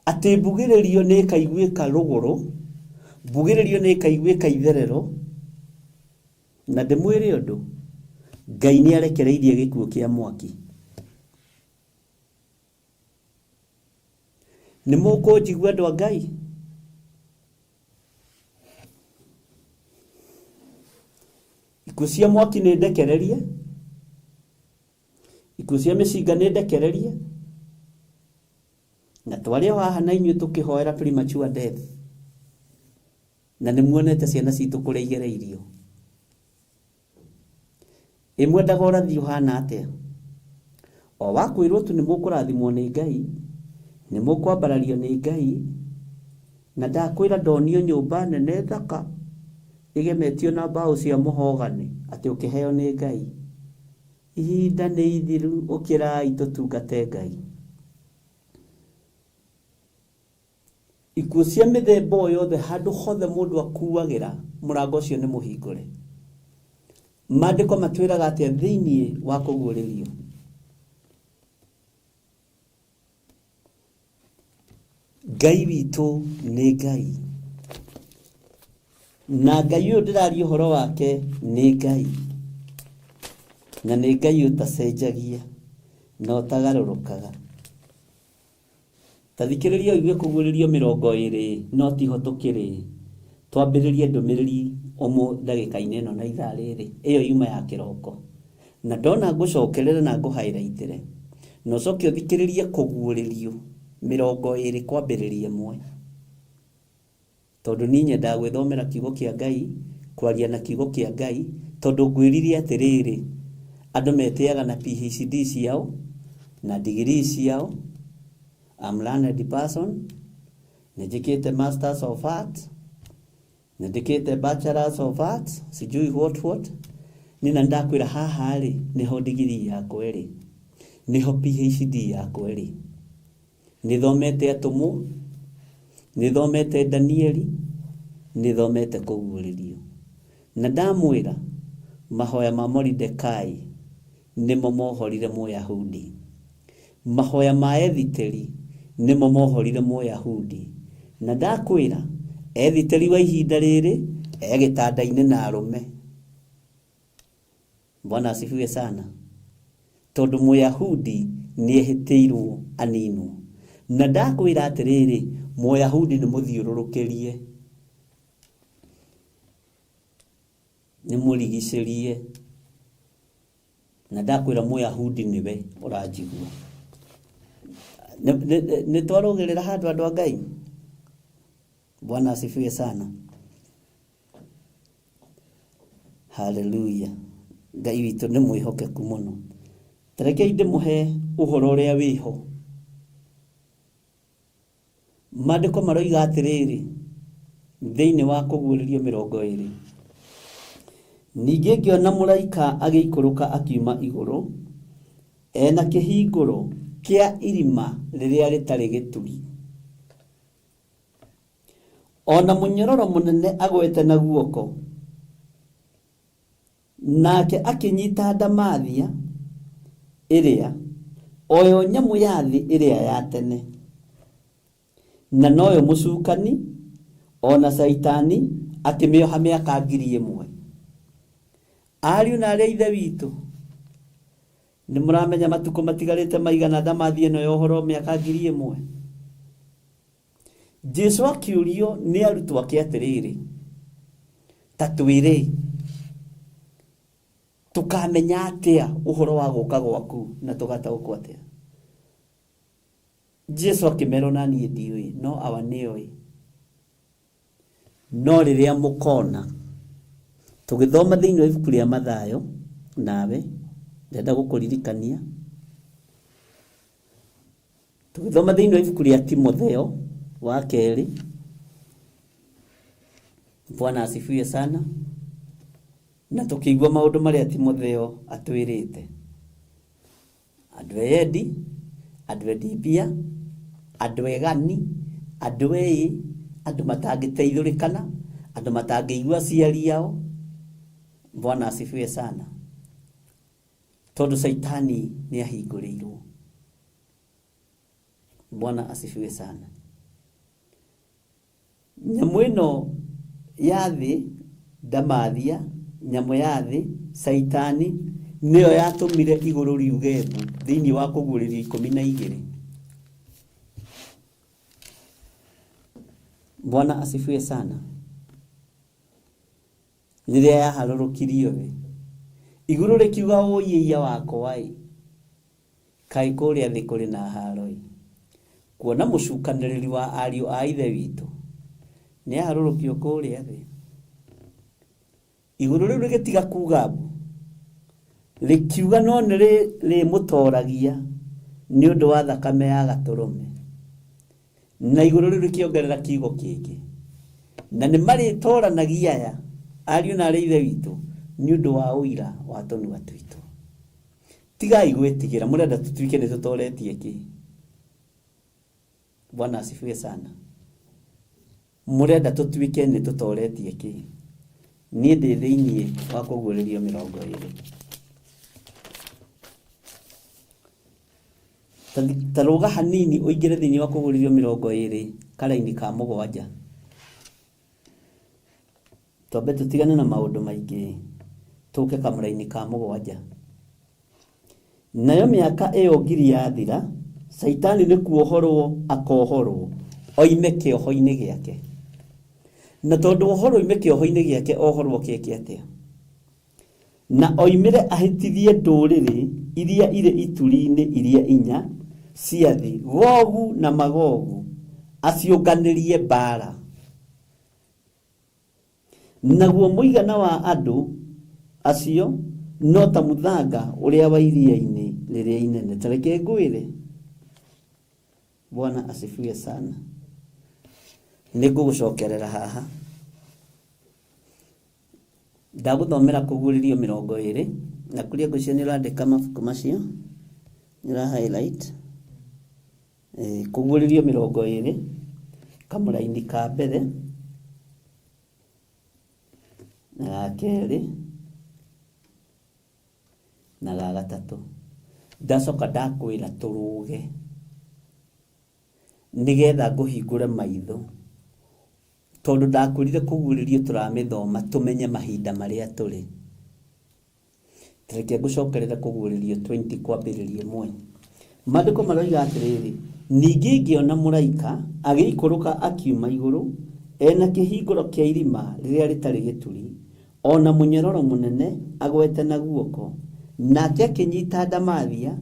Atĩ mbugĩrĩrio nĩ ĩkaiguĩka rũgũrũ, mbugĩrĩrio nĩ kaiguĩka itherero na ndĩmwĩre ũndũ Ngai nĩ arekereirie gĩkuũ kĩa mwaki. Nĩ mũkũnjigua andũ a Ngai? Ikuũ cia mwaki nĩ ndekererie? Ikuũ cia mĩcinga nĩ ndekererie? Na twarĩ haha na inyuĩ tũkĩhoera premature death. Na nĩ muonete ciana citũ kũrĩa igereirio. Ĩmwe ndagorathi ũhana atĩa? O wakwĩrwo tu nĩ mũkũrathimwo nĩ Ngai, nĩ mũkwambarario nĩ Ngai, na ndakwĩra ndonio nyũmba nene thaka igemetio na mbaũ cia mũhogani atĩ ũkĩheo nĩ Ngai. Ihinda nĩ ithiru, ũkĩrai tũtungate Ngai. Ikuũ cia mĩthemba o yothe handũ hothe mũndũ akuagĩra mũrango ũcio nĩ mũhingũre. Maandĩko matwĩraga atĩa thĩinĩ wa kũguũrĩrio? Ngai witũ nĩ Ngai. Na Ngai ũyũ ndĩraria ũhoro wake nĩ Ngai. Na nĩ Ngai ũtacenjagia na ũtagarũrũkaga. Tathikĩrĩria ũigue kũguũrĩrio 20 no tiho tũkĩrĩ. Twambĩrĩrie ndũmĩrĩri ndagĩka-inĩ ĩno na ithaa rĩrĩ. Ĩyo yuma ya kĩroko. Na ndona ngũcokerere na ngũ-highlight-ere. Na ũcoke ũthikĩrĩrie kũguũrĩrio 20 kwambĩrĩria 1. Tondũ niĩ nyendaga gwĩthomera kiugo kĩa Ngai, kwaria na kiugo kĩa Ngai, tondũ ngwĩrire atĩrĩrĩ, andũ metĩaga na PhD ciao na degree ciao. I'm learned person. Nĩnjĩkĩte Masters of Arts. Nĩndĩkĩte Bachelors of Arts. Sijui what. Nina ndakwĩra haha rĩ, niho degree yakwa ĩrĩ. Niho PhD yakwa ĩrĩ. Nĩthomete atũmwo. Nĩthomete Danieli. Nĩthomete kũguũrĩrio. Na ndamwĩra mahoya ma Mordecai nĩmo mohorire Mũyahudi. Mahoya ma Ethiteri nĩmo mohorire Mũyahudi. Na ndakwĩra Ethiteri wa ihinda rĩrĩ gĩtanda-inĩ na arũme. Bwana asifiwe sana. Tondũ Mũyahudi nĩehĩtĩirwo aninwo. Na ndakwĩra atĩrĩrĩ, Mũyahudi nĩ mũthiũrũrũkĩrie. Nĩ mũrigicĩrie. Na ndakwĩra Mũyahudi nĩwe ũranjigua. Nĩ twarũgĩrĩra handũ andũ a Ngai. Bwana asifiwe sana. Hallelujah. Ngai witũ nĩ mwĩhokeku mũno. Tarekei ndĩmũhe ũhoro ũrĩa wĩho. Maandĩko maroiga atĩrĩrĩ thĩinĩ wa kũguũrĩrio 20. Ningĩ ngĩona mũraika agĩikũrũka akiuma igũrũ, ena kĩhingũro kĩa irima rĩrĩa rĩtarĩ gĩturi. Ona mũnyororo mũnene agwete na guoko. Nake akĩnyita ndamathia ĩrĩa oyo nyamũ ya thĩ ĩrĩa ya tene. Na noyo mũcukani ona Saitani akĩmĩoha mĩaka 1000. Ariũ na arĩa ithe witũ, nĩ mũramenya matukũ matigarĩte maigana ndamathia ĩno ya ũhoro mĩaka 1000. Jesu akĩũrio nĩ arutwo ake atĩrĩrĩ, ta twĩre tũkamenya atĩa ũhoro wa gũka gwaku na tũgataũkwo atĩa? Jesu akĩmera na niĩ ndiũĩ, no awa nĩoĩ. No rĩrĩa mũkona tũgĩthoma thĩinĩ wa ibuku rĩa Mathayo, nawe ndenda gũkũririkania, tũgĩthoma thĩinĩ wa ibuku rĩa Timotheo wa 2. Bwana asifiwe sana. Na tukĩigua maũndũ marĩa Timotheo atwĩrĩte. Andũ endi, andũ endibia, andũ egani, andũ ĩ, andũ matangĩteithũrĩkana, andũ matangĩigua aciari ao. Bwana asifiwe sana. Tondũ Saitani nĩ ahingũrĩirwo. Bwana asifiwe sana. Nyamũ ĩno ya thĩ ndamathia nyamũ ya thĩ Saitani nĩyo yatũmire igũrũ riuge mbu thĩinĩ wa Kũguũrĩrio 12. Bwana asifiwe sana. Rĩrĩa yaharũrũkirio thĩ igũrũ rĩkiuga ũyĩia wakwa kaĩ kũrĩa thĩ kũrĩ na haro kuona mũcukanĩrĩri wa ariũ a ithe witũ nĩ yaharũrũkio kũrĩa thĩ. Igũrũ rĩu rĩgĩtiga kuga mbu rĩkiuga no nĩ mũtoragia nĩ ũndũ wa thakame ya Gatũrũme, na igũrũ rĩu rĩkĩongerera kiugo kĩngĩ na nĩ marĩtoranagia aya ariũ na ithe witũ nĩ ũndũ wa ũira wa tũnua twitũ. Tigai gwĩtigĩra, mũrenda tũtuĩke nĩ tũtoretie kĩ? Bwana asifiwe sana. Mũrenda tũtuĩke nĩ tũtoretie kĩ? Niĩ ndĩ thĩinĩ wa Kũguũrĩrio 20. Tarũga hanini ũingĩre thĩinĩ wa Kũguũrĩrio 20 karaini ka 7. Twambe tũtigane na maũndũ maingĩ tũke kamũra-inĩ ka 7. Nayo mĩaka ĩyo ngiri yathira, Saitani nĩ kuohorwo akohorwo oime kĩoho-inĩ gĩake. Na tondũ ohorwo oime kĩoho-inĩ gĩake ohorwo kĩeke atĩa? Na oimire ahĩtithie ndũrĩrĩ iria irĩ ituri-inĩ iria 4 cia thĩ, Gogu na Magogu, aciũnganĩrie mbara. Naguo mũigana wa andũ acio no ta mũthanga ũrĩa wa iria-inĩ rĩrĩa inene. Tareke ngwĩre. Bwana asifiwe sana. Nĩngũgũcokerera haha. Ndagũthomera Kũguũrĩrio 20 na kũrĩa ngũcio nĩ ũrandĩka mabuku macio nĩ ũra highlight. Kũguũrĩrio 20 kamũra-inĩ ka mbere na ga kerĩ na ga gatatũ. Ndacoka ndakwĩra tũrũge nĩgetha ngũhingũre maitho, tondũ ndakwĩrire Kũguũrĩrio tũramĩthoma tũmenye mahinda marĩa tũrĩ. Reke ngũcokerere Kũguũrĩrio 20 kwambĩrĩria 1. Maandĩko maroiga atĩrĩrĩ, ningĩ ngĩona mũraika agĩikũrũka akiuma igũrũ ena kĩhingũro kĩa irima rĩrĩa rĩtarĩ gĩturi, ona mũnyororo mũnene agwete na guoko, nake akĩnyita ndamathia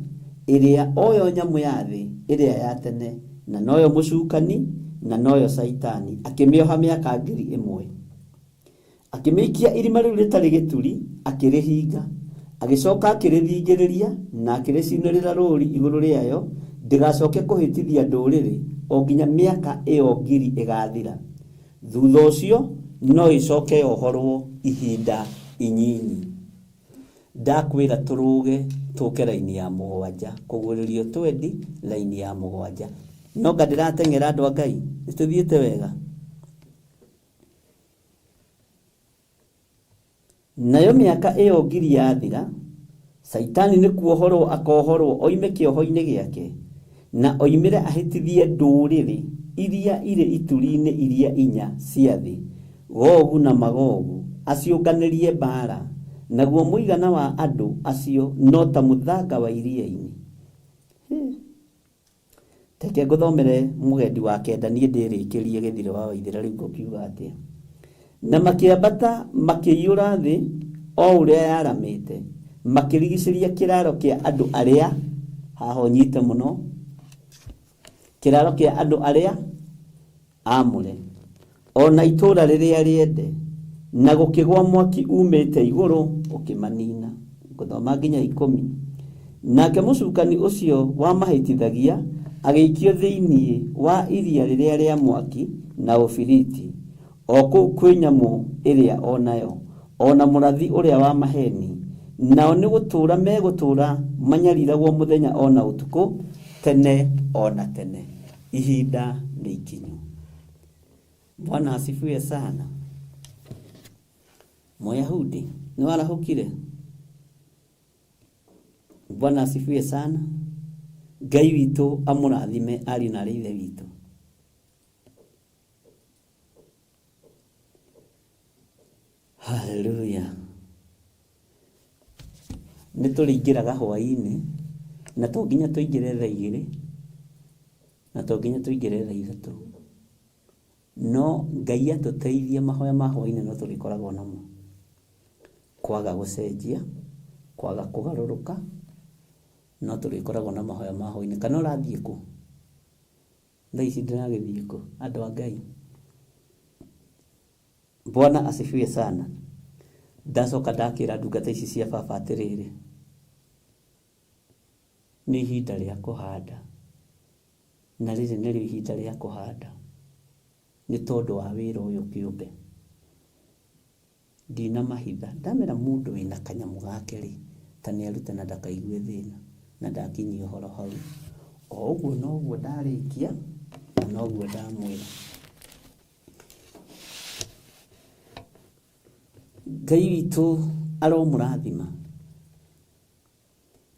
ĩrĩa oyo nyamũ ya thĩ ĩrĩa ya tene, na noyo mũcukani na noyo Saitani, akĩmĩoha mĩaka 1000. Akĩmĩikia irima rĩu rĩtarĩ gĩturi, akĩrĩhinga, agĩcoka akĩrĩthingĩrĩria na akĩrĩcinĩrĩra rũũri igũrũ rĩayo ndĩgacoke kũhĩtithia ndũrĩrĩ o nginya mĩaka ĩyo 1000 ĩgathira. Thutha ũcio no ĩcoke yohorwo ihinda inyinyi. Ndakwĩra tũrũge tũke raini ya 7. Kũguũrĩrio 20 raini ya 7. No ngadĩrateng'era andũ a Ngai, nĩtũthiĩte wega. Nayo mĩaka ĩyo 1000 yathira, Saitani nĩ kuohorwo akohorwo oime kĩoho-inĩ gĩake, na oimire ahĩtithie ndũrĩrĩ iria irĩ ituri-inĩ iria 4 cia thĩ, Gogu na Magogu, aciũnganĩrie mbara. Naguo mũigana wa andũ acio no ta mũthanga wa iria-inĩ. Reke ngũthomere mũgendi wa 9 niĩ ndĩrĩkĩrie Gĩthire wa Waithĩra rĩu ngũkiuga atĩa. Na makĩambata makĩiyũra thĩ o ũrĩa yaramĩte, makĩrigicĩria kĩraro kĩa andũ arĩa, haha ũnyite mũno, kĩraro kĩa andũ arĩa amũre, ona itũũra rĩrĩa rĩende, na gũkĩgwa mwaki umĩte igũrũ ũkĩmanina. Ngũthoma nginya 10. Nake mũcukani ũcio wamahĩtithagia agĩikio thĩinĩ wa iria rĩrĩa rĩa mwaki na ũbiriti, o kũu kwĩ nyamũ ĩrĩa onayo, ona mũrathi ũrĩa wa maheni, nao nĩ gũtũũra megũtũũra manyariragwo mũthenya ona ũtukũ, tene ona tene. Ihinda nĩ ikinyu. Bwana asifiwe sana. Mũyahudi nĩ warahũkire. Bwana asifiwe sana. Ngai witũ amũrathime ari na ithe witũ. Hallelujah. Nĩtũrĩingĩraga hwaĩ-inĩ na to nginya tũingĩre thaa 2 na to nginya tũingĩre thaa 3. No Ngai atũteithie mahoya ma hwaĩ-inĩ no tũrĩkoragwo namo. Kwaga gũcenjia, kwaga kũgarũrũka, no tũrĩkoragwo na mahoya ma hwaĩ-inĩ. Kana ũrathiĩ kũ? Thaa ici ndĩragĩthiĩ kũ? Andũ a Ngai. Bwana asifiwe sana. Ndacoka ndakĩra ndungata ici cia baba atĩrĩrĩ, nĩ ihinda rĩa kũhanda, na rĩrĩ nĩrĩo ihinda rĩa kũhanda, nĩ tondũ wa wĩra ũyũ kĩũmbe. Ndina mahitha, ndamera mũndũ wĩna kanyamũ gake rĩ, ta nĩarute na ndakaigue thĩna, na ndakinyia ũhoro hau. O ũguo noguo ndarĩkia, na noguo ndamwĩra. Ngai witũ aromũrathima.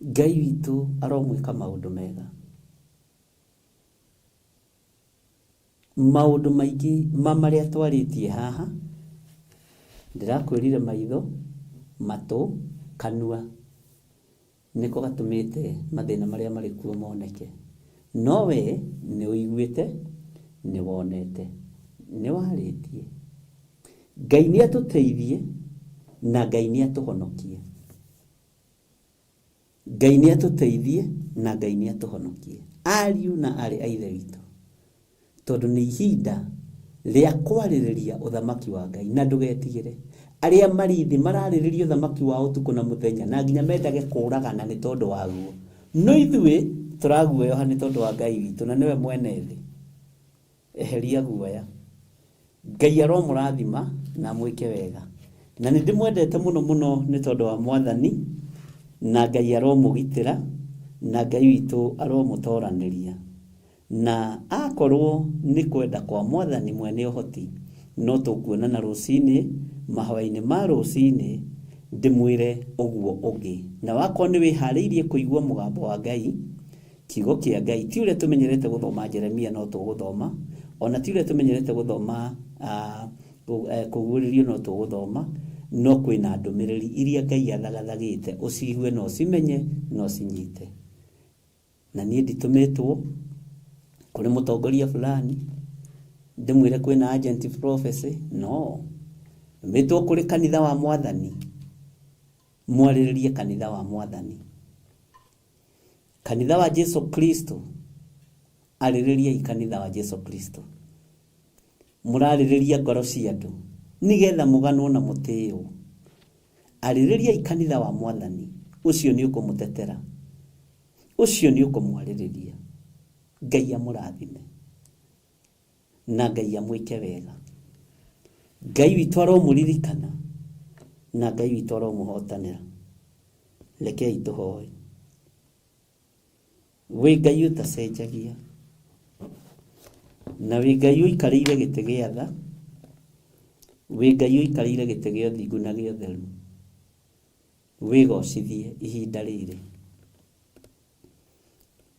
Ngai witũ aromwĩka maũndũ mega. Maũndũ maingĩ marĩa twarĩtie haha, ndĩrakwĩrire maitho, matũ, kanua, nĩko gatũmĩte mathĩna marĩa marĩ kuo moneke. No we nĩ ũiguĩte, nĩ wonete, nĩ warĩtie. Ngai nĩ atũteithie na Ngai nĩ atũhonokie. Ngai nĩ atũteithie na Ngai nĩ atũhonokie. Ariũ na arĩ a Ithe witũ, tondũ nĩ ihinda rĩa kwarĩrĩria ũthamaki wa Ngai, na ndũgetigĩre. Arĩa marĩ thĩ mararĩrĩria ũthamaki wa ũtukũ na mũthenya, na nginya mendage kũũragana nĩ tondũ waguo. No ithuĩ tũraguoyoha nĩ tondũ wa Ngai witũ, na nĩwe mwene thĩ. Eheria guoya. Ngai aromũrathima na mwĩke wega. Na nĩ ndĩmwendete mũno mũno nĩ tondũ wa Mwathani, na Ngai aromũgitĩra, na Ngai witũ aromũtoranĩria. Na akorwo nĩ kwenda kwa Mwathani mwene ũhoti, no tũkuonana rũcinĩ, mahoya-inĩ ma rũcinĩ, ndĩmwĩre ũguo ũngĩ. Na wakorwo nĩ wĩharĩirie kũigua mũgambo wa Ngai, kiugo kĩa Ngai, ti ũrĩa tũmenyerete gũthoma Jeremia no tũgũthoma, ona ti ũrĩa tũmenyerete gũthoma kũguũrĩrio no tũgũthoma, no kwĩna ndũmĩrĩri iria Ngai athagathagĩte, ũcigue no cimenye no cinyite. Na niĩ nditũmĩtwo kũrĩ mũtongoria fulani ndĩmwĩre kwĩna agent prophecy, no. Ndũmĩtwo kũrĩ kanitha wa Mwathani, mwarĩrĩrie kanitha wa Mwathani. Kanitha wa Jesu Kristo, arĩrĩriai kanitha wa Jesu Kristo. Mũrarĩrĩria ngoro cia andũ nĩgetha mũganwo na mũtĩo. Arĩrĩriai kanitha wa Mwathani, ũcio nĩ ũkũmũtetera, ũcio nĩ ũkũmwarĩrĩria. Ngai amũrathime na Ngai amwĩke wega. Ngai witũ aromũririkana na Ngai witũ aromũhotanĩra. Rekei tũhoe. Wĩ Ngai ũtacenjagia, na wĩ Ngai ũikarĩire gĩtĩ gĩa tha, wĩ Ngai ũikarĩire gĩtĩ gĩa ũthingu na gĩa ũtheru, wĩgocithie ihinda rĩrĩ.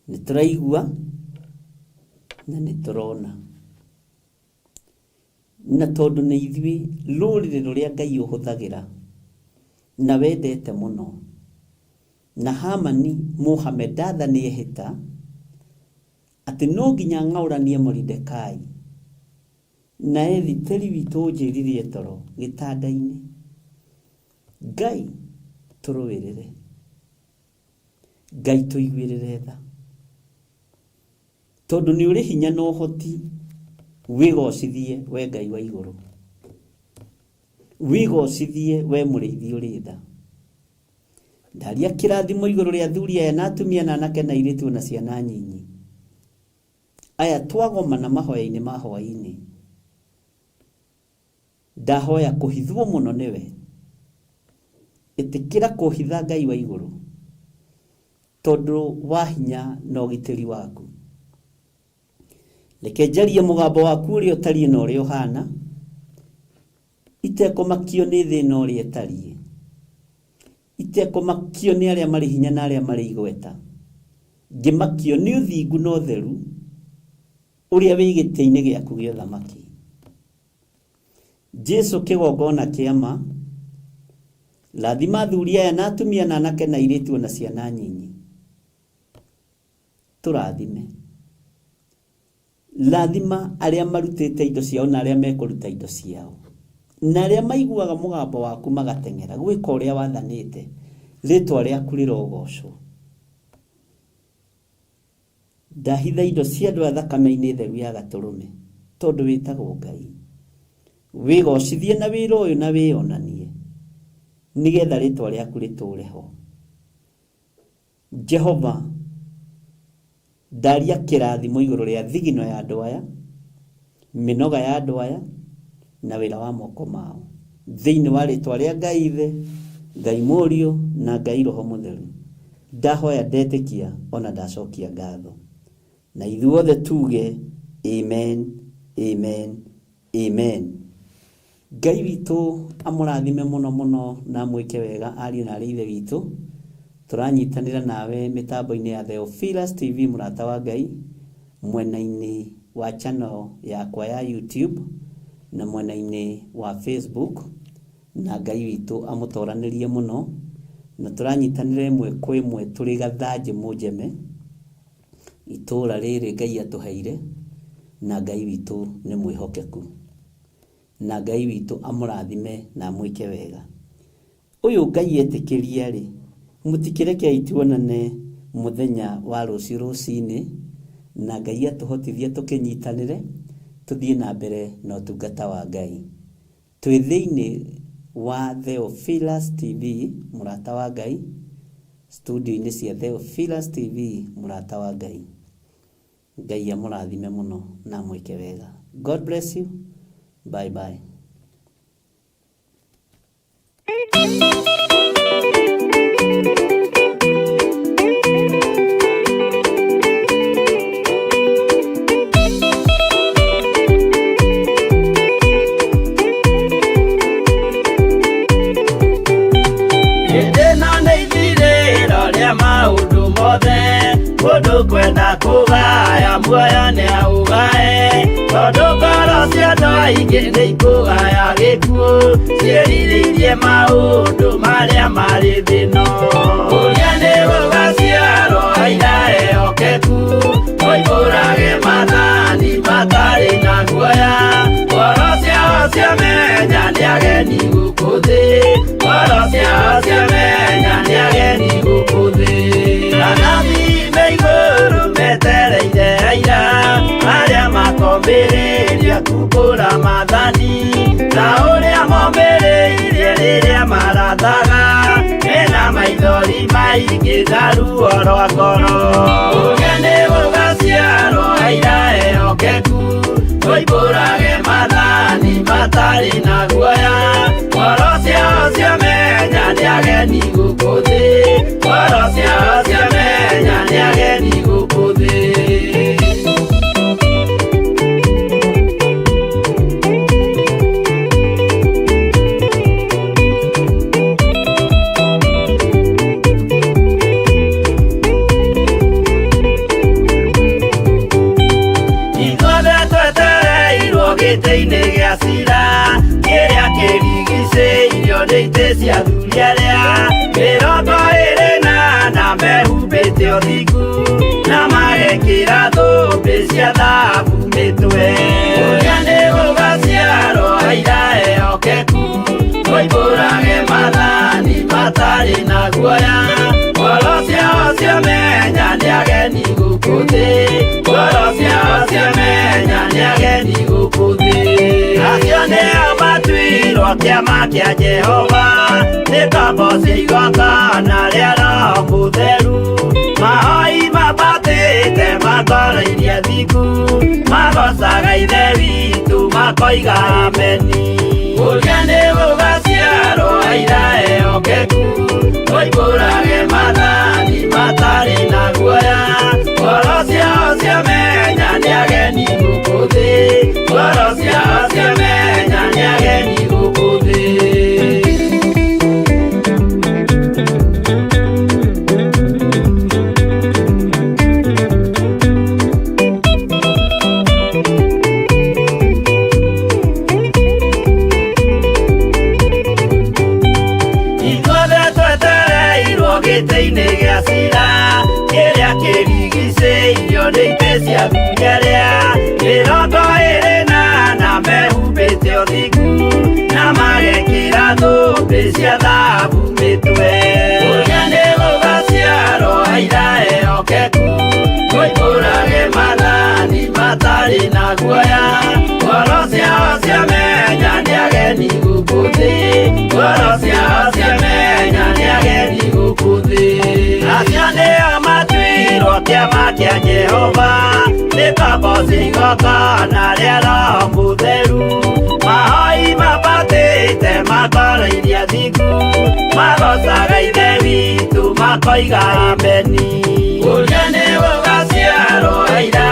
Nĩ tũraigua na nĩ tũrona, na tondũ nĩ ithuĩ rũrĩrĩ rũrĩa Ngai ũhũthagĩra na wendete mũno. Na Hamani Mohamedatha nĩ ehĩta atĩ no nginya ng'aũranie Moridekai, na Esiteri witũ njĩririe toro gĩtanda-inĩ. Ngai tũrũĩrĩre, Ngai tũiguĩrĩre tha, tondũ nĩ ũrĩ hinya na ũhoti. Wĩgocithie we Ngai wa igũrũ, wĩgocithie we mũrĩithi ũrĩ tha. Ndaria kĩrathimo igũrũ rĩa athuri aya na atumia na anake na airĩtu na ciana nyinyi, aya twagomana mahoya-inĩ ma hwaĩ-inĩ. Ndahoya kũhithwo mũno nĩwe, ĩtĩkĩra kũhitha Ngai wa igũrũ, tondũ wa hinya na ũgitĩri waku. Reke njarie mũgambo waku ũrĩa ũtariĩ na ũrĩa ũhana, itekũmakio nĩ thĩna ũrĩa ĩtariĩ, itekũmakio nĩ arĩa marĩ hinya na arĩa marĩ igweta, ngĩmakio nĩ ũthingu na ũtheru ũrĩa wĩ gĩtĩ-inĩ gĩaku gĩa ũthamaki. Jesu kĩgongona kĩa ma, Rathima athuri aya na atumia na anake na airĩtu na ciana nyinyi. Tũrathime. Rathima arĩa marutĩte indo ciao na arĩa mekũruta indo ciao. Na arĩa maiguaga mũgambo waku magateng'era gwĩka ũrĩa wathanĩte. Rĩtwa rĩaku rĩrogocwo. Ndahitha indo cia andũ a thakame-inĩ theru ya Gatũrũme tondũ wĩtagwo Ngai. Wĩgocithie na wĩra ũyũ na wĩonanie nĩgetha rĩtwa rĩaku rĩtũũre ho. Jehova, ndaria kĩrathimo igũrũ rĩa thigino ya andũ aya, mĩnoga ya andũ aya na wĩra wa moko mao. Thĩinĩ wa rĩtwa rĩa Ngai Ithe, Ngai Mũriũ na Ngai Roho Mũtheru. Ndahoya ndetĩkia ona ndacokia ngatho. Na ithuothe tuge amen, amen, amen. Ngai witũ amũrathime mũno mũno na mwĩke wega ariũ na arĩ ithe witũ. Tũranyitanĩra nawe mĩtambo-inĩ ya Theophilus TV mũrata wa Ngai, mwena-inĩ wa channel yakwa ya YouTube na mwena-inĩ wa Facebook. Na Ngai witũ amũtoranĩrie mũno na tũranyitanĩra ĩmwe kwĩ ĩmwe tũrĩ gathanjĩ mũnjeme itũũra rĩrĩ Ngai atũheire, na Ngai witũ nĩ mwĩhokeku. Na Ngai witũ amũrathime na mwĩke wega. Ũyũ Ngai etĩkĩria rĩ, mũtikĩrekei tuonane mũthenya wa rũciũ rũcinĩ, na Ngai atũhotithie tũkĩnyitanĩre tũthiĩ na mbere na ũtungata wa Ngai. Twĩ thĩinĩ wa Theophilus TV mũrata wa Ngai, studio-inĩ cia Theophilus TV mũrata wa Ngai. Ngai amũrathime mũno na mwĩke wega. God bless you. Bye bye. Mũndũ kwenda kũgaya muoyo nĩ aũgae, tondũ ngoro cia andũ aingĩ nĩ ikũgaya gĩkuũ, ciĩrirĩirie maũndũ marĩa marĩ thĩno. Ũrĩa nĩ gũgaciarwo aira ehokeku, moimbũrage mathani matarĩ na guoya, ngoro ciao ciamenya nĩ ageni gũkũ thĩ, ngoro ciao ciamenya nĩ ageni gũkũ thĩ. Igũrũ metereire aira arĩa makombĩrĩria kumbũra mathani, na ũrĩa mombĩrĩirie rĩrĩa marathaga, mena maithori maingĩ na ruo rwa ngoro. Ũrĩa nĩ gũgaciarwo aira ehokeku, moimbũrage mathani matarĩ na guoya, ngoro ciao ciamenya nĩ ageni gũkũ thĩ, ngoro ciao ciamenya nĩ ageni gũkũ thĩ. Ithuothe twetereirwo gĩtĩ-inĩ gĩa cira, kĩrĩa kĩrigicĩirio nĩ itĩ cia athuri arĩa mĩrongo ĩrĩ na mehumbĩte ũthingu, na magekĩra thũmbĩ cia thahabu mĩtwe. Ũrĩa nĩ gũgaciarwo aira ehokeku, moimbũrage mathani matarĩ na guoya, ngoro ciao ciamenya nĩ ageni gũkũ thĩ, ngoro ciao ciamenya nĩ ageni gũkũ thĩ. Acio nĩo matuirwo kĩama kĩa Jehova, nĩ ngombo cia igongona rĩa Roho Mũtheru, mahoi mabatĩte makoro-irie thingu, magocaga ithe witũ makoiga ameni. Ũrĩa nĩ gũgaciarwo aira ehokeku, moimbũrage mathani matarĩ na guoya, ngoro ciao ciamenya nĩ ageni gũkũ thĩ, ngoro ciao ciamenya nĩ ageni gũkũ thĩ. Aciaria Mirongo Irina Na mehumbĩte ũthingu Na magekĩra thũmbĩ cia thahabu mĩtwe Ũrĩa nĩ gũgaciarwo aira ehokeku Mũihũrage mathani matarĩ na guoya Ngoro ciao ciamenya nĩ ageni gũkũ thĩ Ngoro ciao ciamenya nĩ ageni gũkũ thĩ Acio nĩo matuirwo kĩama kĩa Jehova Nĩ Baba igongona rĩa Roho Mũtheru Mahoi mabatĩte makoreirie thingu Magocaga ithe witũ makoiga ameni Ũrĩa nĩ gũgaciarwo aira